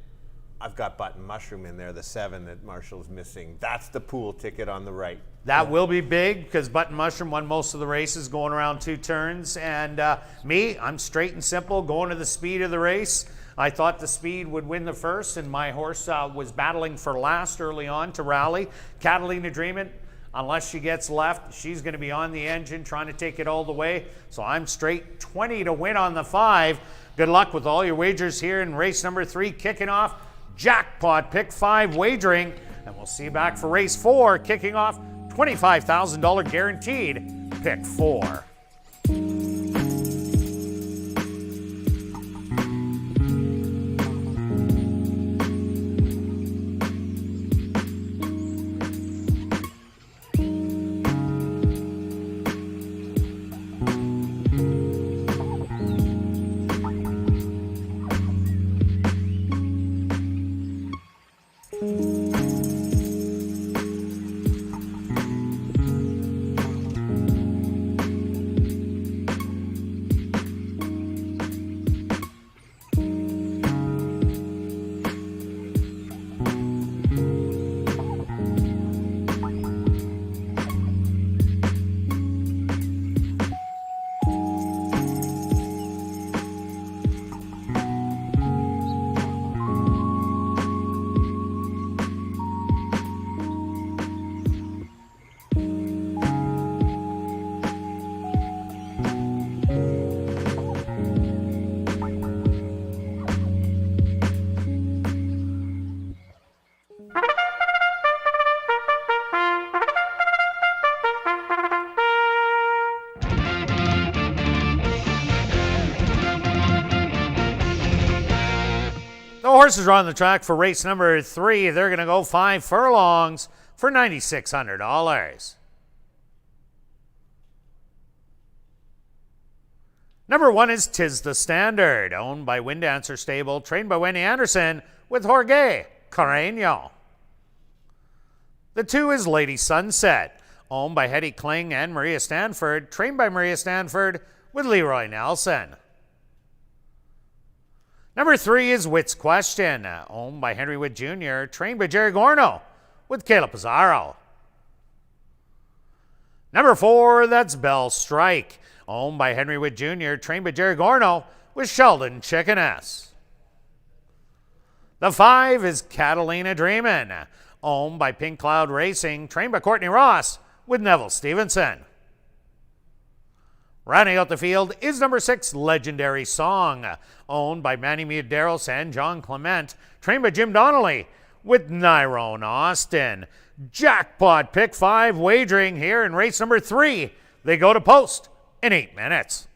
I've got Button Mushroom in there, the 7 that Marshall's missing. That's the pool ticket on the right. That will be big because Button Mushroom won most of the races going around 2 turns. And me, I'm straight and simple, going to the speed of the race. I thought the speed would win the first, and my horse was battling for last early on to rally. Catalina Dreamin', unless she gets left, she's going to be on the engine trying to take it all the way. So I'm straight 20 to win on the 5. Good luck with all your wagers here in race number 3, kicking off jackpot pick 5 wagering. And we'll see you back for race 4, kicking off $25,000 guaranteed pick 4. The horses are on the track for race number 3. They're going to go 5 furlongs for $9,600. Number 1 is 'Tis the Standard, owned by Wind Dancer Stable, trained by Wendy Anderson with Jorge Carreño. The 2 is Lady Sunset, owned by Hetty Kling and Maria Stanford, trained by Maria Stanford with Leroy Nelson. Number 3 is Wit's Question, owned by Henry Witt Jr., trained by Jerry Gorno with Caleb Pizarro. Number 4, that's Bell Strike, owned by Henry Witt Jr., trained by Jerry Gorno with Sheldon Chickeness. The 5 is Catalina Dreamin', owned by Pink Cloud Racing, trained by Courtney Ross with Neville Stevenson. Rounding out the field is number 6, Legendary Song, owned by Manny Medeiros and John Clement, trained by Jim Donnelly with Nyrone Austin. Jackpot pick 5 wagering here in race number 3. They go to post in 8 minutes.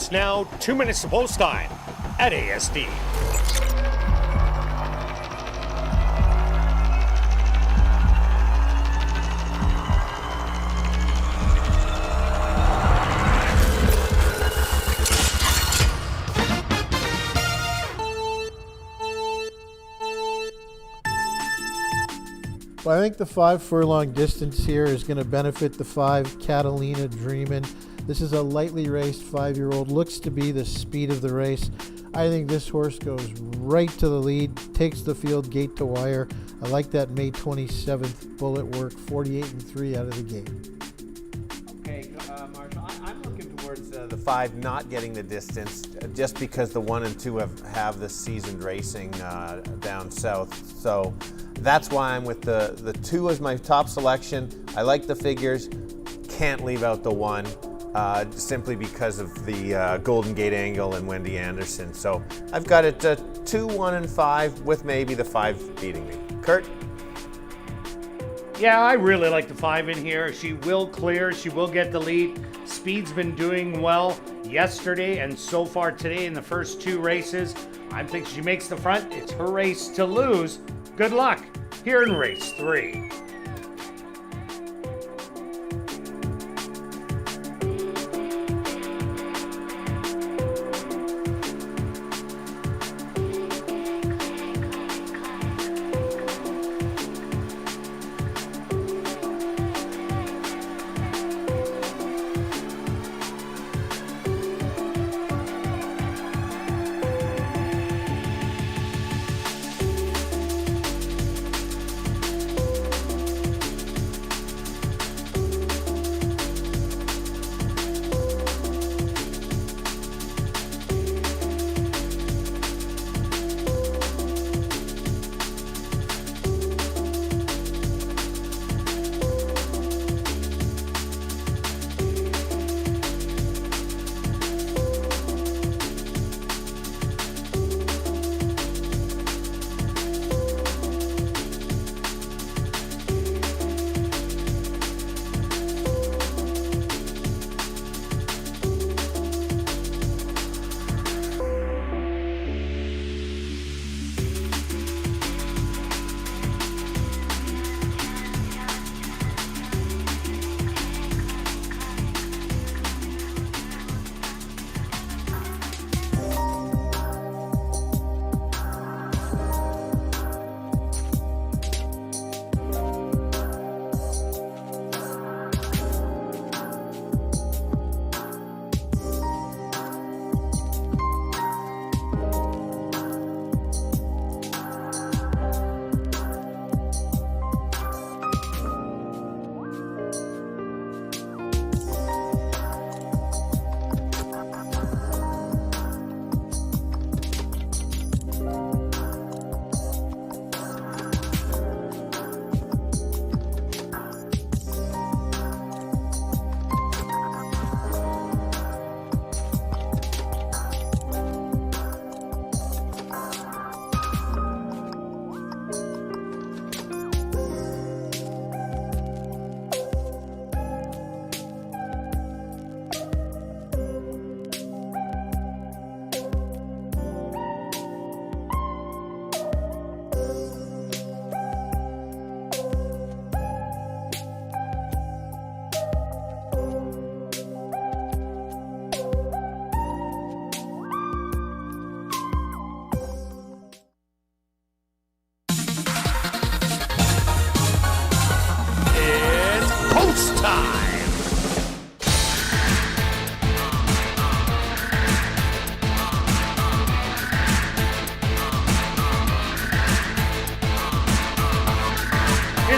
It's now 2 minutes to post time at ASD. Well, I think the 5 furlong distance here is going to benefit the 5 Catalina Dreamin'. This is a lightly raced 5-year-old, looks to be the speed of the race. I think this horse goes right to the lead, takes the field gate to wire. I like that May 27th bullet work, 48-3 out of the gate. Okay, Marshall, I'm looking towards the 5 not getting the distance just because the 1 and 2 have the seasoned racing down south. So that's why I'm with the 2 as my top selection. I like the figures, can't leave out the 1 simply because of the Golden Gate Angle and Wendy Anderson. So I've got it 2, 1, and 5 with maybe the 5 beating me. Kirt? Yeah, I really like the 5 in here. She will clear. She will get the lead. Speed's been doing well yesterday and so far today in the first 2 races. I think she makes the front. It's her race to lose. Good luck here in race 3.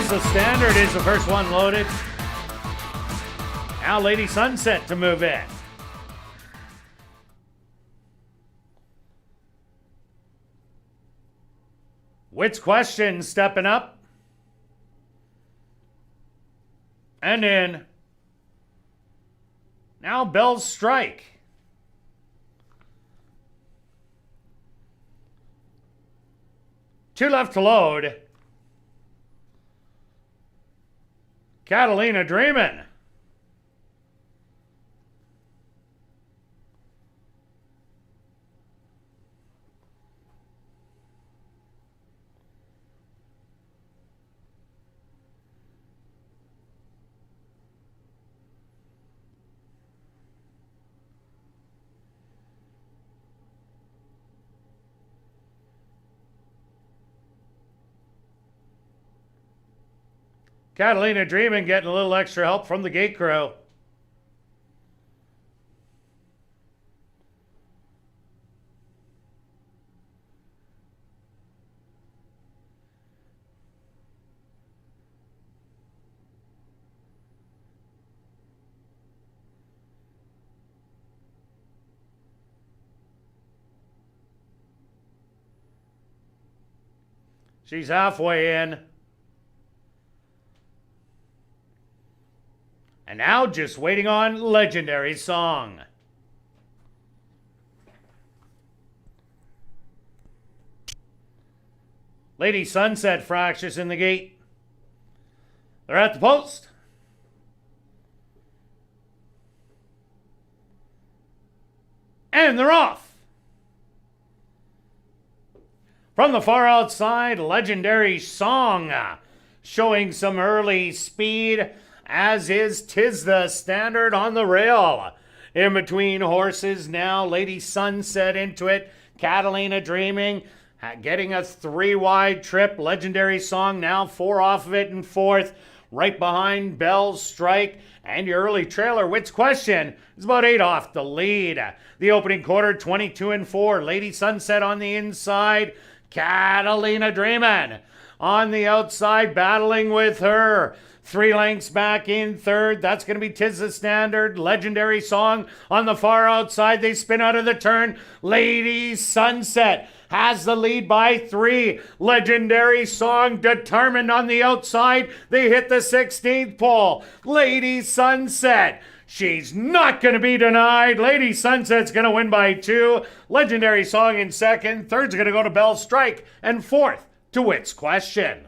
The standard is the first one loaded. Now Lady Sunset to move in. Wits Question stepping up. And in. Now Bell's Strike. Two left to load. Catalina Dreamin'. Catalina Dreamin' getting a little extra help from the gate crew. She's halfway in. And now just waiting on Legendary Song. Lady Sunset fractures in the gate. They're at the post. And they're off. From the far outside, Legendary Song showing some early speed, as is Tis the Standard on the rail. In between horses now, Lady Sunset into it, Catalina Dreaming, getting a 3-wide trip. Legendary Song now 4 off of it in 4th. Right behind Bell's Strike, and your early trailer, Wits Question, is about 8 off the lead. The opening quarter, 22-4. Lady Sunset on the inside. Catalina Dreamin' on the outside, battling with her. 3 lengths back in 3rd. That's going to be Tis the Standard. Legendary Song on the far outside. They spin out of the turn. Lady Sunset has the lead by 3. Legendary Song determined on the outside. They hit the 16th pole. Lady Sunset, she's not going to be denied. Lady Sunset's going to win by 2. Legendary Song in 2nd. 3rd's going to go to Bell's Strike. And 4th to Wits Question.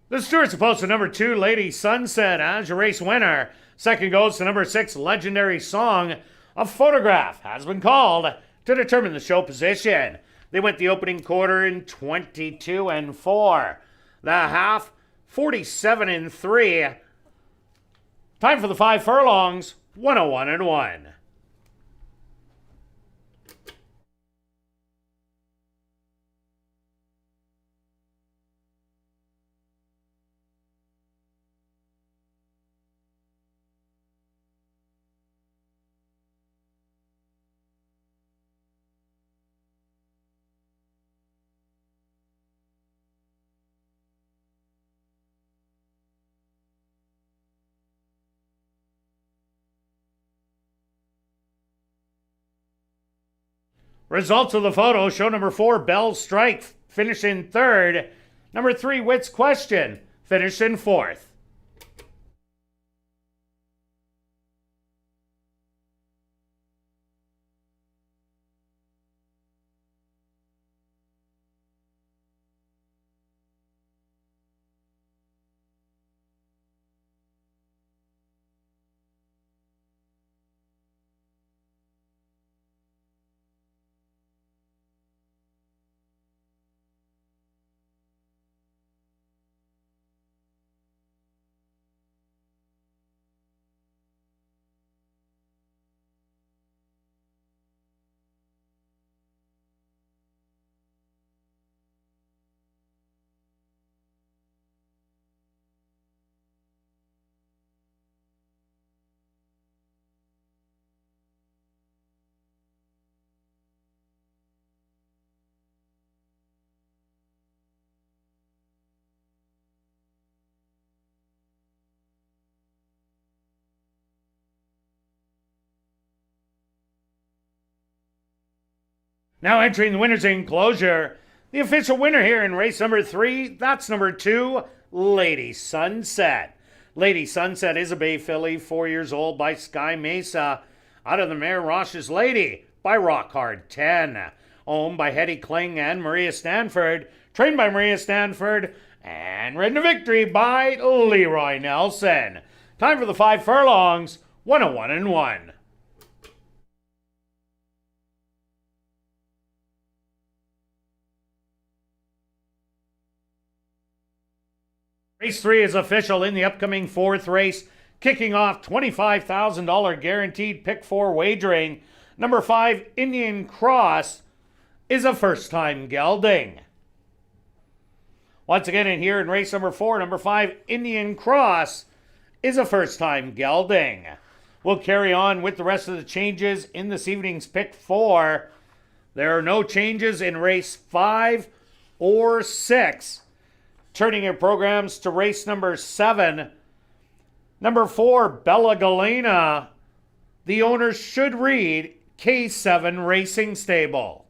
The stewards opposed to number 2, Lady Sunset, as your race winner. Second goes to number 6, Legendary Song. A photograph has been called to determine the show position. They went the opening quarter in 22-4. The half, 47-3. Time for the 5 furlongs, 101-1. Results of the photo show number 4, Bell's Strike, finished in 3rd. Number 3, Wits Question, finished in 4th. Now entering the winner's enclosure, the official winner here in race number 3, that's number 2, Lady Sunset. Lady Sunset is a Bay filly, 4 years old, by Sky Mesa. Out of the mare Rosh's Lady by Rock Hard 10. Owned by Hetty Kling and Maria Stanford. Trained by Maria Stanford. And ridden to victory by Leroy Nelson. Time for the 5 furlongs, 101 and 1. Race 3 is official in the upcoming 4th race, kicking off $25,000 guaranteed pick 4 wagering. Number 5, Indian Cross, is a first-time gelding. Once again in here in race number 4, number 5, Indian Cross, is a first-time gelding. We'll carry on with the rest of the changes in this evening's pick 4. There are no changes in race 5 or 6. Turning your programs to race number 7. Number 4, Bella Galena. The owner should read K7 Racing Stable.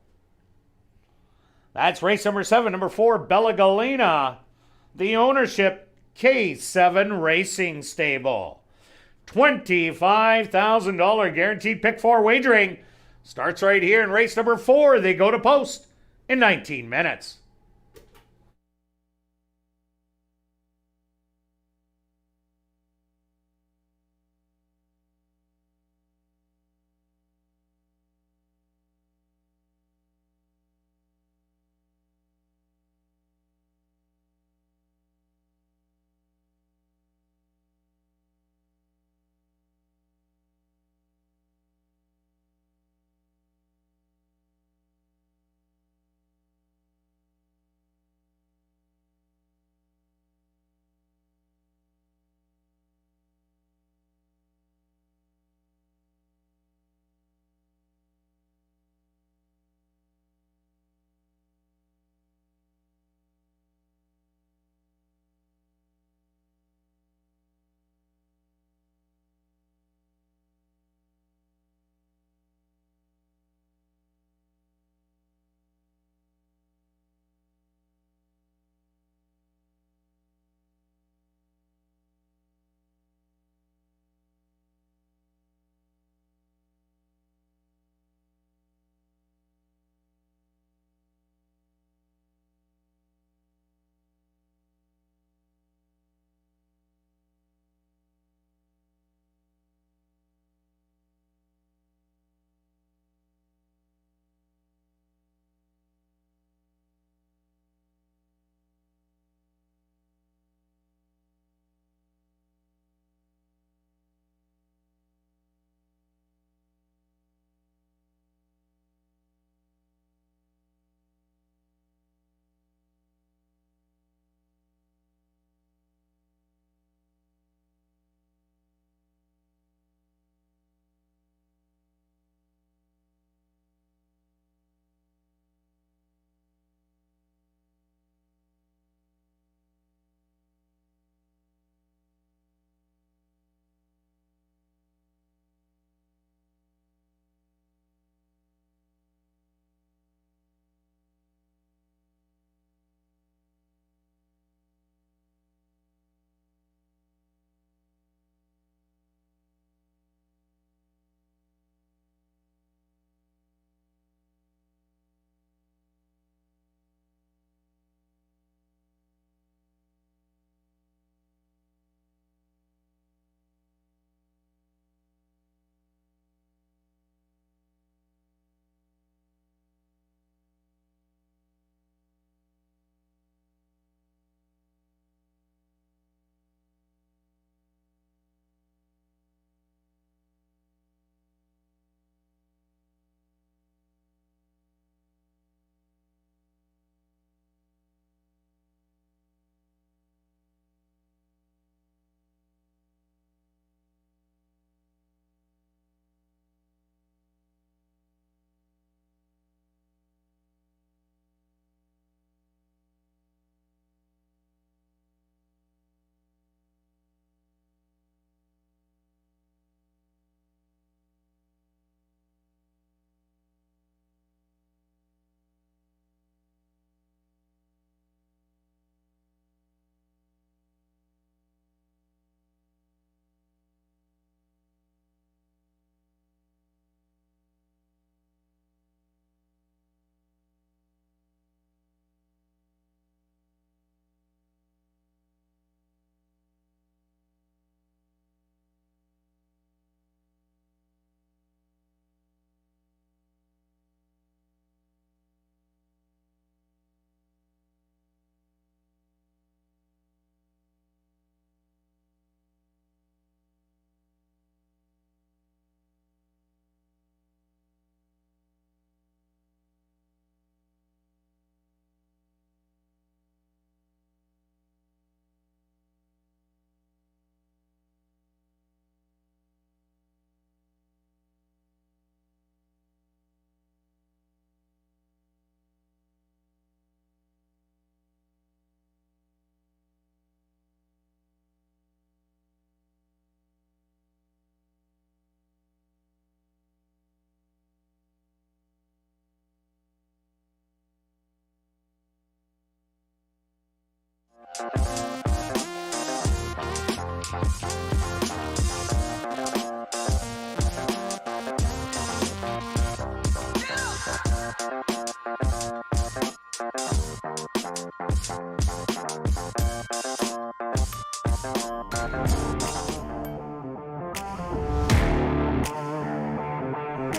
That's race number 7. Number 4, Bella Galena. The ownership, K7 Racing Stable. $25,000 guaranteed pick 4 wagering starts right here in race number 4. They go to post in 19 minutes.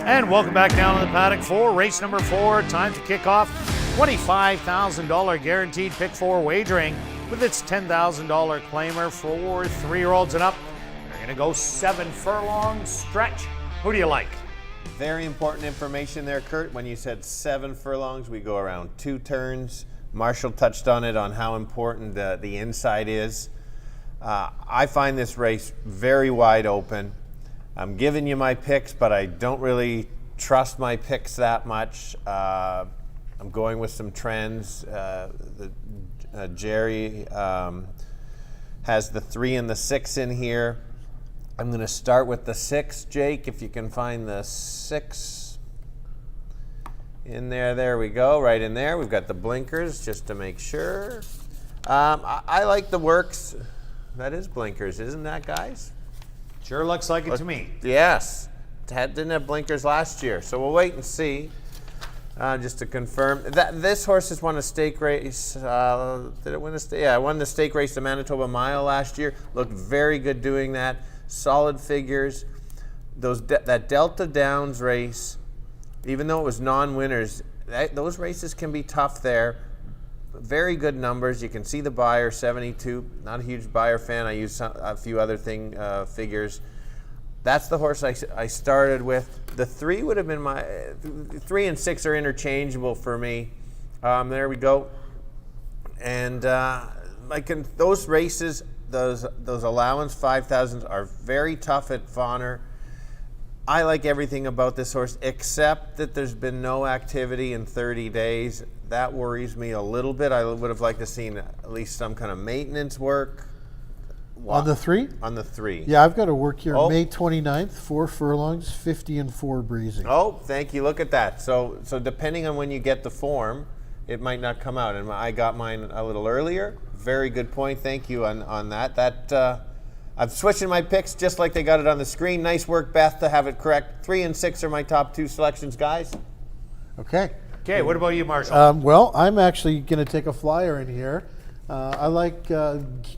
And welcome back down to the paddock for race number 4. Time to kick off $25,000 guaranteed pick 4 wagering with its $10,000 claimer for 3-year-olds and up. They're going to go 7 furlong stretch. Who do you like? Very important information there, Kurt. When you said 7 furlongs, we go around 2 turns. Marshall touched on it, on how important the inside is. I find this race very wide open. I'm giving you my picks, but I don't really trust my picks that much. I'm going with some trends. Jerry has the 3 and the 6 in here. I'm going to start with the 6, Jake, if you can find the 6 in there. There we go, right in there. We've got the blinkers just to make sure. I like the works. That is blinkers, isn't that, guys? Sure looks like it to me. Yes. Didn't have blinkers last year, so we'll wait and see. Just to confirm that this horse has won a stake race. Did it win a stake? Yeah, it won the stake race, the Manitoba Mile last year. Looked very good doing that. Solid figures. That Delta Downs race, even though it was non-winners, those races can be tough there. Very good numbers. You can see the buyer, 72. Not a huge buyer fan. I use a few other figures. That's the horse I started with. The 3 would have been 3 and 6 are interchangeable for me. There we go. And those races, those allowance 5,000s are very tough at Vonner. I like everything about this horse except that there's been no activity in 30 days. That worries me a little bit. I would have liked to seen at least some kind of maintenance work. On the 3? On the 3. Yeah, I've got to work here. May 29th, 4 furlongs, 50 and 4 breezing. Oh, thank you. Look at that. So depending on when you get the form, it might not come out. And I got mine a little earlier. Very good point. Thank you on that. I'm switching my picks just like they got it on the screen. Nice work, Beth, to have it correct. 3 and 6 are my top 2 selections, guys. Okay. Okay, what about you, Marshall? Well, I'm actually going to take a flyer in here. I like,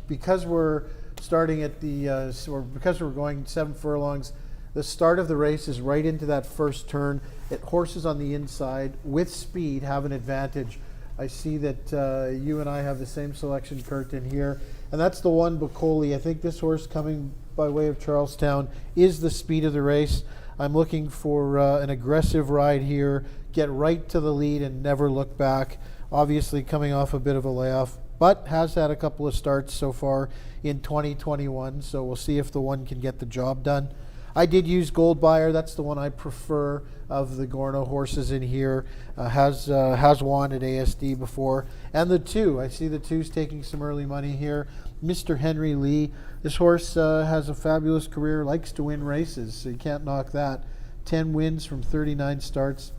because we're starting at because we're going 7 furlongs, the start of the race is right into that first turn. Horses on the inside with speed have an advantage. I see that you and I have the same selection, Kirt, in here. And that's the one, Bacoli. I think this horse coming by way of Charlestown is the speed of the race. I'm looking for an aggressive ride here, get right to the lead and never look back. Obviously coming off a bit of a layoff, but has had a couple of starts so far in 2021, so we'll see if the one can get the job done. I did use Gold Buyer. That's the one I prefer of the Gorno horses in here. Has won at ASD before. And the 2, I see the 2's taking some early money here. Mr. Henry Lee. This horse has a fabulous career, likes to win races, so you can't knock that. 10 wins from 39 starts,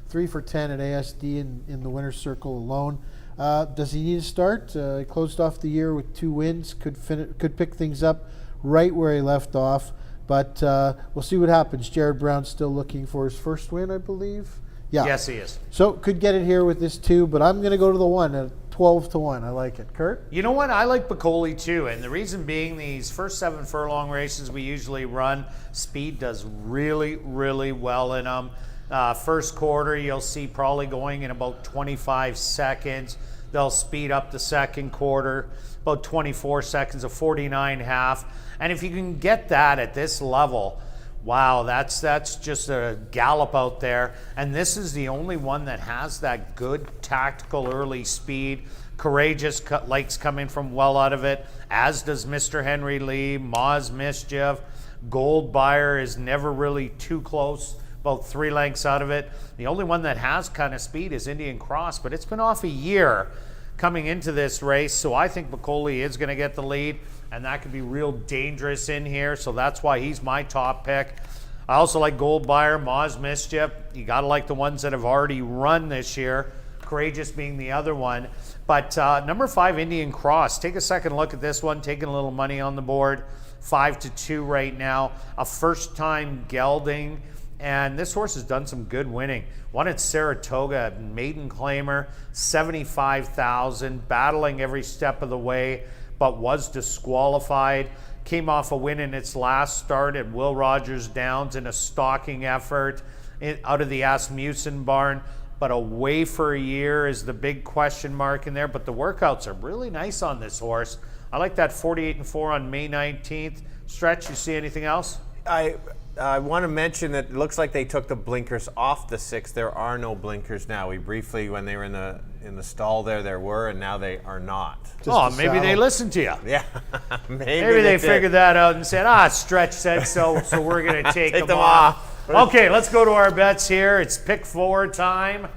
3 for 10 at ASD in the winner's circle alone. Does he need to start? He closed off the year with 2 wins, could pick things up right where he left off. But we'll see what happens. Jared Brown's still looking for his first win, I believe. Yeah. Yes, he is. So could get it here with this 2, but I'm going to go to the 1 at 12-1. I like it. Kirt? You know what? I like Bacoli too, and the reason being these first 7 furlong races we usually run, speed does really, really well in them. First quarter, you'll see probably going in about 25 seconds. They'll speed up the second quarter, about 24 seconds, a 49.5. And if you can get that at this level, wow, that's just a gallop out there. And this is the only one that has that good tactical early speed. Courageous likes coming from well out of it, as does Mr. Henry Lee, Moz Mischief. Gold Buyer is never really too close, about 3 lengths out of it. The only one that has kind of speed is Indian Cross, but it's been off a year coming into this race, so I think Bacoli is going to get the lead, and that could be real dangerous in here, so that's why he's my top pick. I also like Gold Buyer, Moz Mischief. You got to like the ones that have already run this year, Courageous being the other one. But number 5, Indian Cross. Take a second look at this one, taking a little money on the board. 5-2 right now. A first-time gelding. And this horse has done some good winning. Won at Saratoga, maiden claimer, 75,000, battling every step of the way, but was disqualified. Came off a win in its last start at Will Rogers Downs in a stalking effort. out of the Asmussen barn, but away for a year is the big question mark in there. But the workouts are really nice on this horse. I like that 48-4 on May 19th. Stretch, you see anything else? I want to mention that it looks like they took the blinkers off the 6. There are no blinkers now. We briefly, when they were in the stall there were, and now they are not. Maybe they listened to you. Yeah, maybe they figured that out and said, Stretch said so we're going to take them off. Okay, let's go to our bets here. It's pick 4 time.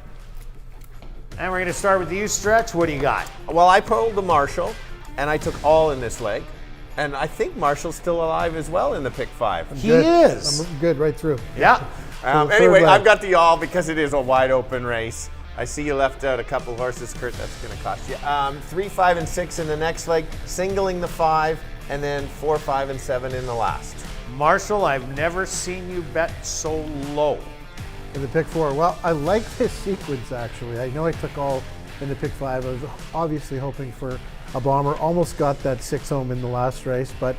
And we're going to start with you, Stretch. What do you got? Well, I pulled the Marshall, and I took all in this leg. And I think Marshall's still alive as well in the pick 5. He is. I'm good right through. Yeah. Anyway, I've got the all because it is a wide open race. I see you left out a couple horses, Kirt. That's going to cost you. 3, 5, and 6 in the next leg, singling the 5, and then 4, 5, and 7 in the last. Marshall, I've never seen you bet so low. In the pick 4. Well, I like this sequence, actually. I know I took all in the pick 5. I was obviously hoping for a bomber. Almost got that 6 home in the last race, but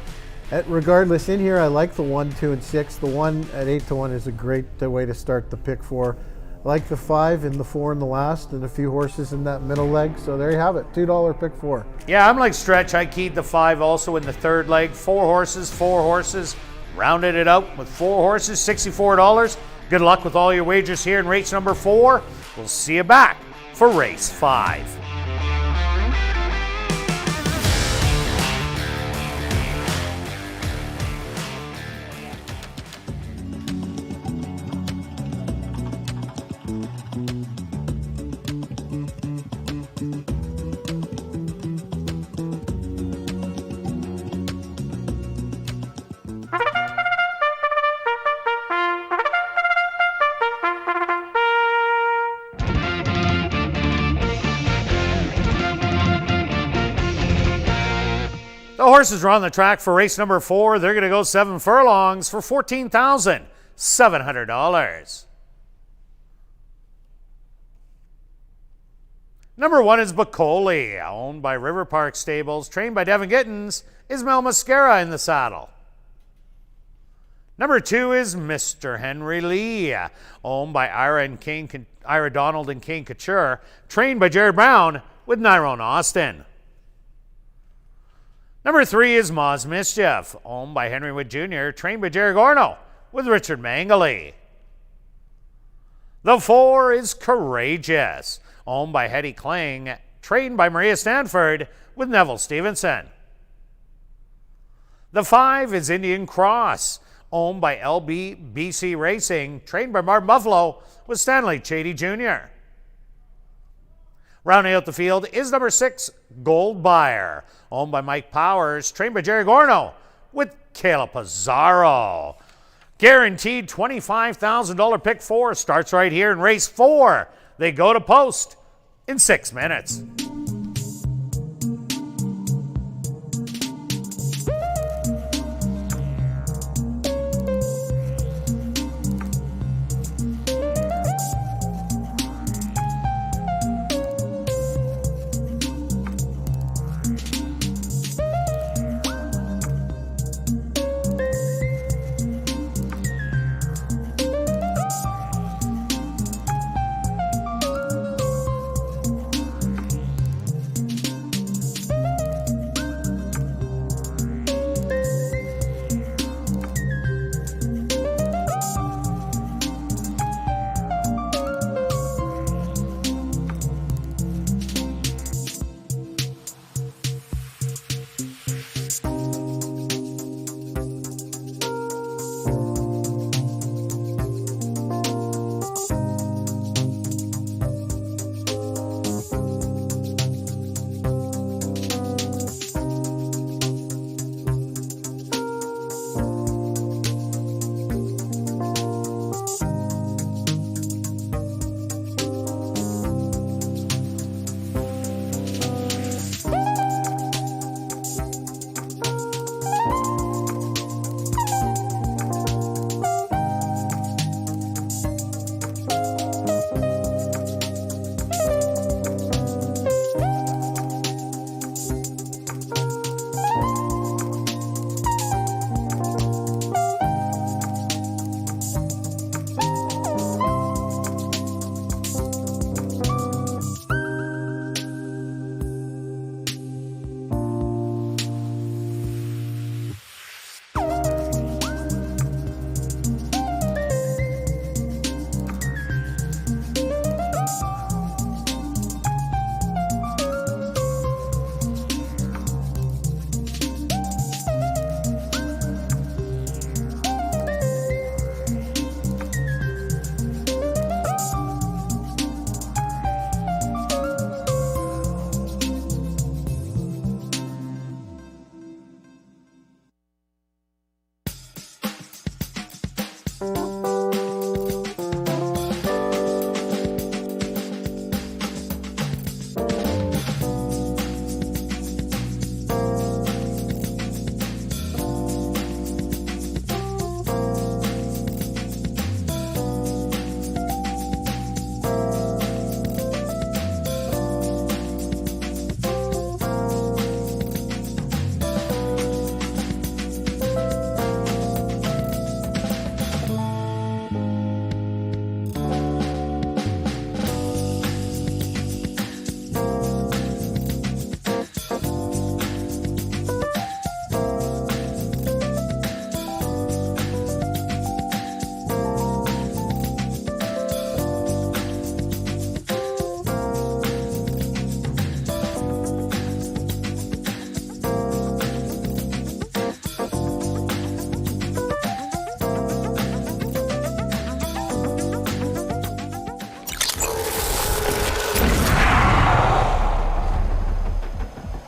regardless, in here I like the 1, 2, and 6. The 1 at 8-1 is a great way to start the pick 4. I like the 5 and the 4 in the last, and a few horses in that middle leg. So there you have it, $2 pick 4. Yeah, I'm like Stretch. I keyed the 5 also in the third leg. 4 horses. Rounded it out with 4 horses, $64. Good luck with all your wagers here in race number 4. We'll see you back for race 5. The horses are on the track for race number 4. They're going to go 7 furlongs for $14,700. Number 1 is Bacoli, owned by River Park Stables, trained by Devin Gittins. Ismael Mascara in the saddle. Number 2 is Mr. Henry Lee, owned by Ira Donald and Kane Couture, trained by Jared Brown with Nyrone Austin. Number 3 is Moz Mischief, owned by Henry Wood Jr., trained by Jerry Gorno with Richard Mangley. The 4 is Courageous, owned by Hetty Kling, trained by Maria Stanford with Neville Stevenson. The 5 is Indian Cross, owned by LBBC Racing, trained by Martin Buffalo with Stanley Chady Jr. Rounding out the field is number 6, Gold Buyer, owned by Mike Powers, trained by Jerry Gorno with Kayla Pizarro. Guaranteed $25,000 pick 4 starts right here in race 4. They go to post in 6 minutes.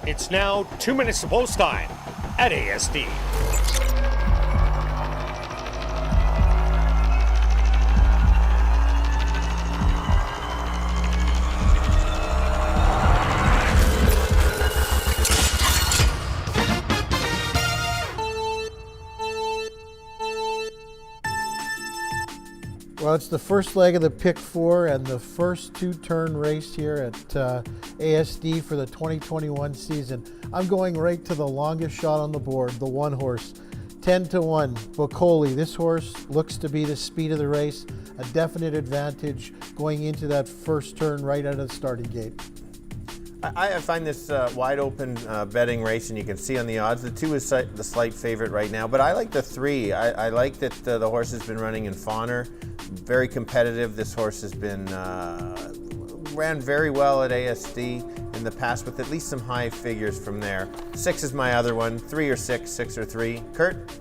It's now 2 minutes to post time at ASD. Well, it's the first leg of the pick 4 and the first 2-turn race here at ASD for the 2021 season. I'm going right to the longest shot on the board, the 1 horse, 10-1, Bocoli. This horse looks to be the speed of the race, a definite advantage going into that first turn right out of the starting gate. I find this wide open betting race, and you can see on the odds, the 2 is the slight favorite right now, but I like the 3. I like that the horse has been running in Fawner. Very competitive. This horse has been ran very well at ASD in the past with at least some high figures from there. 6 is my other one. 3 or 6, 6 or 3. Kirt?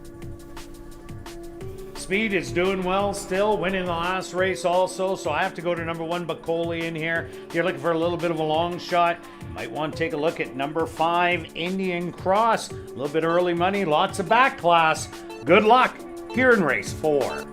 Speed is doing well still, winning the last race also, so I have to go to number 1, Bacoli in here. If you're looking for a little bit of a long shot, you might want to take a look at number 5, Indian Cross. A little bit early money, lots of back class. Good luck here in race 4.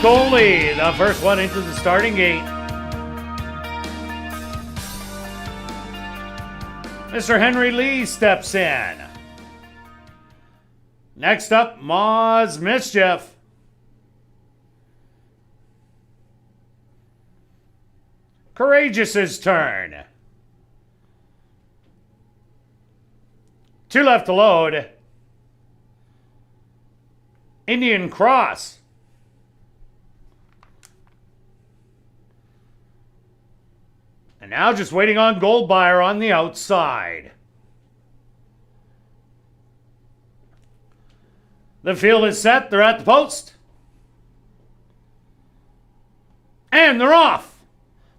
Bacoli, the first one into the starting gate. Mr. Henry Lee steps in. Next up, Moz Mischief. Courageous's turn. 2 left to load. Indian Cross. And now just waiting on Gold Buyer on the outside. The field is set. They're at the post. And they're off.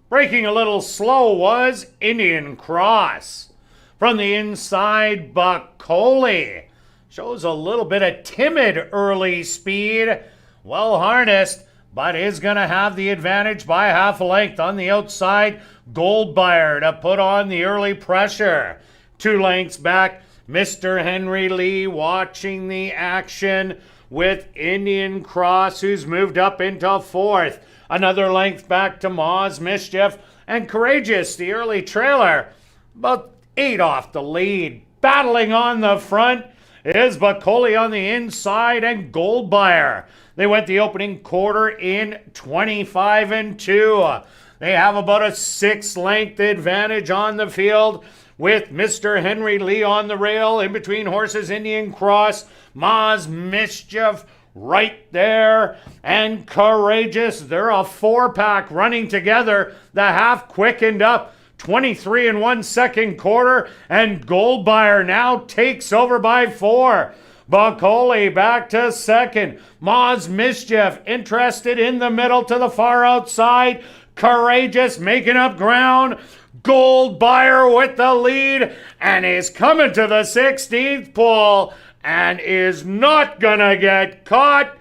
Breaking a little slow was Indian Cross. From the inside, Bacoli. Shows a little bit of timid early speed. Well harnessed, but is going to have the advantage by half a length. On the outside, Gold Buyer to put on the early pressure. 2 lengths back, Mr. Henry Lee watching the action with Indian Cross, who's moved up into 4th. Another length back to Moz Mischief. And Courageous, the early trailer, about 8 off the lead. Battling on the front is Bacoli on the inside and Gold Buyer. They went the opening quarter in 25-2. They have about a 6-length advantage on the field with Mr. Henry Lee on the rail. In between horses, Indian Cross, Moz Mischief right there, and Courageous. They're a 4-pack running together. The half quickened up. 23 1 second quarter, and Gold Buyer now takes over by 4. Bacoli back to second. Moz Mischief interested in the middle to the far outside. Courageous making up ground. Gold Buyer with the lead and is coming to the 16th pole and is not gonna get caught.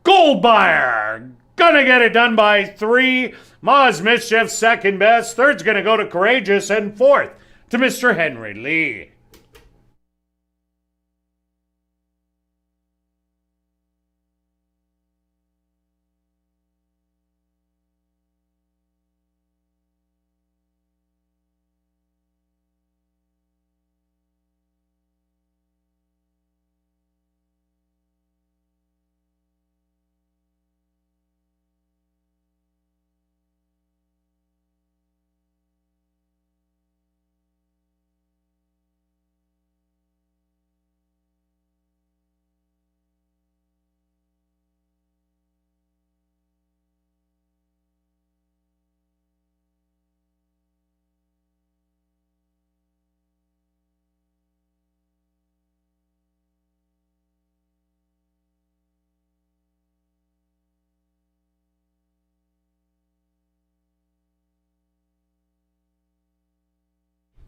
Gold Buyer gonna get it done by 3. Moz Mischief second best. Third's going to go to Courageous, and 4th to Mr. Henry Lee.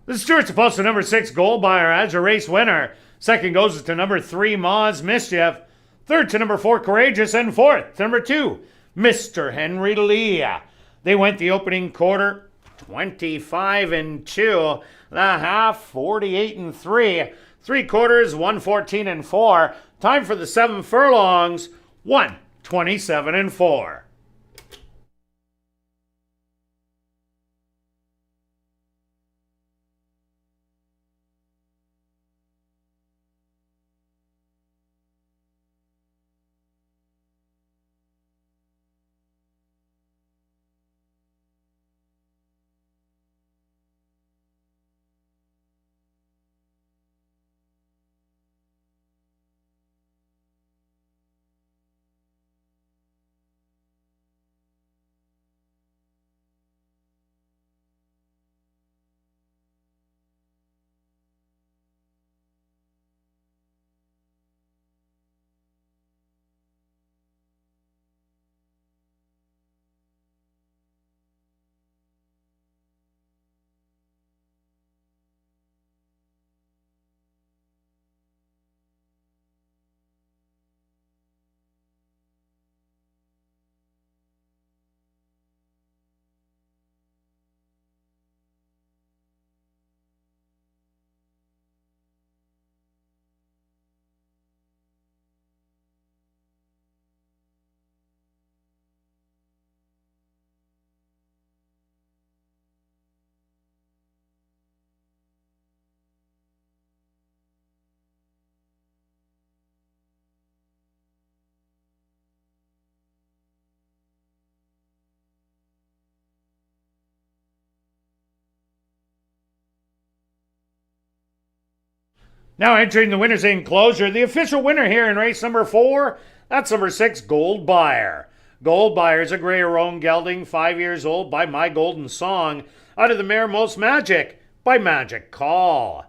The Stewart's opposed to number 6, Gold Buyer, as a race winner. Second goes to number 3, Moz Mischief. Third to number 4, Courageous. And 4th to number 2, Mr. Henry Lee. They went the opening quarter 25-2. The half 48-3. 3 quarters 114-4. Time for the 7 furlongs 127-4. Now entering the winner's enclosure, the official winner here in race number 4, that's number 6, Gold Buyer. Gold Buyer is a gray roan gelding, 5 years old, by My Golden Song, out of the mare Most Magic by Magic Call.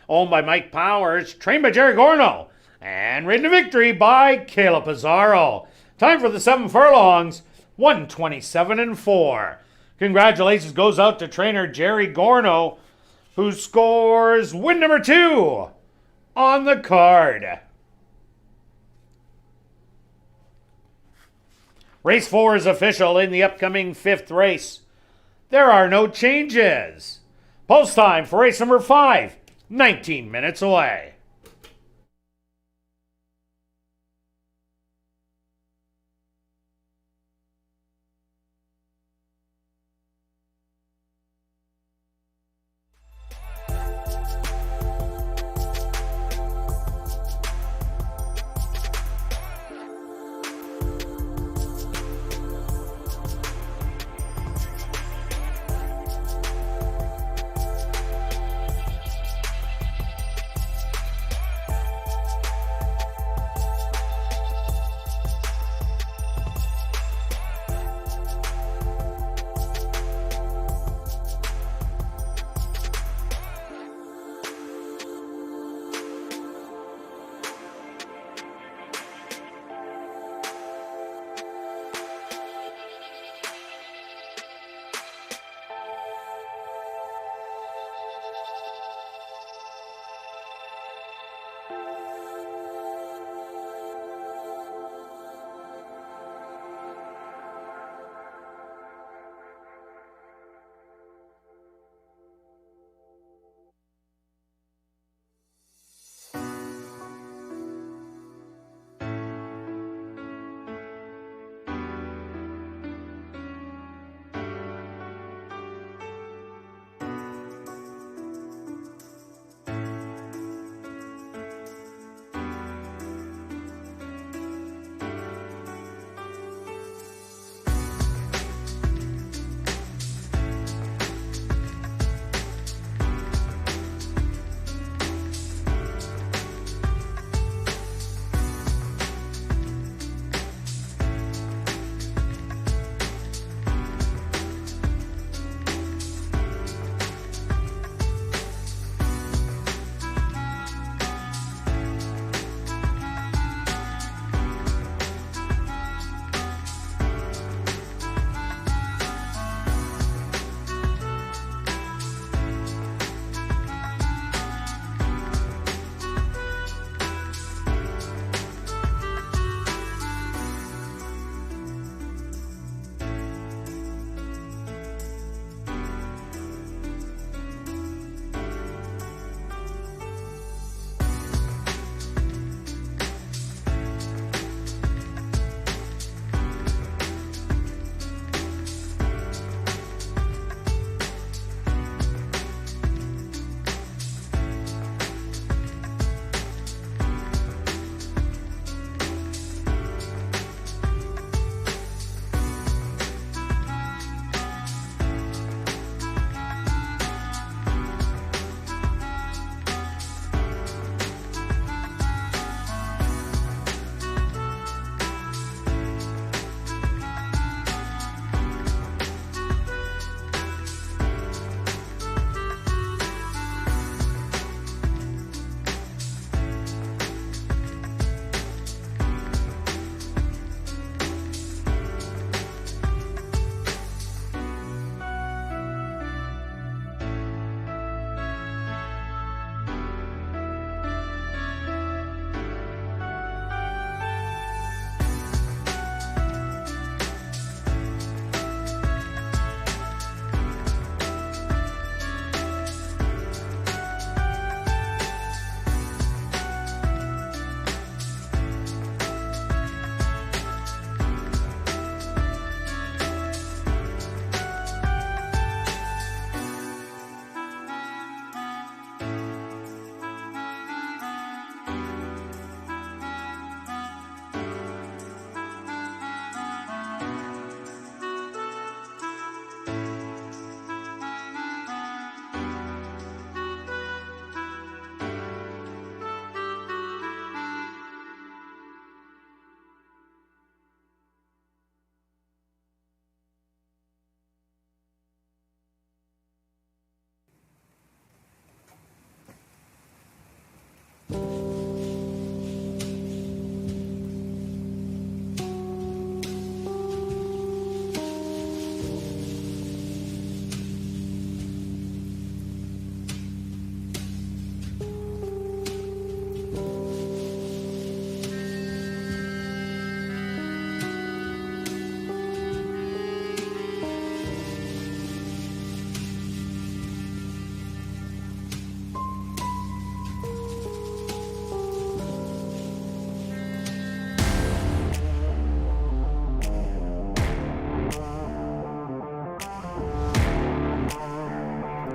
Owned by Mike Powers, trained by Jerry Gorno, and ridden to victory by Caleb Pizarro. Time for the 7 furlongs, 1:27:04. Congratulations goes out to trainer Jerry Gorno, who scores win number 2 on the card. Race 4 is official in the upcoming 5th race. There are no changes. Post time for race number 5, 19 minutes away.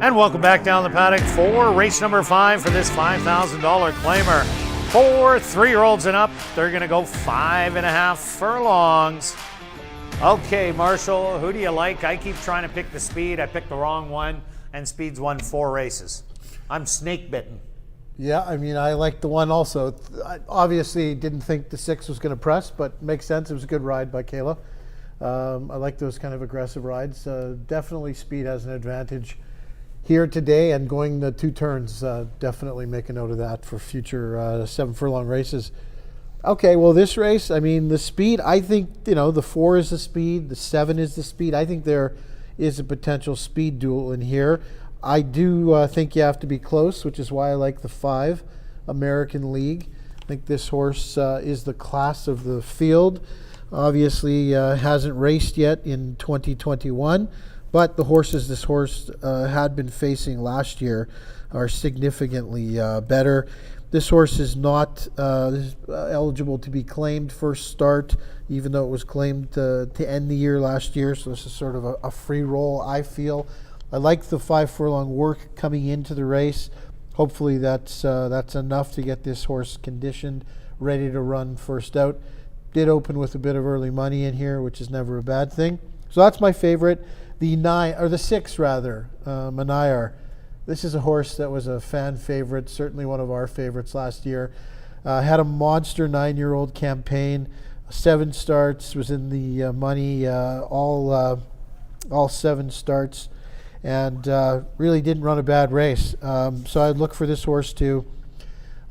And welcome back down the paddock for race number 5 for this $5,000 claimer. For 3-year-olds and up, they're going to go 5.5 furlongs. Okay, Marshall, who do you like? I keep trying to pick the speed. I picked the wrong one, and Speed's won 4 races. I'm snake bitten. Yeah, I mean, I like the one also. I obviously didn't think the 6 was going to press, but makes sense. It was a good ride by Kayla. I like those kind of aggressive rides. Definitely Speed has an advantage here today, and going the 2 turns, definitely make a note of that for future 7 furlong races. Okay, well, this race, I mean, the speed, I think, the 4 is the speed, the 7 is the speed. I think there is a potential speed duel in here. I do think you have to be close, which is why I like the 5 American League. I think this horse is the class of the field. Obviously hasn't raced yet in 2021, but the horses this horse had been facing last year are significantly better. This horse is not eligible to be claimed first start, even though it was claimed to end the year last year. So this is sort of a free roll, I feel. I like the 5 furlong work coming into the race. Hopefully that's enough to get this horse conditioned, ready to run first out. Did open with a bit of early money in here, which is never a bad thing. So that's my favorite. The 6 rather, Manayar. This is a horse that was a fan favorite, certainly one of our favorites last year. Had a monster 9-year-old campaign, 7 starts, was in the money all 7 starts, and really didn't run a bad race. So I'd look for this horse to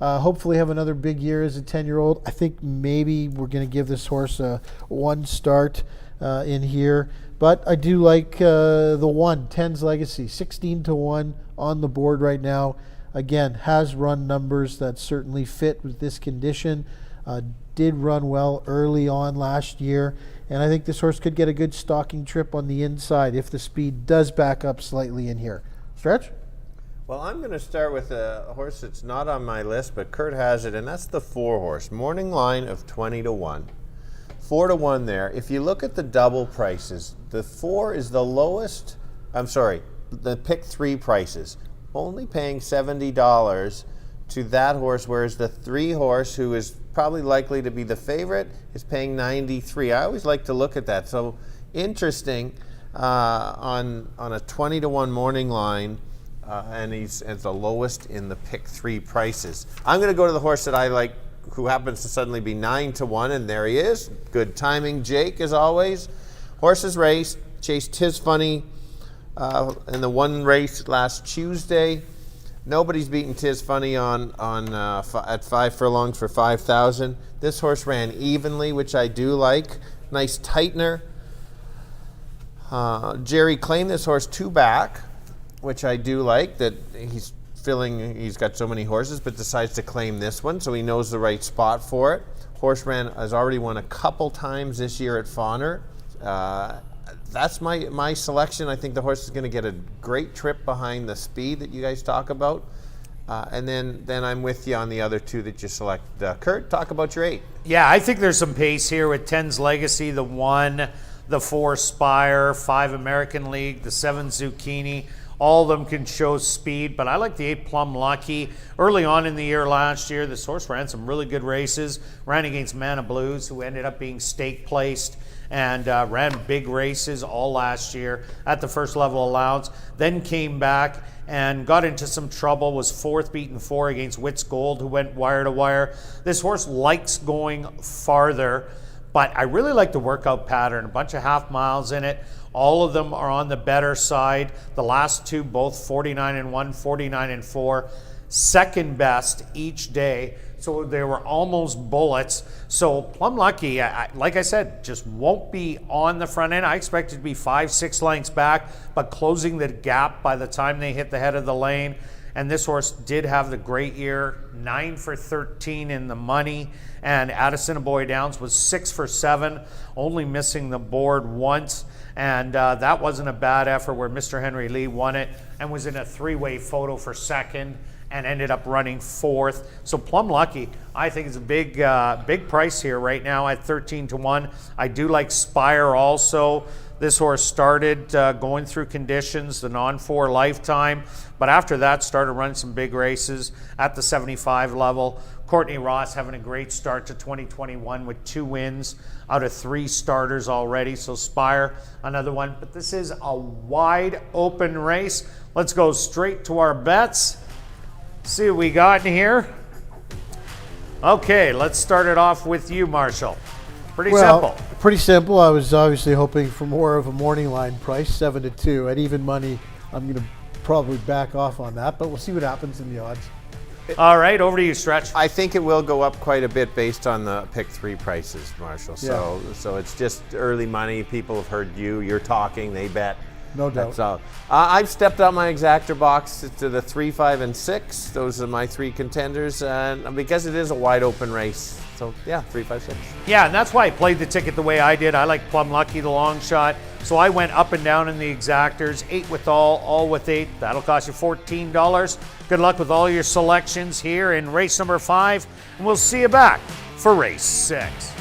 hopefully have another big year as a 10-year-old. I think maybe we're going to give this horse a 1 start in here. But I do like the 1, 10's Legacy, 16-1 on the board right now. Again, has run numbers that certainly fit with this condition. Did run well early on last year. And I think this horse could get a good stalking trip on the inside if the speed does back up slightly in here. Stretch? Well, I'm going to start with a horse that's not on my list, but Kirt has it, and that's the 4 horse. Morning line of 20-1. 4-1 there. If you look at the double prices, the 4 is the lowest. I'm sorry, the pick 3 prices. Only paying $70 to that horse, whereas the 3 horse, who is probably likely to be the favorite, is paying $93. I always like to look at that. So interesting on a 20-1 morning line, and he's at the lowest in the pick 3 prices. I'm going to go to the horse that I like, who happens to suddenly be 9-1, and there he is. Good timing, Jake, as always. Horses race, chased Tis Funny in the 1 race last Tuesday. Nobody's beaten Tis Funny at 5 furlongs for 5,000. This horse ran evenly, which I do like. Nice tightener. Jerry claimed this horse 2 back, which I do like, that he's got so many horses, but decides to claim this one, so he knows the right spot for it. Horse has already won a couple times this year at Fawner. That's my selection. I think the horse is going to get a great trip behind the speed that you guys talk about. And then I'm with you on the other 2 that you select. Kirt, talk about your 8. Yeah, I think there's some pace here with 10's Legacy, the 1, the 4 Spire, 5 American League, the 7 Zucchini. All of them can show speed, but I like the 8 Plum Lucky. Early on in the year last year, this horse ran some really good races. Ran against Mana Blues, who ended up being stake placed, and ran big races all last year at the first level allowance. Then came back and got into some trouble, was 4th beaten 4 against Wits Gold, who went wire to wire. This horse likes going farther, but I really like the workout pattern. A bunch of half miles in it. All of them are on the better side. The last 2, both 49-1, 49-4. Second best each day. So they were almost bullets. So Plum Lucky, like I said, just won't be on the front end. I expect it to be 5-6 lengths back, but closing the gap by the time they hit the head of the lane. And this horse did have the great year, 9 for 13 in the money. And at Assiniboia Downs was 6 for 7, only missing the board once. And that wasn't a bad effort, where Mr. Henry Lee won it and was in a 3-way photo for 2nd and ended up running 4th. So Plum Lucky, I think, is a big price here right now at 13-1. I do like Spire also. This horse started going through conditions, the non-4 lifetime, but after that started running some big races at the 75 level. Courtney Ross having a great start to 2021 with 2 wins out of 3 starters already. So Spire, another one. But this is a wide open race. Let's go straight to our bets. See what we got in here. Okay, let's start it off with you, Marshall. Pretty simple. Pretty simple. I was obviously hoping for more of a morning line price, 7-2. At even money, I'm going to probably back off on that, but we'll see what happens in the odds. All right, over to you, Stretch. I think it will go up quite a bit based on the pick 3 prices, Marshall. So it's just early money. People have heard you're talking, they bet. No doubt. That's all. I've stepped up my exactor box to the 3, 5, and 6. Those are my 3 contenders, and because it is a wide open race. So yeah, 3, 5, 6. Yeah, and that's why I played the ticket the way I did. I like Plum Lucky, the long shot. So I went up and down in the exactors, 8 with all with 8. That'll cost you $14. Good luck with all your selections here in race number 5, and we'll see you back for race 6.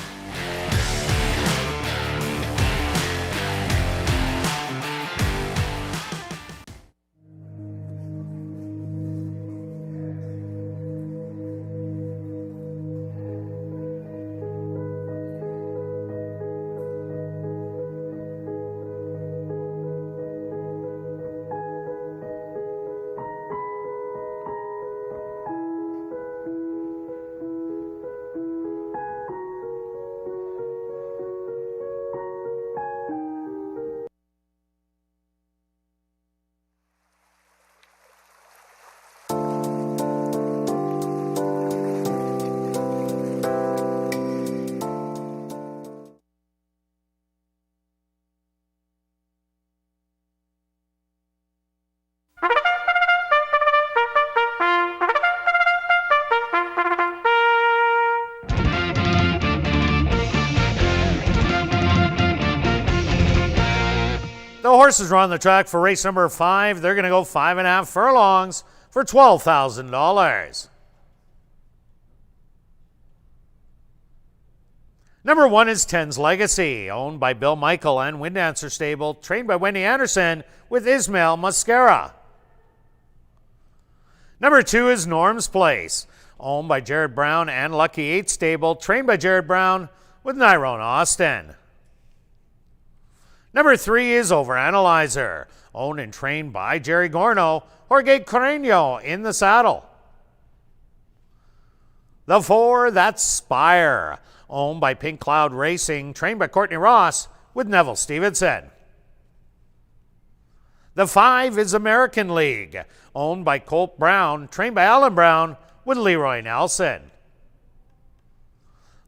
The horses are on the track for race number 5. They're going to go 5.5 furlongs for $12,000. Number 1 is Ten's Legacy, owned by Bill Michael and Wind Dancer Stable, trained by Wendy Anderson with Ismail Mascara. Number 2 is Norm's Place, owned by Jared Brown and Lucky 8 Stable, trained by Jared Brown with Nyrone Austin. Number 3 is Overanalyzer, owned and trained by Jerry Gorno, Jorge Carreño in the saddle. The 4, that's Spire, owned by Pink Cloud Racing, trained by Courtney Ross with Neville Stevenson. The 5 is American League, owned by Colt Brown, trained by Alan Brown with Leroy Nelson.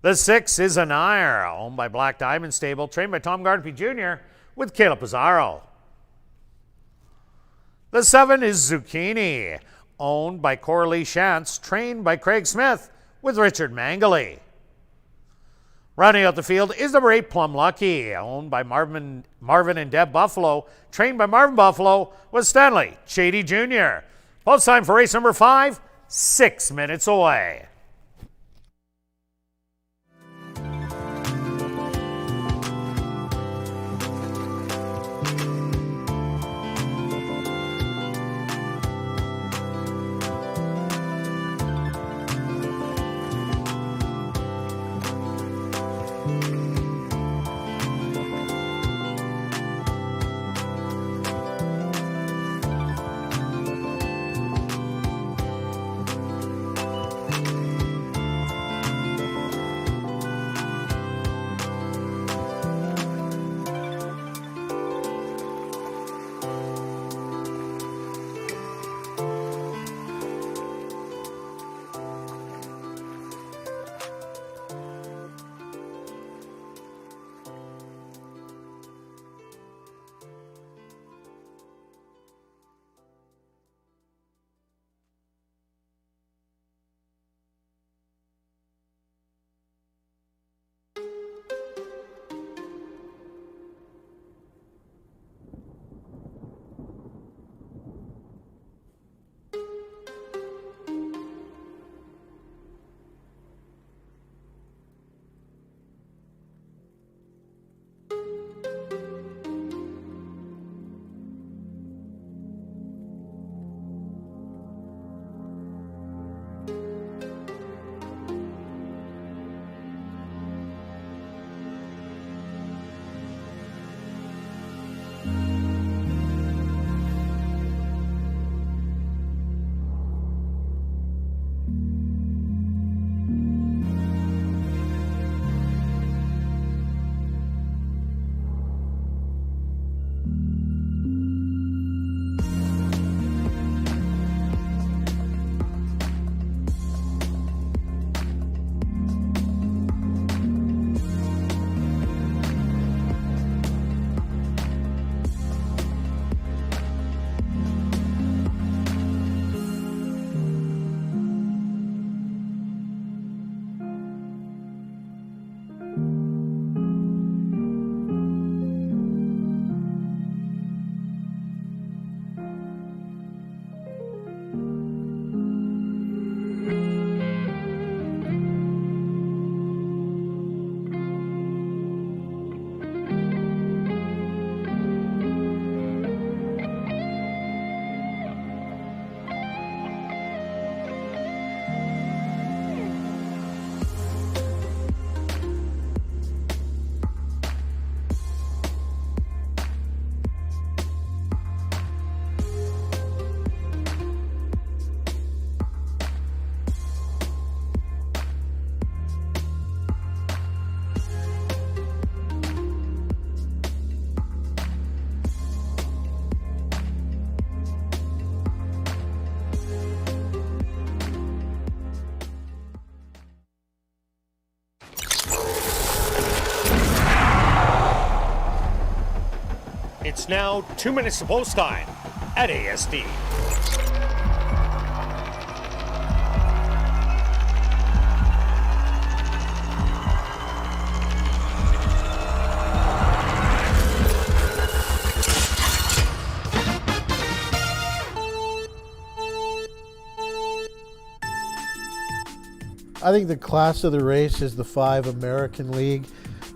The 6 is Anire, owned by Black Diamond Stable, trained by Tom Gardapi Jr. with Caleb Pizarro. The 7 is Zucchini, owned by Coralie Shantz, trained by Craig Smith with Richard Mangley. Rounding out the field is number 8, Plum Lucky, owned by Marvin and Deb Buffalo, trained by Marvin Buffalo with Stanley Shady Jr. Post time for race number 5, 6 minutes away. It's now 2 minutes to post time at ASD. I think the class of the race is the 5 American League.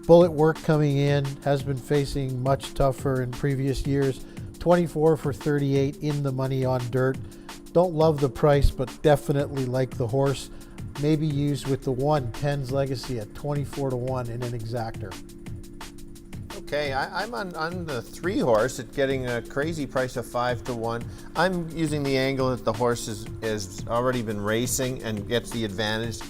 Bullet Work coming in, has been facing much tougher in previous years. 24 for 38 in the money on dirt. Don't love the price, but definitely like the horse. Maybe used with the 1, Penn's Legacy at 24 to 1 in an exactor. Okay, I'm on the 3 horse at getting a crazy price of 5 to 1. I'm using the angle that the horse has already been racing and gets the advantage.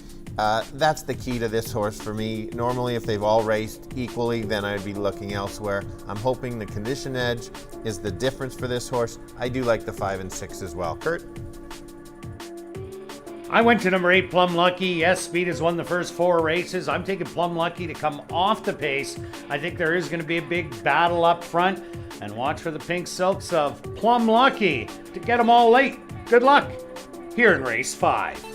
That's the key to this horse for me. Normally, if they've all raced equally, then I'd be looking elsewhere. I'm hoping the condition edge is the difference for this horse. I do like the 5 and 6 as well. Kirt? I went to number 8, Plum Lucky. Yes, Speed has won the first 4 races. I'm taking Plum Lucky to come off the pace. I think there is going to be a big battle up front. And watch for the pink silks of Plum Lucky to get them all late. Good luck here in race 5.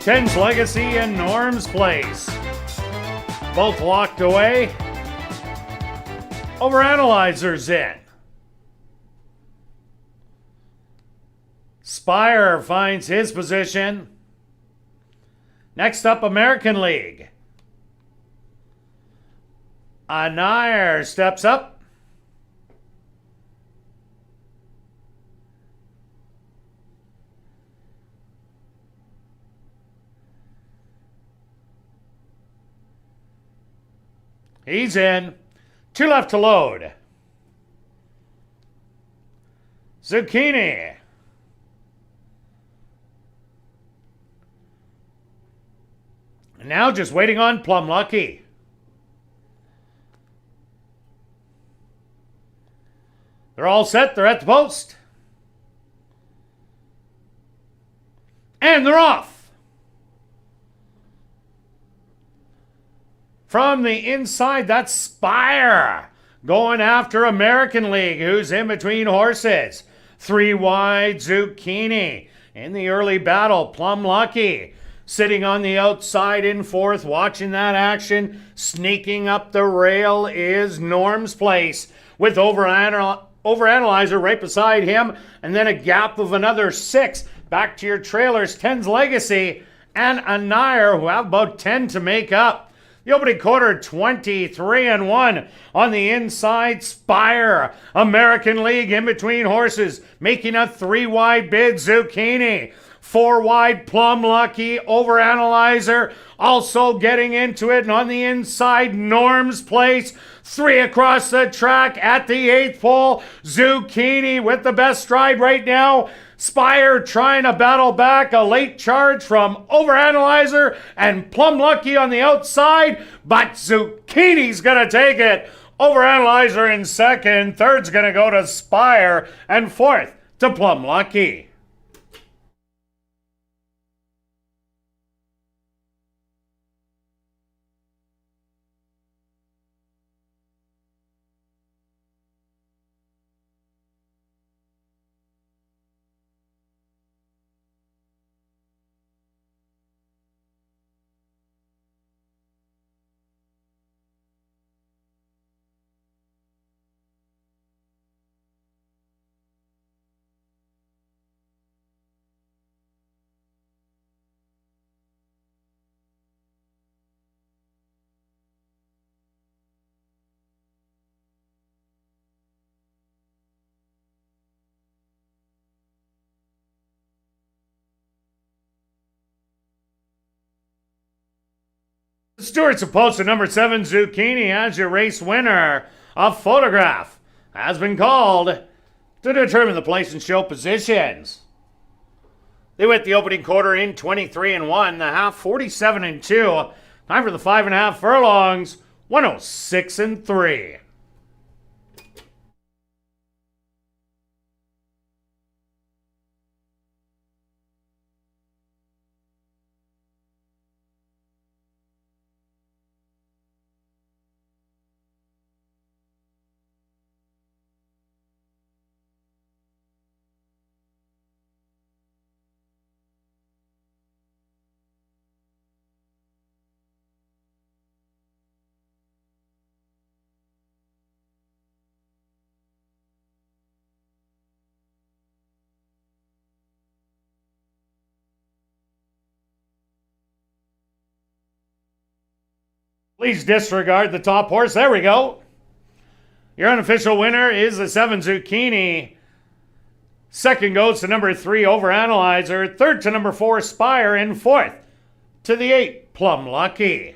Ten's Legacy and Norm's Place. Both locked away. Overanalyzer's in. Spire finds his position. Next up, American League. Anair steps up. He's in. 2 left to load. Zucchini. And now just waiting on Plum Lucky. They're all set. They're at the post. And they're off. From the inside, that's Spire going after American League, who's in between horses. 3 wide, Zucchini. In the early battle, Plum Lucky sitting on the outside in 4th, watching that action. Sneaking up the rail is Norm's Place with Overanalyzer right beside him, and then a gap of another 6. Back to your trailers, Ten's Legacy and Anair, who have about 10 to make up. The opening quarter, 23-1. On the inside, Spire. American League in between horses, making a 3 wide bid, Zucchini. 4 wide, Plum Lucky. Overanalyzer also getting into it. And on the inside, Norm's Place. 3 across the track at the 8th pole. Zucchini with the best stride right now. Spire trying to battle back. A late charge from Overanalyzer and Plum Lucky on the outside. But Zucchini's going to take it. Overanalyzer in 2nd. 3rd's going to go to Spire. And 4th to Plum Lucky. Stewart's opposed to number 7, Zucchini, as your race winner. A photograph has been called to determine the place and show positions. They went the opening quarter in 23-1, the half 47-2. Time for the 5.5 furlongs, 106-3. Please disregard the top horse. There we go. Your unofficial winner is the 7, Zucchini. 2nd goes to number 3, Overanalyzer. 3rd to number 4, Spire. And 4th to the 8, Plum Lucky.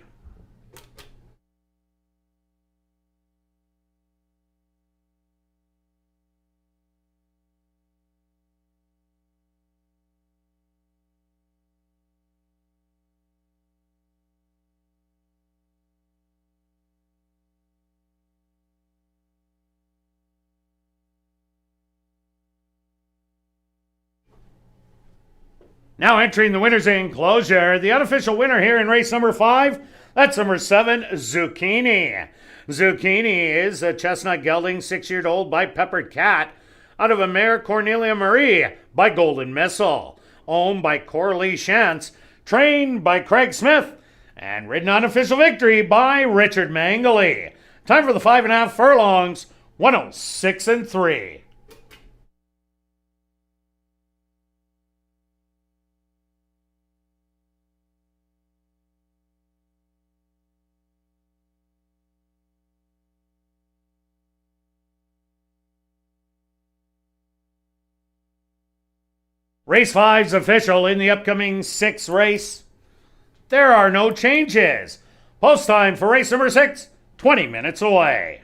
Now entering the winner's enclosure, the unofficial winner here in race number 5, that's number 7, Zucchini. Zucchini is a chestnut gelding, 6-year-old by Peppered Cat, out of a mare Cornelia Marie by Golden Missile, owned by Coralie Shantz, trained by Craig Smith, and ridden on official victory by Richard Mangoli. Time for the 5.5 furlongs, 106 and 3. Race 5's official in the upcoming 6th race. There are no changes. Post time for race number 6, 20 minutes away.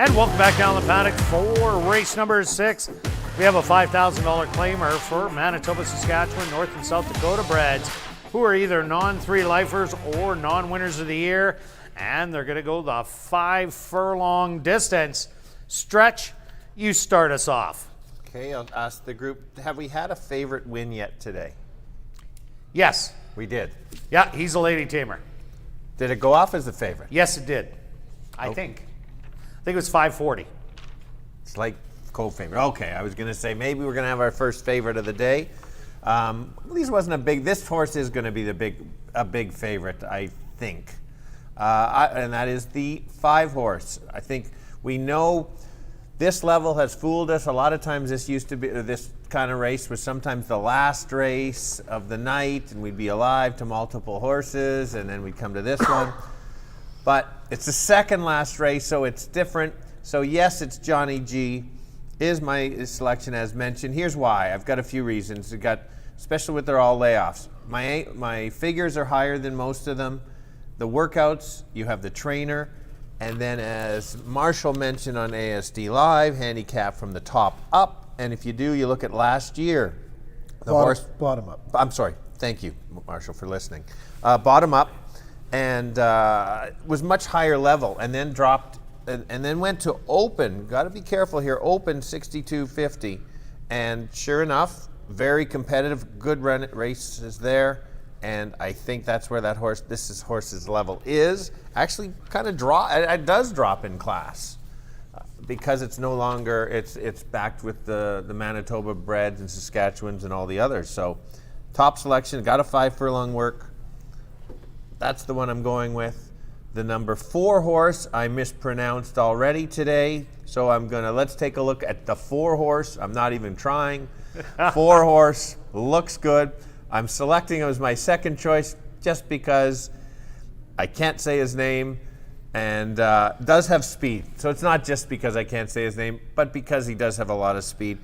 And welcome back down the paddock for race number 6. We have a $5,000 claimer for Manitoba, Saskatchewan, North and South Dakota breds who are either non-3 lifers or non-winners of the year. And they're going to go the 5 furlong distance. Stretch, you start us off. Okay, I'll ask the group, have we had a favorite win yet today? Yes. We did. Yeah, he's a lady tamer. Did it go off as a favorite? Yes, it did. I think it was 540. It's like co-favorite. Okay, I was going to say maybe we're going to have our first favorite of the day. At least wasn't a big. This horse is going to be a big favorite, I think, and that is the 5 horse. I think we know this level has fooled us. A lot of times, this kind of race was sometimes the last race of the night, and we'd be alive to multiple horses, and then we'd come to this one. But it's the second last race, so it's different. So yes, it's Johnny G. Is my selection as mentioned. Here's why. I've got a few reasons. Especially with their all layoffs. My figures are higher than most of them. The workouts, you have the trainer, and then as Marshall mentioned on ASD Live, handicap from the top up. And if you do, you look at last year. Bottom up. I'm sorry. Thank you, Marshall, for listening. Bottom up, and was much higher level, and then dropped, and then went to open. Got to be careful here. Open 62.50, and sure enough, very competitive, good run races there, and I think that's where this horse's level is. Actually, kind of it does drop in class because it's no longer it's backed with the Manitoba breds and Saskatchewans and all the others. So, top selection, got a 5 furlong work. That's the one I'm going with. The number 4 horse I mispronounced already today, so let's take a look at the 4 horse. I'm not even trying. 4 horse looks good. I'm selecting him as my second choice just because I can't say his name and does have speed. So it's not just because I can't say his name, but because he does have a lot of speed.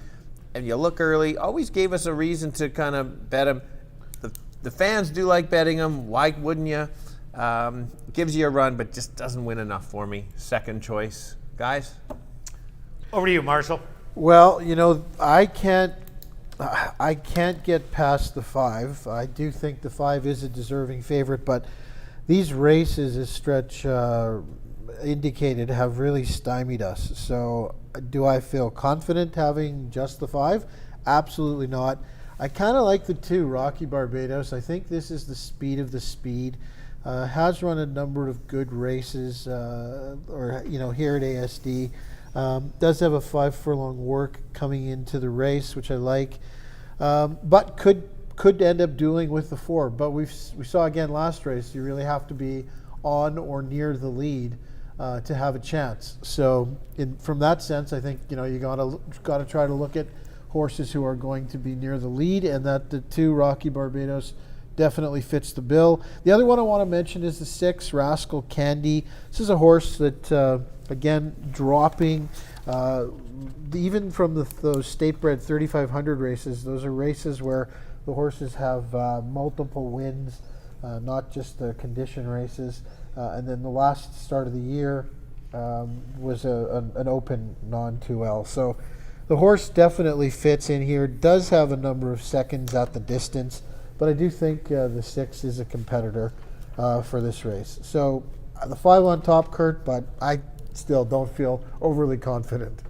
And you look early, always gave us a reason to kind of bet him. The fans do like betting him. Why wouldn't you? Gives you a run, but just doesn't win enough for me. Second choice. Guys? Over to you, Marshall. Well, I can't get past the 5. I do think the 5 is a deserving favorite, but these races, as Stretch indicated, have really stymied us. So do I feel confident having just the 5? Absolutely not. I kind of like the 2, Rocky Barbados. I think this is the speed of the speed. Has run a number of good races, here at ASD. Does have a 5 furlong work coming into the race, which I like, but could end up dueling with the 4. But we saw again last race, you really have to be on or near the lead to have a chance. So from that sense, I think you gotta try to look at horses who are going to be near the lead, and that the 2, Rocky Barbados, definitely fits the bill. The other one I want to mention is the 6, Rascal Candy. This is a horse that, again, dropping, even from those state-bred 3,500 races. Those are races where the horses have multiple wins, not just the condition races. And then the last start of the year was an open non-2L. So the horse definitely fits in here. Does have a number of seconds at the distance. But I do think the 6 is a competitor for this race. So the 5 on top, Kirt, but I still don't feel overly confident.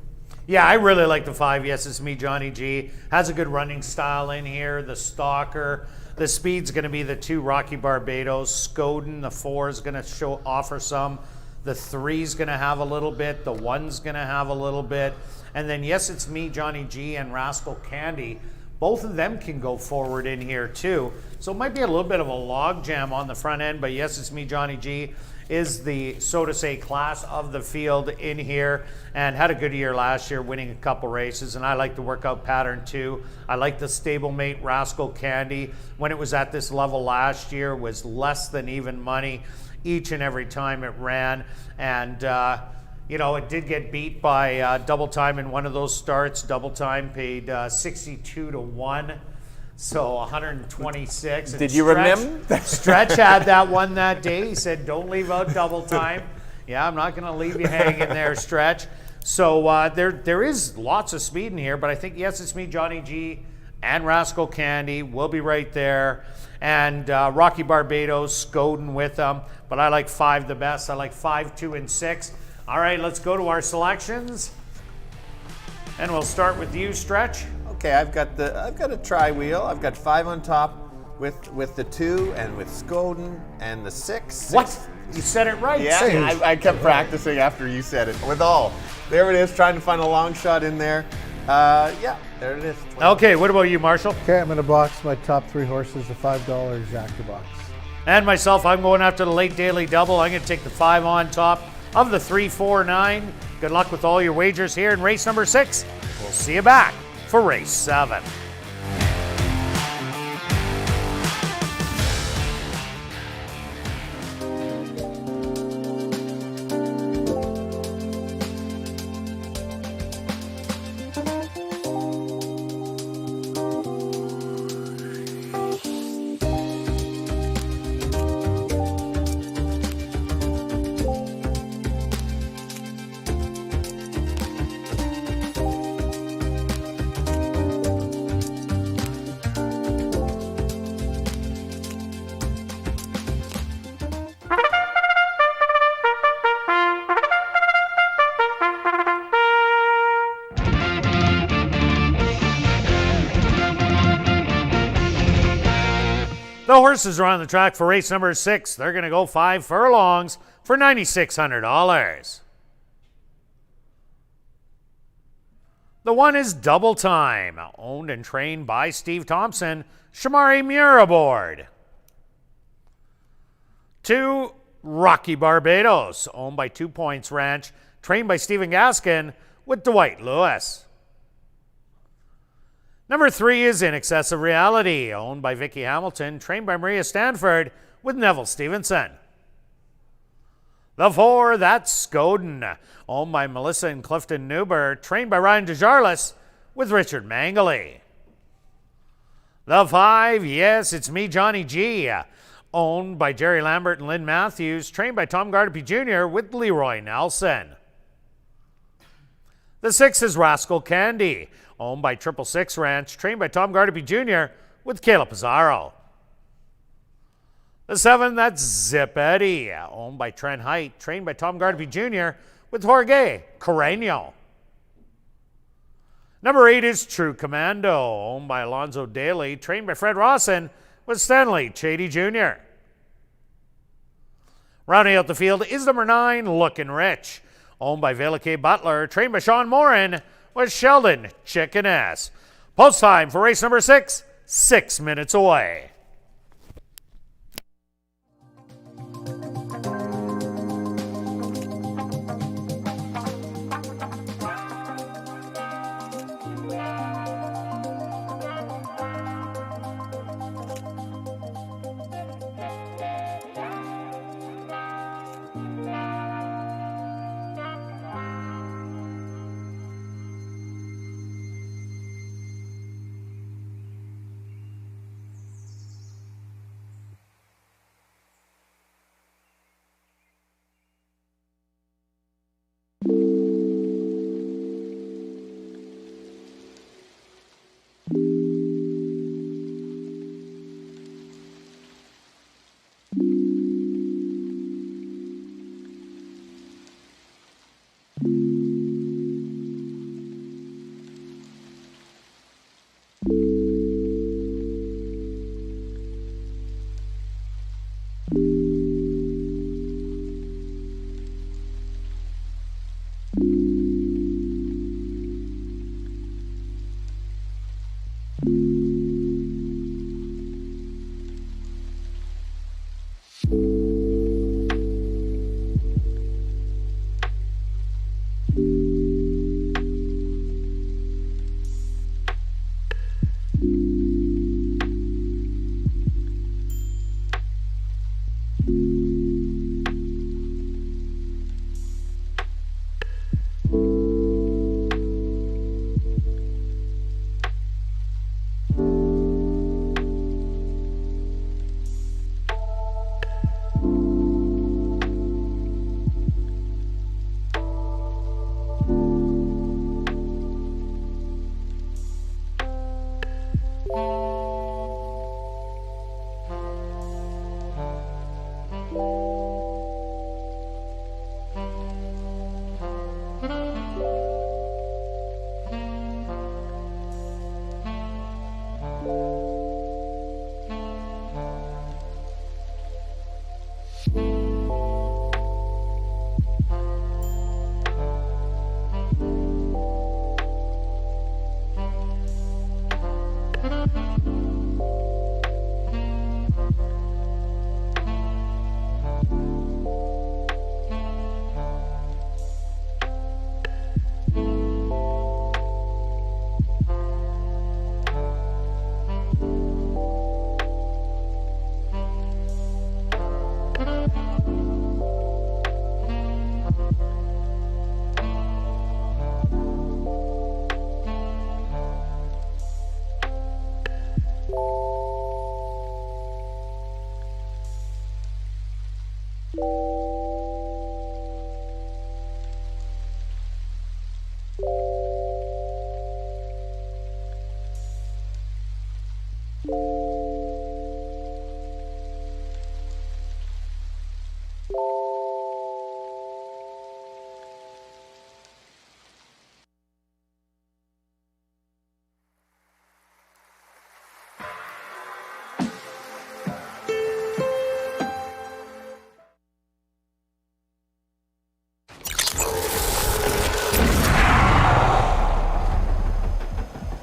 Yeah, I really like the 5. Yes, it's me, Johnny G. Has a good running style in here. The stalker. The speed's going to be the 2, Rocky Barbados. Skoden, the 4 is going to offer some. The 3's going to have a little bit. The 1's going to have a little bit. And then, yes, it's me, Johnny G, and Rascal Candy. Both of them can go forward in here too. So it might be a little bit of a log jam on the front end, but yes, it's me, Johnny G, is the, so to say, class of the field in here, and had a good year last year, winning a couple races, and I like the workout pattern too. I like the stablemate Rascal Candy. When it was at this level last year, was less than even money each and every time it ran, and it did get beat by Double Time in one of those starts. Double Time paid 62 to 1, so 126. Did you remember? Stretch had that one that day. He said, "Don't leave out Double Time." Yeah, I'm not going to leave you hanging there, Stretch. So there is lots of speed in here, but I think, yes, it's me, Johnny G, and Rascal Candy will be right there. And Rocky Barbados, Scoden with them. But I like 5 the best. I like 5, 2, and 6. All right, let's go to our selections. And we'll start with you, Stretch. Okay, I've got a tri-wheel. I've got 5 on top with the 2 and with Scoden and the 6. What? You said it right. Yeah, I kept practicing after you said it. With all. There it is, trying to find a long shot in there. Yeah, there it is. 12. Okay, what about you, Marshall? Okay, I'm going to box my top 3 horses, the $5 exacta box. And myself, I'm going after the late daily double. I'm going to take the 5 on top of the 3, 4, 9. Good luck with all your wagers here in race number 6. We'll see you back for race 7. The horses are on the track for race number 6. They're going to go 5 furlongs for $9,600. The 1 is Double Time, owned and trained by Steve Thompson. Shamari Muir aboard. 2, Rocky Barbados, owned by 2 Points Ranch, trained by Stephen Gaskin with Dwight Lewis. Number 3 is In Excess of Reality, owned by Vicky Hamilton, trained by Maria Stanford with Neville Stevenson. The 4, that's Scoden, owned by Melissa and Clifton Newber, trained by Ryan DeJarlis with Richard Mangley. The 5, yes, it's me, Johnny G, owned by Jerry Lambert and Lynn Matthews, trained by Tom Gardapi Jr. with Leroy Nelson. The 6 is Rascal Candy, owned by 666 Ranch, trained by Tom Gardapi Jr. with Caleb Pizarro. The 7, that's Zip Eddie, owned by Trent Height, trained by Tom Gardapi Jr. with Jorge Carreño. Number 8 is True Commando, owned by Alonzo Daly, trained by Fred Rawson with Stanley Chady Jr. Rounding out the field is number 9, Lookin' Rich, owned by Vela K. Butler, trained by Sean Morin with Sheldon Chicken Ass. Post time for race number 6, 6 minutes away.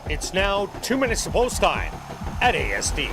It's now 2 minutes to post time at ASD.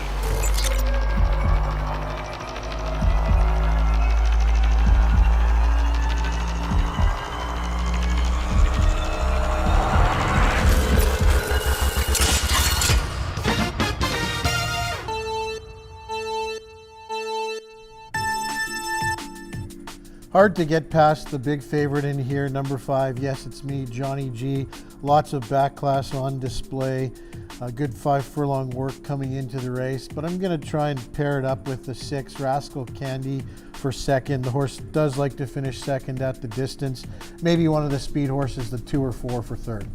Hard to get past the big favorite in here, number 5. Yes, it's me, Johnny G. Lots of back class on display. A good 5 furlong work coming into the race, but I'm going to try and pair it up with the 6, Rascal Candy, for second. The horse does like to finish second at the distance. Maybe one of the speed horses, the 2 or 4, for third.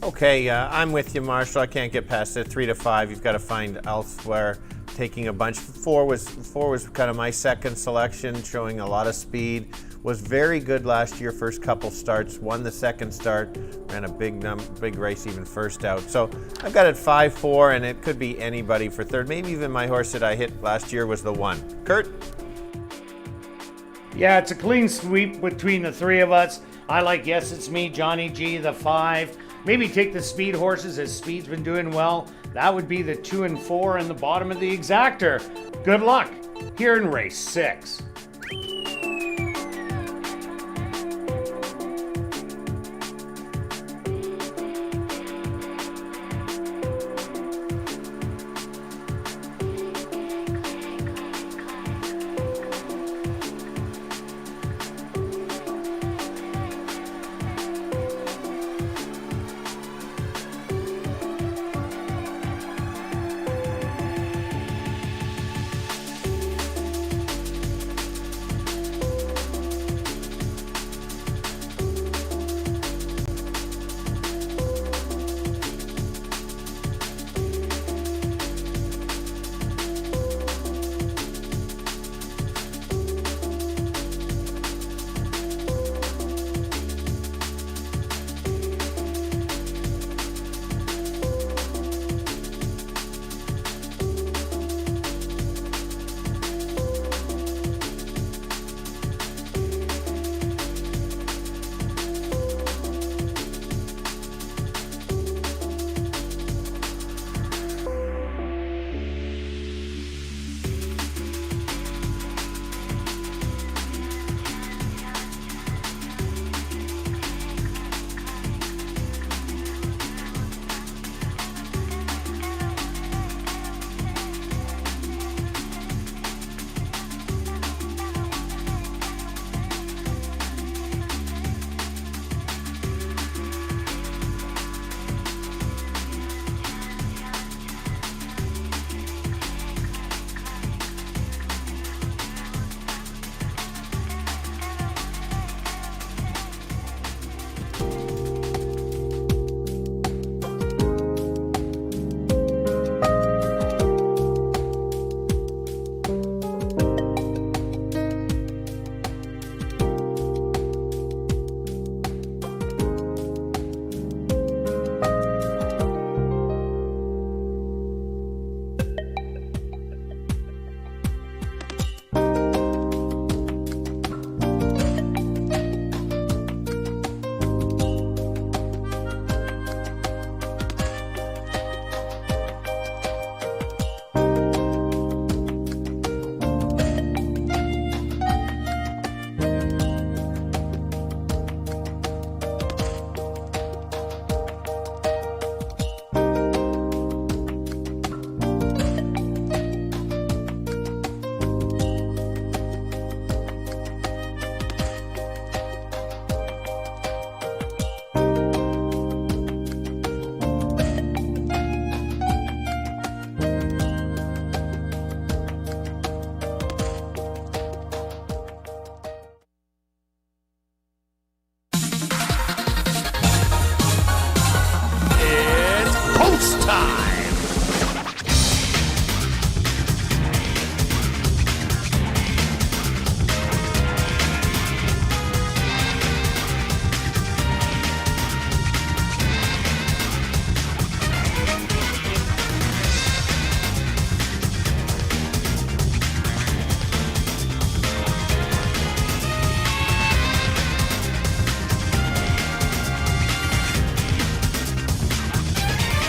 Okay, I'm with you, Marshall. I can't get past it. 3 to 5, you've got to find elsewhere. Taking a bunch. 4 was kind of my second selection, showing a lot of speed. Was very good last year, first couple starts. Won the second start, ran a big race even first out. So I've got it 5-4, and it could be anybody for third. Maybe even my horse that I hit last year was the 1. Kirt? Yeah, it's a clean sweep between the 3 of us. I like Yes, It's Me, Johnny G, the 5. Maybe take the speed horses, as Speed's been doing well. That would be the 2 and 4 in the bottom of the exactor. Good luck here in race 6.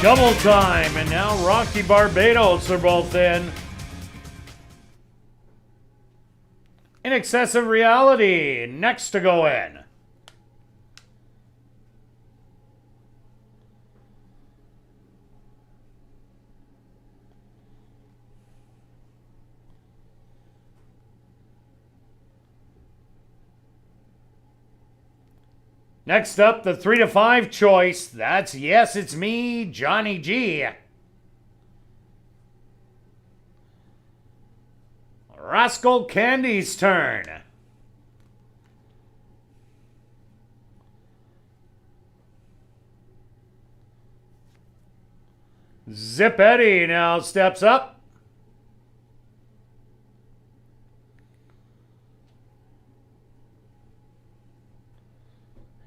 Double time, and now Rocky Barbados are both in. In Excessive Reality, next to go in. Next up, the 3 to 5 choice. That's Yes, It's Me, Johnny G. Rascal Candy's turn. Zip Eddie now steps up.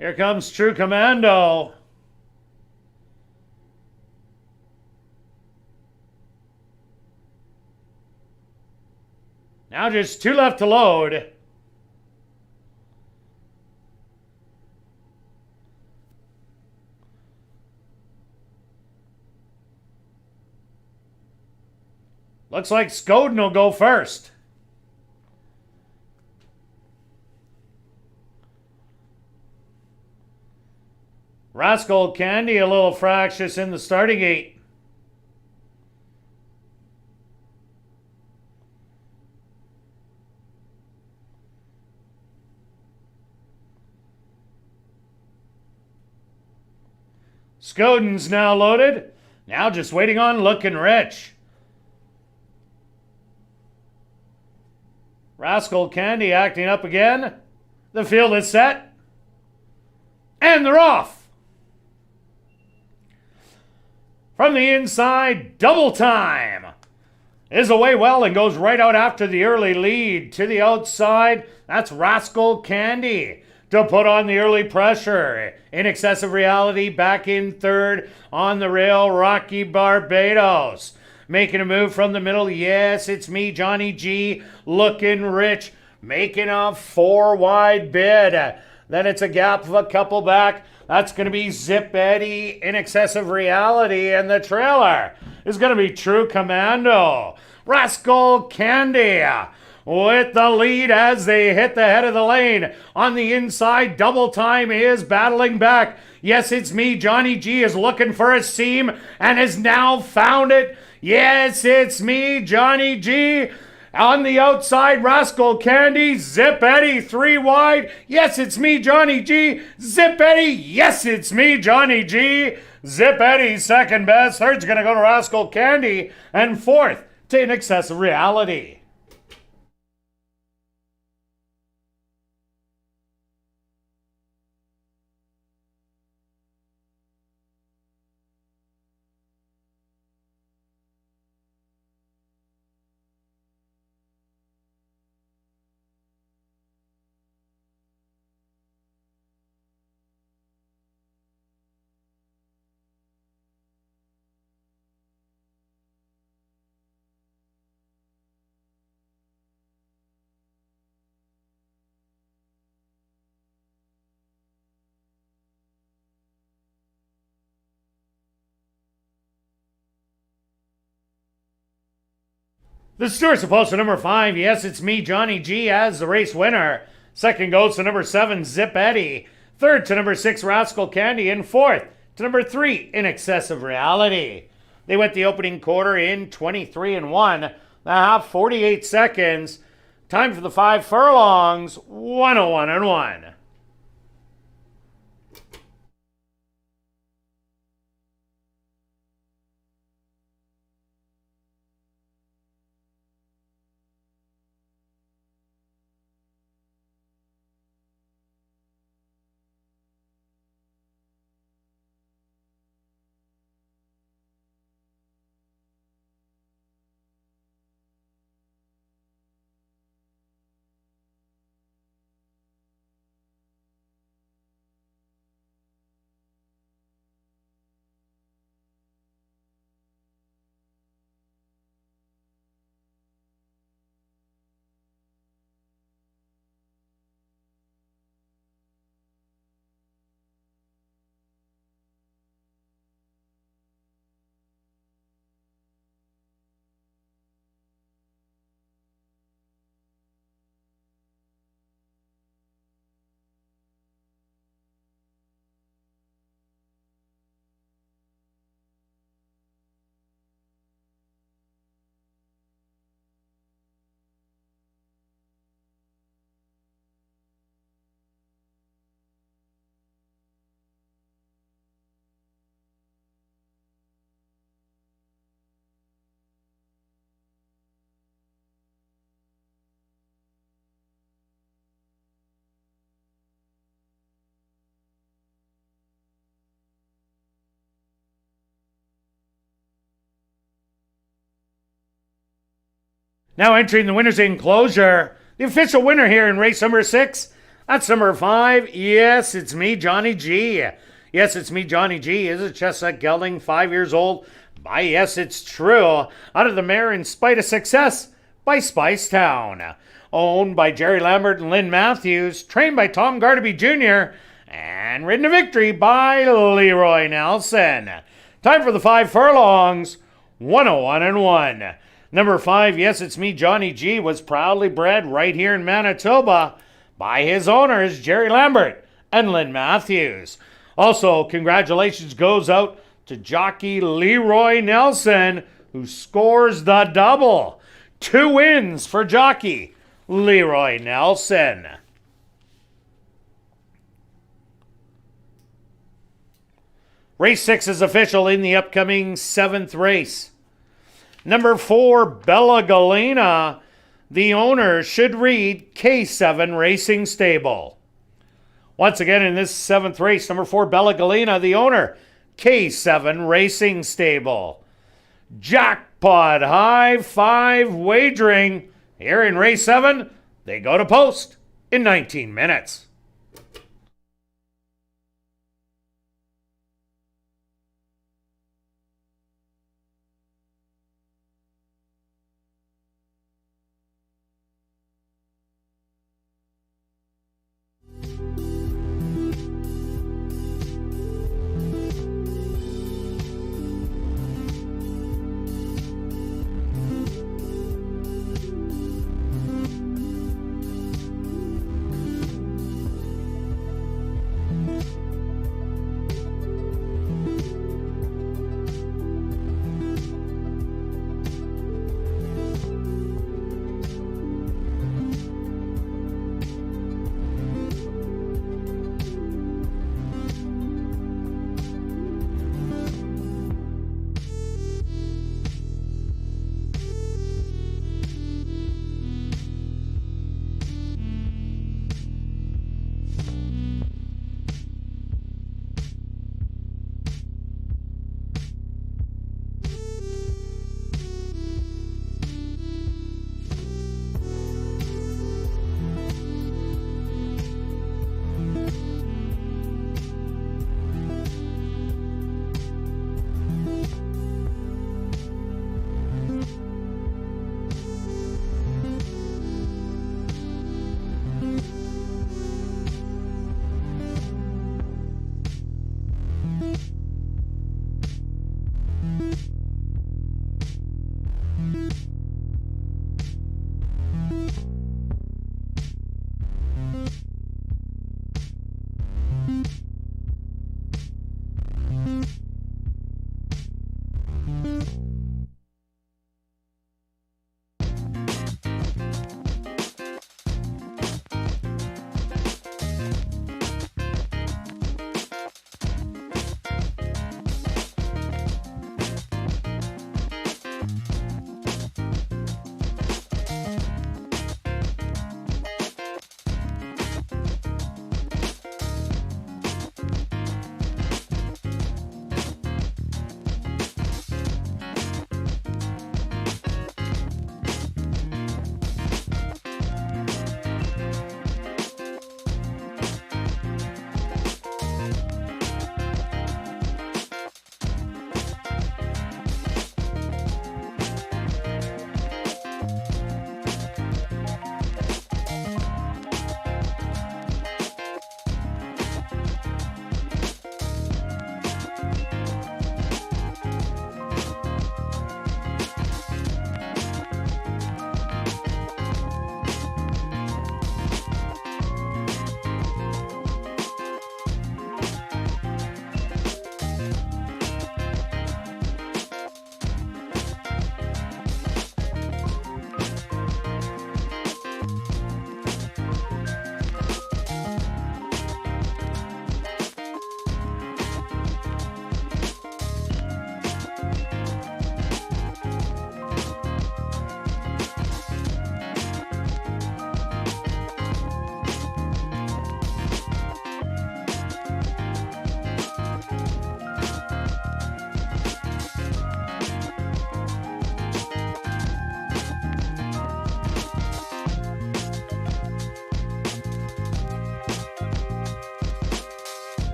Here comes True Commando. Now just 2 left to load. Looks like Skoden will go first. Rascal Candy a little fractious in the starting gate. Skoden's now loaded. Now just waiting on Lookin' Rich. Rascal Candy acting up again. The field is set. And they're off. From the inside, Double Time is away well and goes right out after the early lead. To the outside, that's Rascal Candy to put on the early pressure. In Excessive Reality back in third. On the rail, Rocky Barbados. Making a move from the middle. Yes, It's Me, Johnny G. Looking Rich. Making a 4 wide bid. Then it's a gap of a couple back. That's going to be Zip Eddie, In Excessive Reality, and the trailer is going to be True Commando. Rascal Candy with the lead as they hit the head of the lane. On the inside, Double Time is battling back. Yes, It's Me, Johnny G is looking for a seam and has now found it. Yes, It's Me, Johnny G. On the outside, Rascal Candy, Zip Eddie, 3 wide. Yes, It's Me, Johnny G. Zip Eddie, yes, It's Me, Johnny G. Zip Eddie, second best. Third's going to go to Rascal Candy. And fourth to In Excessive Reality. The Stewart's supposed to number 5. Yes, It's Me, Johnny G as the race winner. Second goes to number 7, Zip Eddie. Third to number 6, Rascal Candy. And fourth to number 3, In Excessive Reality. They went the opening quarter in 23 and 1. The half 48 seconds. Time for the 5 furlongs, 101 and 1. Now entering the winner's enclosure, the official winner here in race number 6, that's number 5. Yes, it's me, Johnny G. Yes, it's me, Johnny G. Is a chestnut gelding, 5 years old. By yes, it's true. Out of the mare In Spite of Success by Spicetown. Owned by Jerry Lambert and Lynn Matthews. Trained by Tom Gardaby Jr. And ridden to victory by Leroy Nelson. Time for the 5 furlongs. 101 and 1. Number 5, yes, it's me, Johnny G, was proudly bred right here in Manitoba by his owners, Jerry Lambert and Lynn Matthews. Also, congratulations goes out to jockey Leroy Nelson, who scores the double. 2 wins for jockey Leroy Nelson. Race 6 is official in the upcoming 7th race. Number 4, Bella Galena. The owner should read K7 Racing Stable. Once again in this 7th race, number 4, Bella Galena. The owner, K7 Racing Stable. Jackpot High 5 wagering. Here in race 7, they go to post in 19 minutes.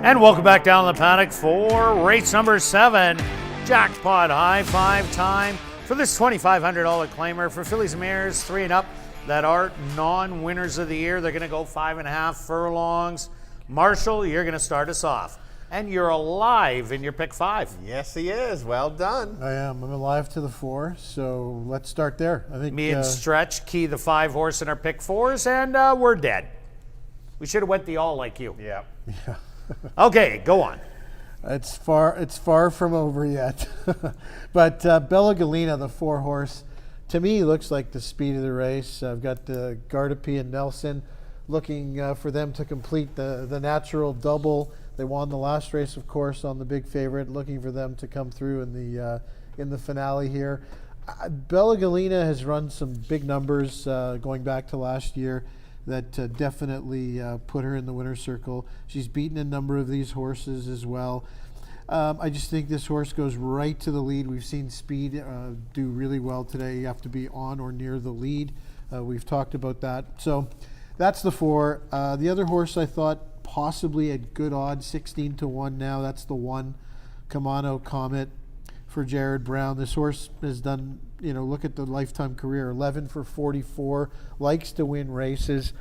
And welcome back down the paddock for race number 7. Jackpot high five time for this $2,500 claimer for fillies and mares 3 and up that are non-winners of the year. They're going to go 5.5 furlongs. Marshall, you're going to start us off. And you're alive in your pick 5. Yes, he is. Well done. I am. I'm alive to the 4, so let's start there. I think Me and Stretch key the 5 horse in our pick 4s, and we're dead. We should have went the all like you. Yeah. Yeah. Okay, go on. It's far from over yet. But Bella Galena, the 4 horse, to me looks like the speed of the race. I've got Gardapi and Nelson looking for them to complete the natural double. They won the last race, of course, on the big favorite. Looking for them to come through in the finale here. Bella Galena has run some big numbers going back to last year that definitely put her in the winner's circle. She's beaten a number of these horses as well. I just think this horse goes right to the lead. We've seen Speed do really well today. You have to be on or near the lead. We've talked about that. So that's the 4. The other horse I thought possibly at good odds, 16-1 now. That's the 1, Kamano Comet for Jared Brown. This horse has done, look at the lifetime career, 11 for 44, likes to win races,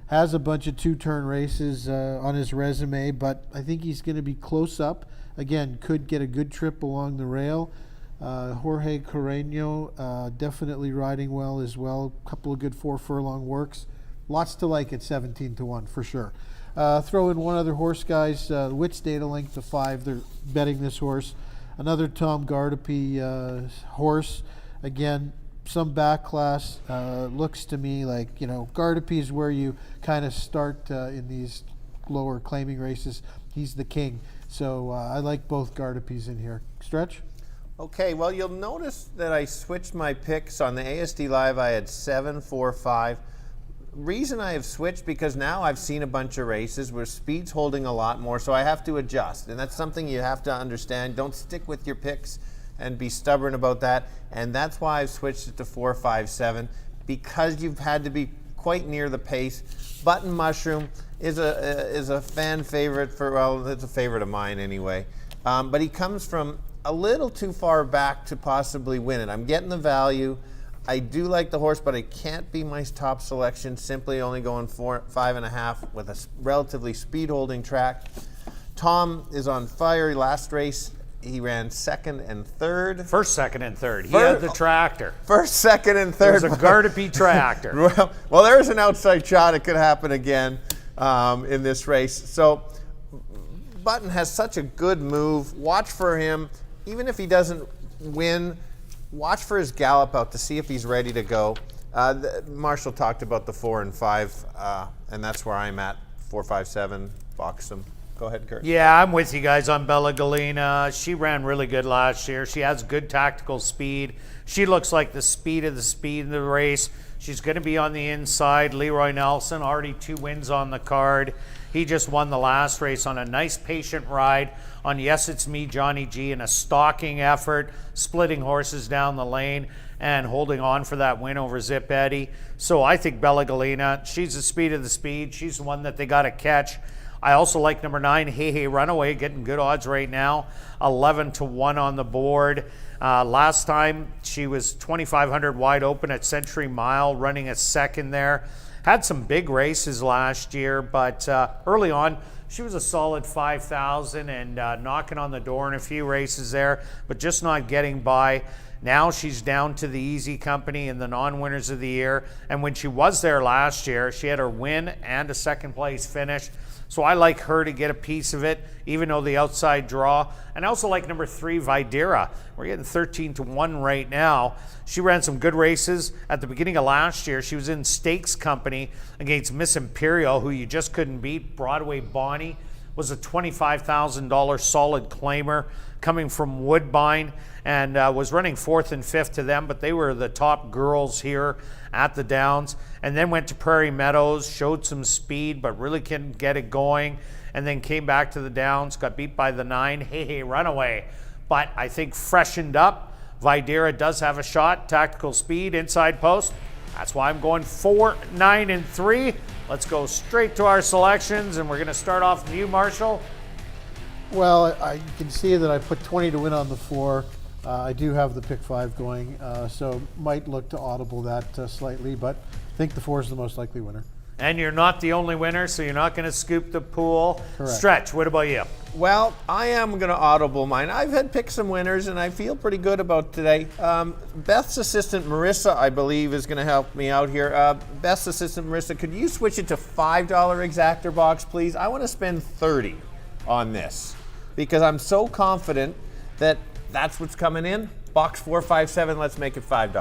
has a bunch of 2-turn races on his resume, but I think he's going to be close up. Again, could get a good trip along the rail. Jorge Carreño definitely riding well as well. A couple of good 4 furlong works. Lots to like at 17-1 for sure. Throw in one other horse, guys. Wits Data Link to 5. They're betting this horse. Another Tom Gardapi horse. Again, some back class. Looks to me like, Gardapi is where you kind of start in these lower claiming races. He's the king. So I like both Gardapis in here. Stretch? Okay, well, you'll notice that I switched my picks. On the ASD Live, I had 7, 4, 5. Reason I have switched because now I've seen a bunch of races where Speed's holding a lot more, so I have to adjust. And that's something you have to understand. Don't stick with your picks and be stubborn about that. And that's why I've switched it to 4, 5, 7, because you've had to be quite near the pace. Button Mushroom is a fan favorite it's a favorite of mine anyway. But he comes from a little too far back to possibly win it. I'm getting the value. I do like the horse, but it can't be my top selection, simply only going 4, 5.5 with a relatively speed holding track. Tom is on fire. Last race, he ran 2nd and 3rd. First, 2nd, and 3rd. He had the tractor. First, 2nd, and 3rd. It was a Gardapi tractor. Well, there's an outside shot. It could happen again in this race. So Button has such a good move. Watch for him. Even if he doesn't win, watch for his gallop out to see if he's ready to go. Marshall talked about the 4 and 5, and that's where I'm at. 4, 5, 7, box them. Go ahead, Kirt. Yeah, I'm with you guys on Bella Galena. She ran really good last year. She has good tactical speed. She looks like the speed of the race. She's going to be on the inside. Leroy Nelson, already 2 wins on the card. He just won the last race on a nice patient ride on Yes It's Me, Johnny G, in a stalking effort, splitting horses down the lane and holding on for that win over Zip Eddie. So I think Bella Galena, she's the speed of the speed. She's the one that they got to catch. I also like number 9, Hey Hey Runaway, getting good odds right now, 11-1 on the board. Last time she was 2,500 wide open at Century Mile, running a second there. Had some big races last year, but early on, she was a solid 5,000 and knocking on the door in a few races there, but just not getting by. Now she's down to the easy company in the non-winners of the year. And when she was there last year, she had her win and a second place finish. So I like her to get a piece of it, even though the outside draw. And I also like number 3, Videra. We're getting 13-1 right now. She ran some good races at the beginning of last year. She was in stakes company against Miss Imperial, who you just couldn't beat. Broadway Bonnie was a $25,000 solid claimer coming from Woodbine, and was running 4th and 5th to them, but they were the top girls here at the Downs. And then went to Prairie Meadows, showed some speed, but really couldn't get it going. And then came back to the Downs, got beat by the 9, Hey Hey Runaway. But I think freshened up, Videra does have a shot, tactical speed, inside post. That's why I'm going 4, 9, and 3. Let's go straight to our selections, and we're going to start off with you, Marshall. Well, I can see that I put 20 to win on the 4. I do have the pick 5 going, so might look to audible that slightly, but I think the 4 is the most likely winner. And you're not the only winner, so you're not going to scoop the pool. Correct. Stretch, what about you? Well, I am going to audible mine. I've had picked some winners, and I feel pretty good about today. Beth's assistant, Marissa, I believe, is going to help me out here. Beth's assistant, Marissa, could you switch it to $5 exactor box, please? I want to spend $30 on this because I'm so confident that that's what's coming in. Box 457, let's make it $5.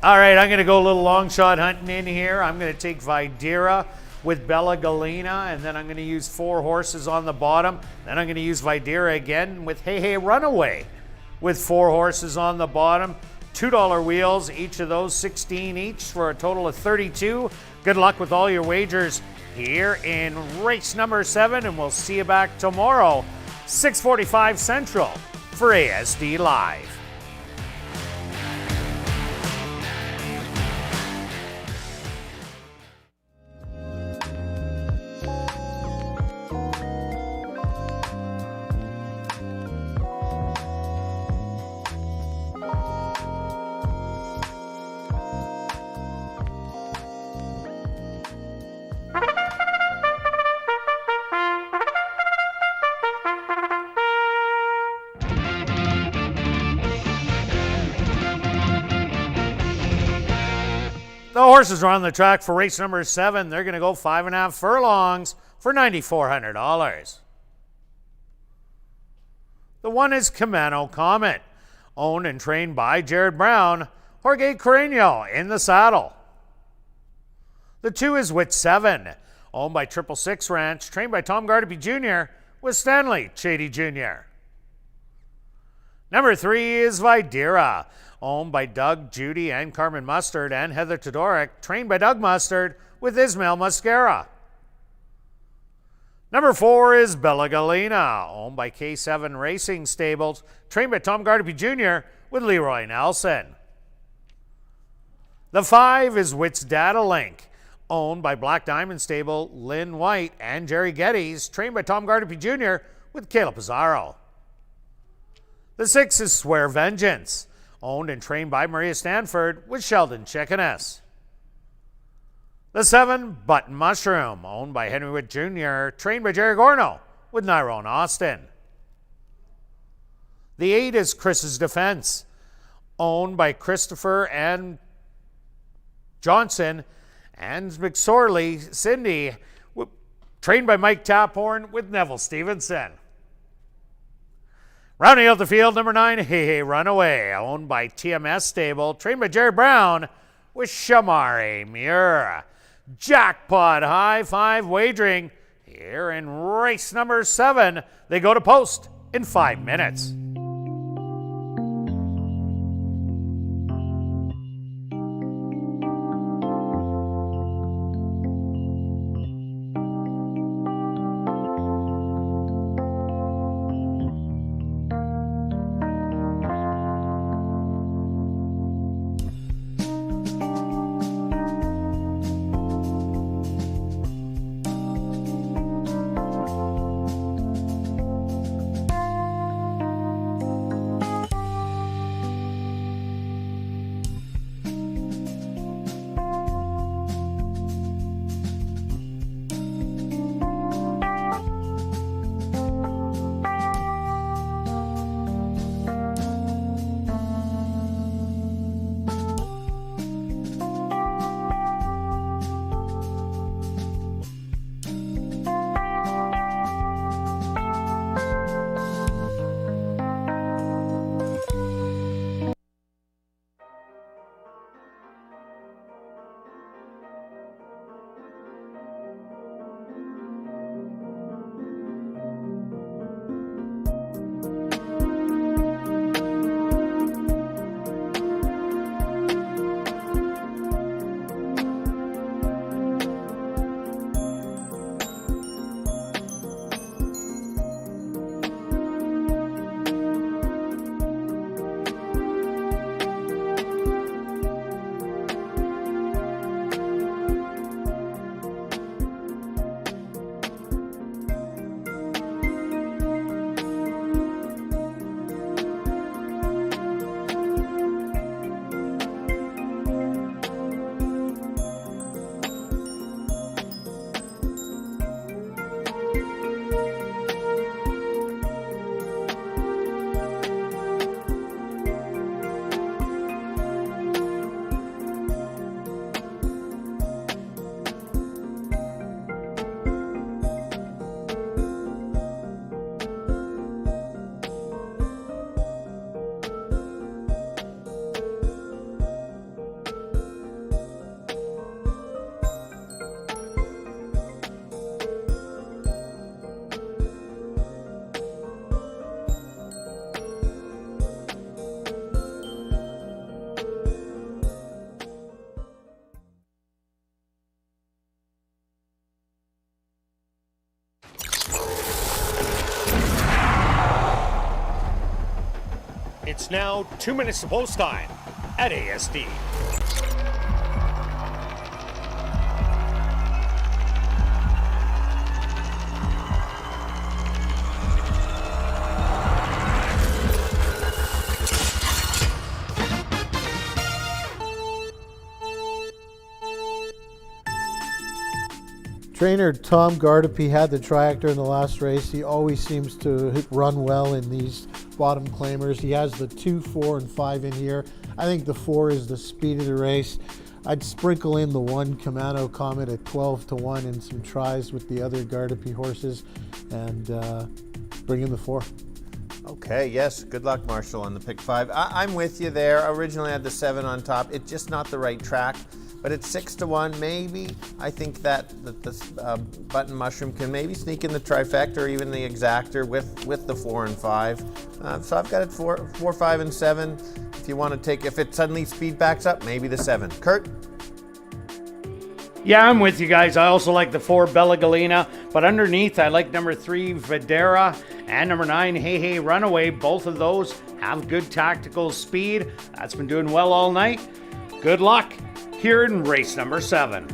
All right, I'm going to go a little long shot hunting in here. I'm going to take Videra with Bella Galena, and then I'm going to use 4 horses on the bottom. Then I'm going to use Videra again with Hey Hey Runaway with 4 horses on the bottom. $2 wheels, each of those 16 each for a total of 32. Good luck with all your wagers here in race number 7, and we'll see you back tomorrow, 6:45 Central for ASD Live. The horses are on the track for race number 7. They're going to go 5.5 furlongs for $9,400. The 1 is Camano Comet, owned and trained by Jared Brown, Jorge Carreño in the saddle. The 2 is Wit 7, owned by 666 Ranch, trained by Tom Gardaby Jr. with Stanley Chady Jr. Number 3 is Videra, owned by Doug, Judy, and Carmen Mustard, and Heather Todoric, trained by Doug Mustard with Ismail Mascara. Number 4 is Bella Galena, owned by K7 Racing Stables, trained by Tom Gardaby Jr. with Leroy Nelson. The 5 is Wits Data Link, owned by Black Diamond Stable, Lynn White, and Jerry Geddes, trained by Tom Gardaby Jr. with Caleb Pizarro. The 6 is Swear Vengeance, owned and trained by Maria Stanford with Sheldon Chickeness. The 7, Button Mushroom, owned by Henry Witt Jr., trained by Jerry Gorno with Nyrone Austin. The 8 is Chris's Defense, owned by Christopher and Johnson and McSorley Cindy, trained by Mike Taphorn with Neville Stevenson. Rounding out the field, number 9, Hey Hey Runaway, owned by TMS Stable, trained by Jerry Brown with Shamari Muir. Jackpot high 5 wagering here in race number 7. They go to post in 5 minutes. It's now 2 minutes to post time at ASD. Trainer Tom Gardepy had the triactor in the last race. He always seems to run well in these bottom claimers. He has the 2, 4, and 5 in here. I think the 4 is the speed of the race. I'd sprinkle in the 1 Kamano Comet at 12-1 and some tries with the other Gardepy horses, and bring in the 4. Okay, yes, good luck, Marshall, on the pick 5. I'm with you there. Originally I had the 7 on top. It's just not the right track. But it's 6-1, maybe. I think that the Button Mushroom can maybe sneak in the trifecta or even the exactor with the 4 and 5. So I've got it 4, 5, and 7. If you want to take, if it suddenly speed backs up, maybe the 7. Kirt? Yeah, I'm with you guys. I also like the 4 Bella Galena, but underneath I like number 3 Videra and number 9 Hey Hey Runaway. Both of those have good tactical speed. That's been doing well all night. Good luck here in race number 7.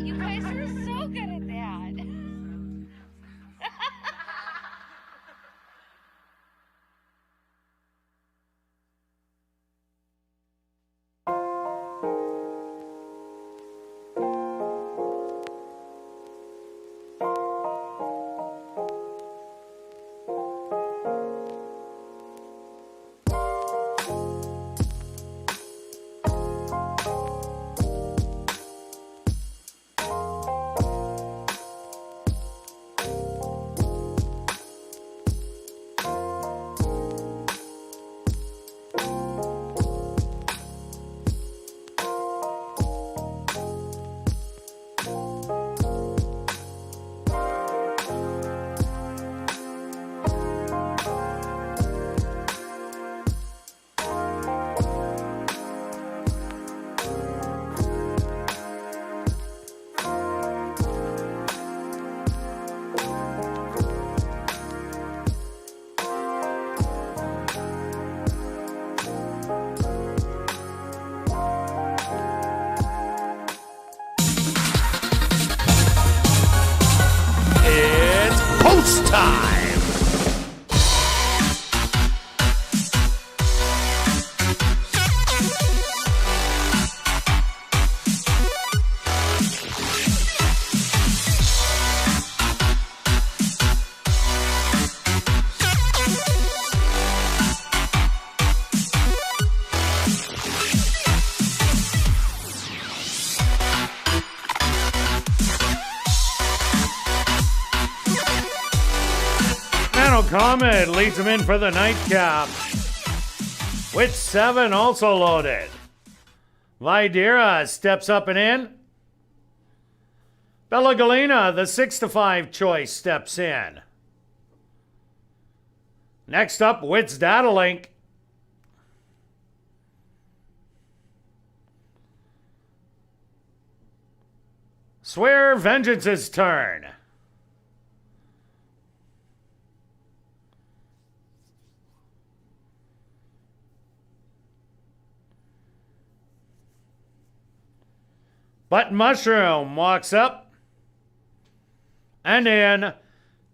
You guys post time. Comet leads him in for the nightcap. With 7 also loaded. Videra steps up and in. Bella Galena, the 6-5 choice, steps in. Next up, Wits Datalink. Swear Vengeance's turn. Button Mushroom walks up and in.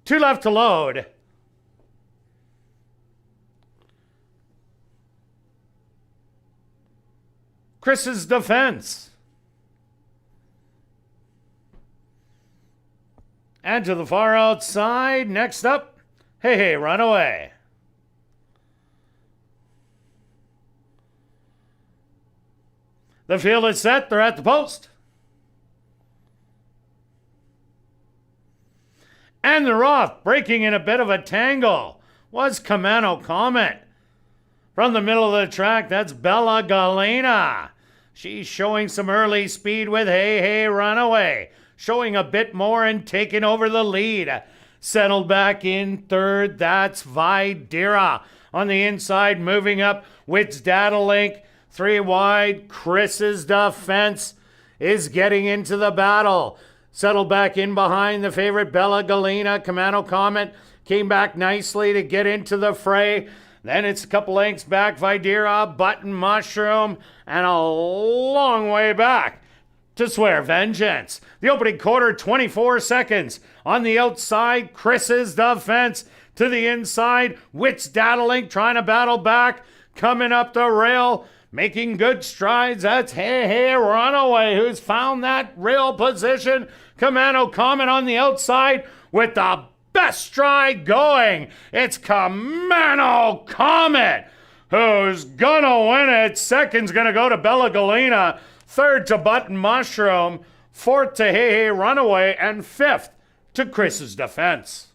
2 left to load. Chris's Defense. And to the far outside, next up, Hey Hey Runaway. The field is set, they're at the post. And they're off, breaking in a bit of a tangle, was Camano Comet. From the middle of the track, that's Bella Galena. She's showing some early speed with Hey Hey Runaway, showing a bit more and taking over the lead. Settled back in third, that's Videra. On the inside, moving up, Wits Datalink. 3 wide, Chris's Defense is getting into the battle. Settled back in behind the favorite Bella Galena. Camano Comet came back nicely to get into the fray. Then it's a couple lengths back, Videra, Button Mushroom, and a long way back to Swear Vengeance. The opening quarter, 24 seconds. On the outside, Chris's Defense. To the inside, Wits Datalink trying to battle back. Coming up the rail, making good strides. That's Hey Hey Runaway, who's found that rail position. Camano Comet on the outside with the best stride going. It's Camano Comet who's gonna win it. Second's gonna go to Bella Galena. Third to Button Mushroom. Fourth to Hey Hey Runaway. And fifth to Chris's Defense.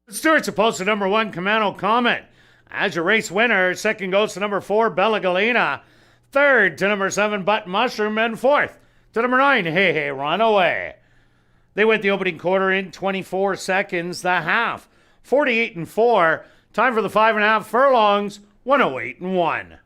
Stewart's opposed to number 1, Camano Comet. As your race winner, second goes to number 4, Bella Galena. Third to number 7, Button Mushroom. And fourth to number 9, Hey Hey Runaway. They went the opening quarter in 24 seconds. The half, 48-4. Time for the 5.5 furlongs, 108-1.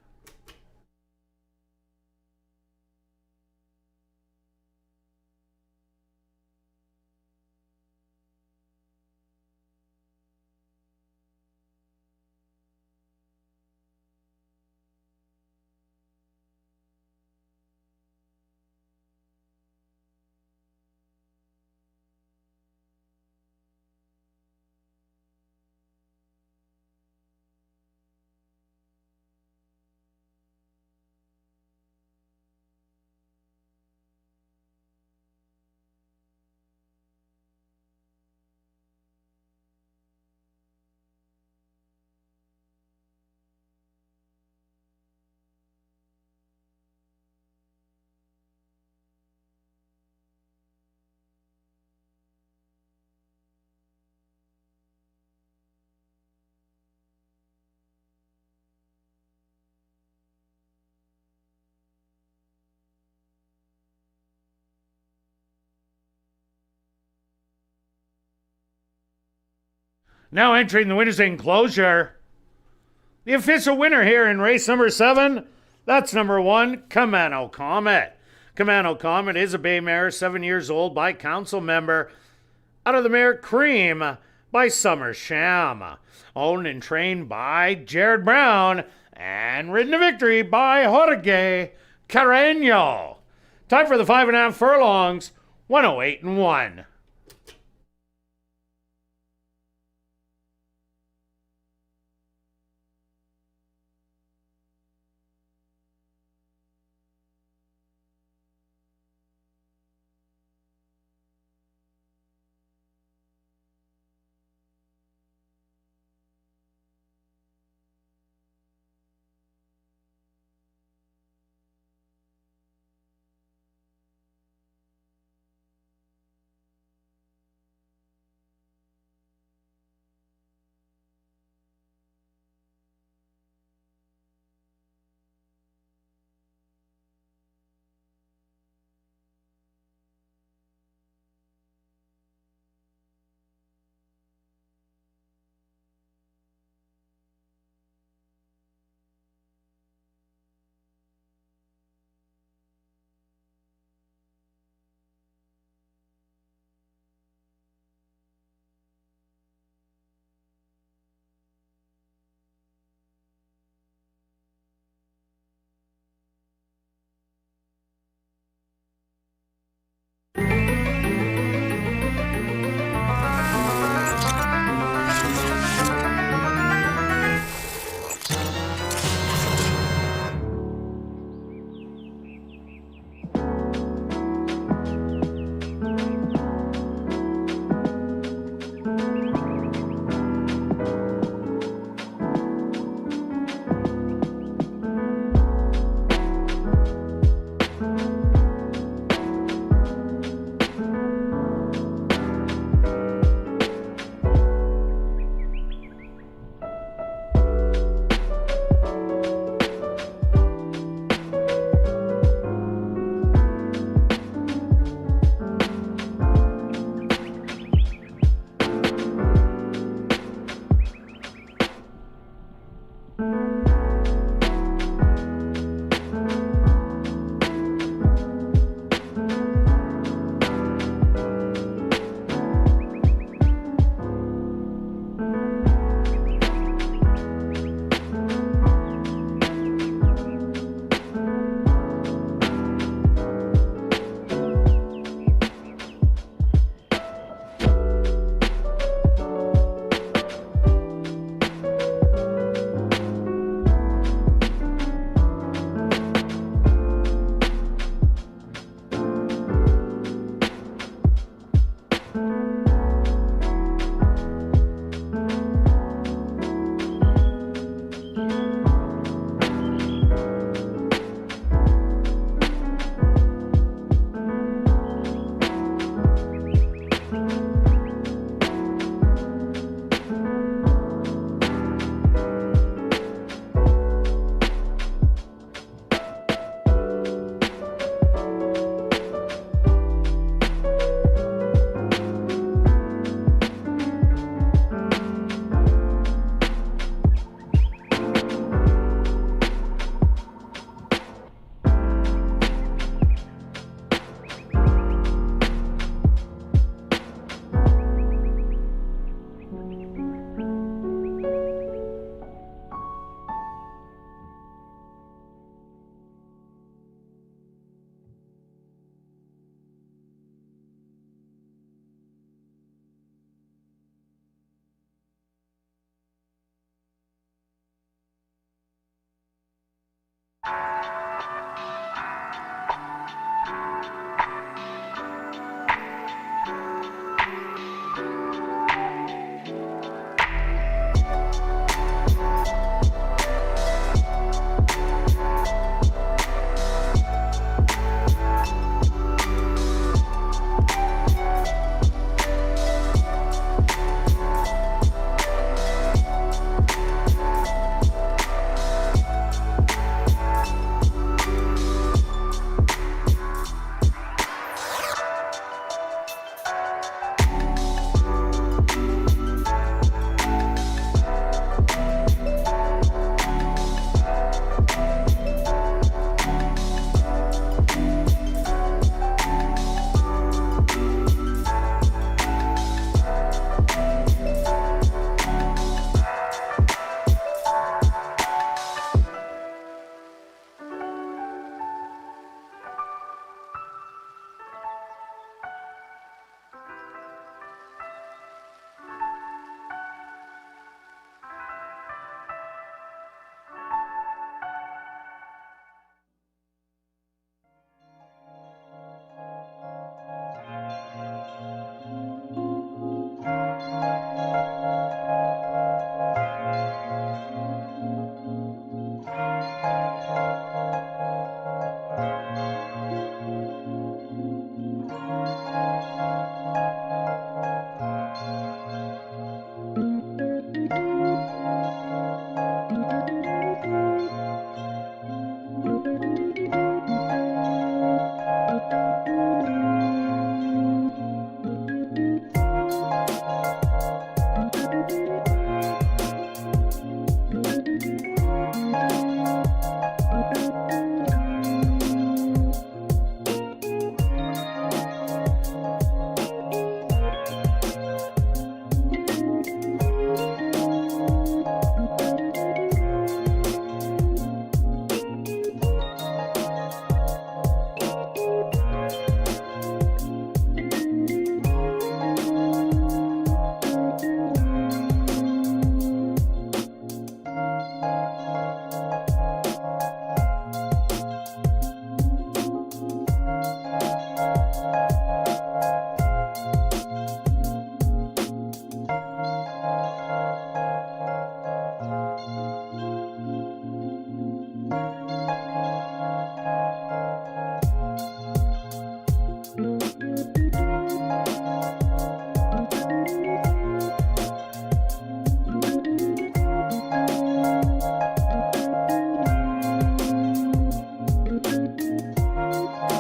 Now entering the winner's enclosure. The official winner here in race number 7, that's number 1, Camano Comet. Camano Comet is a bay mare, 7 years old, by council member, out of the mare Cream by Summer Sham. Owned and trained by Jared Brown and ridden to victory by Jorge Carreño. Time for the 5.5 furlongs, 108 and 1.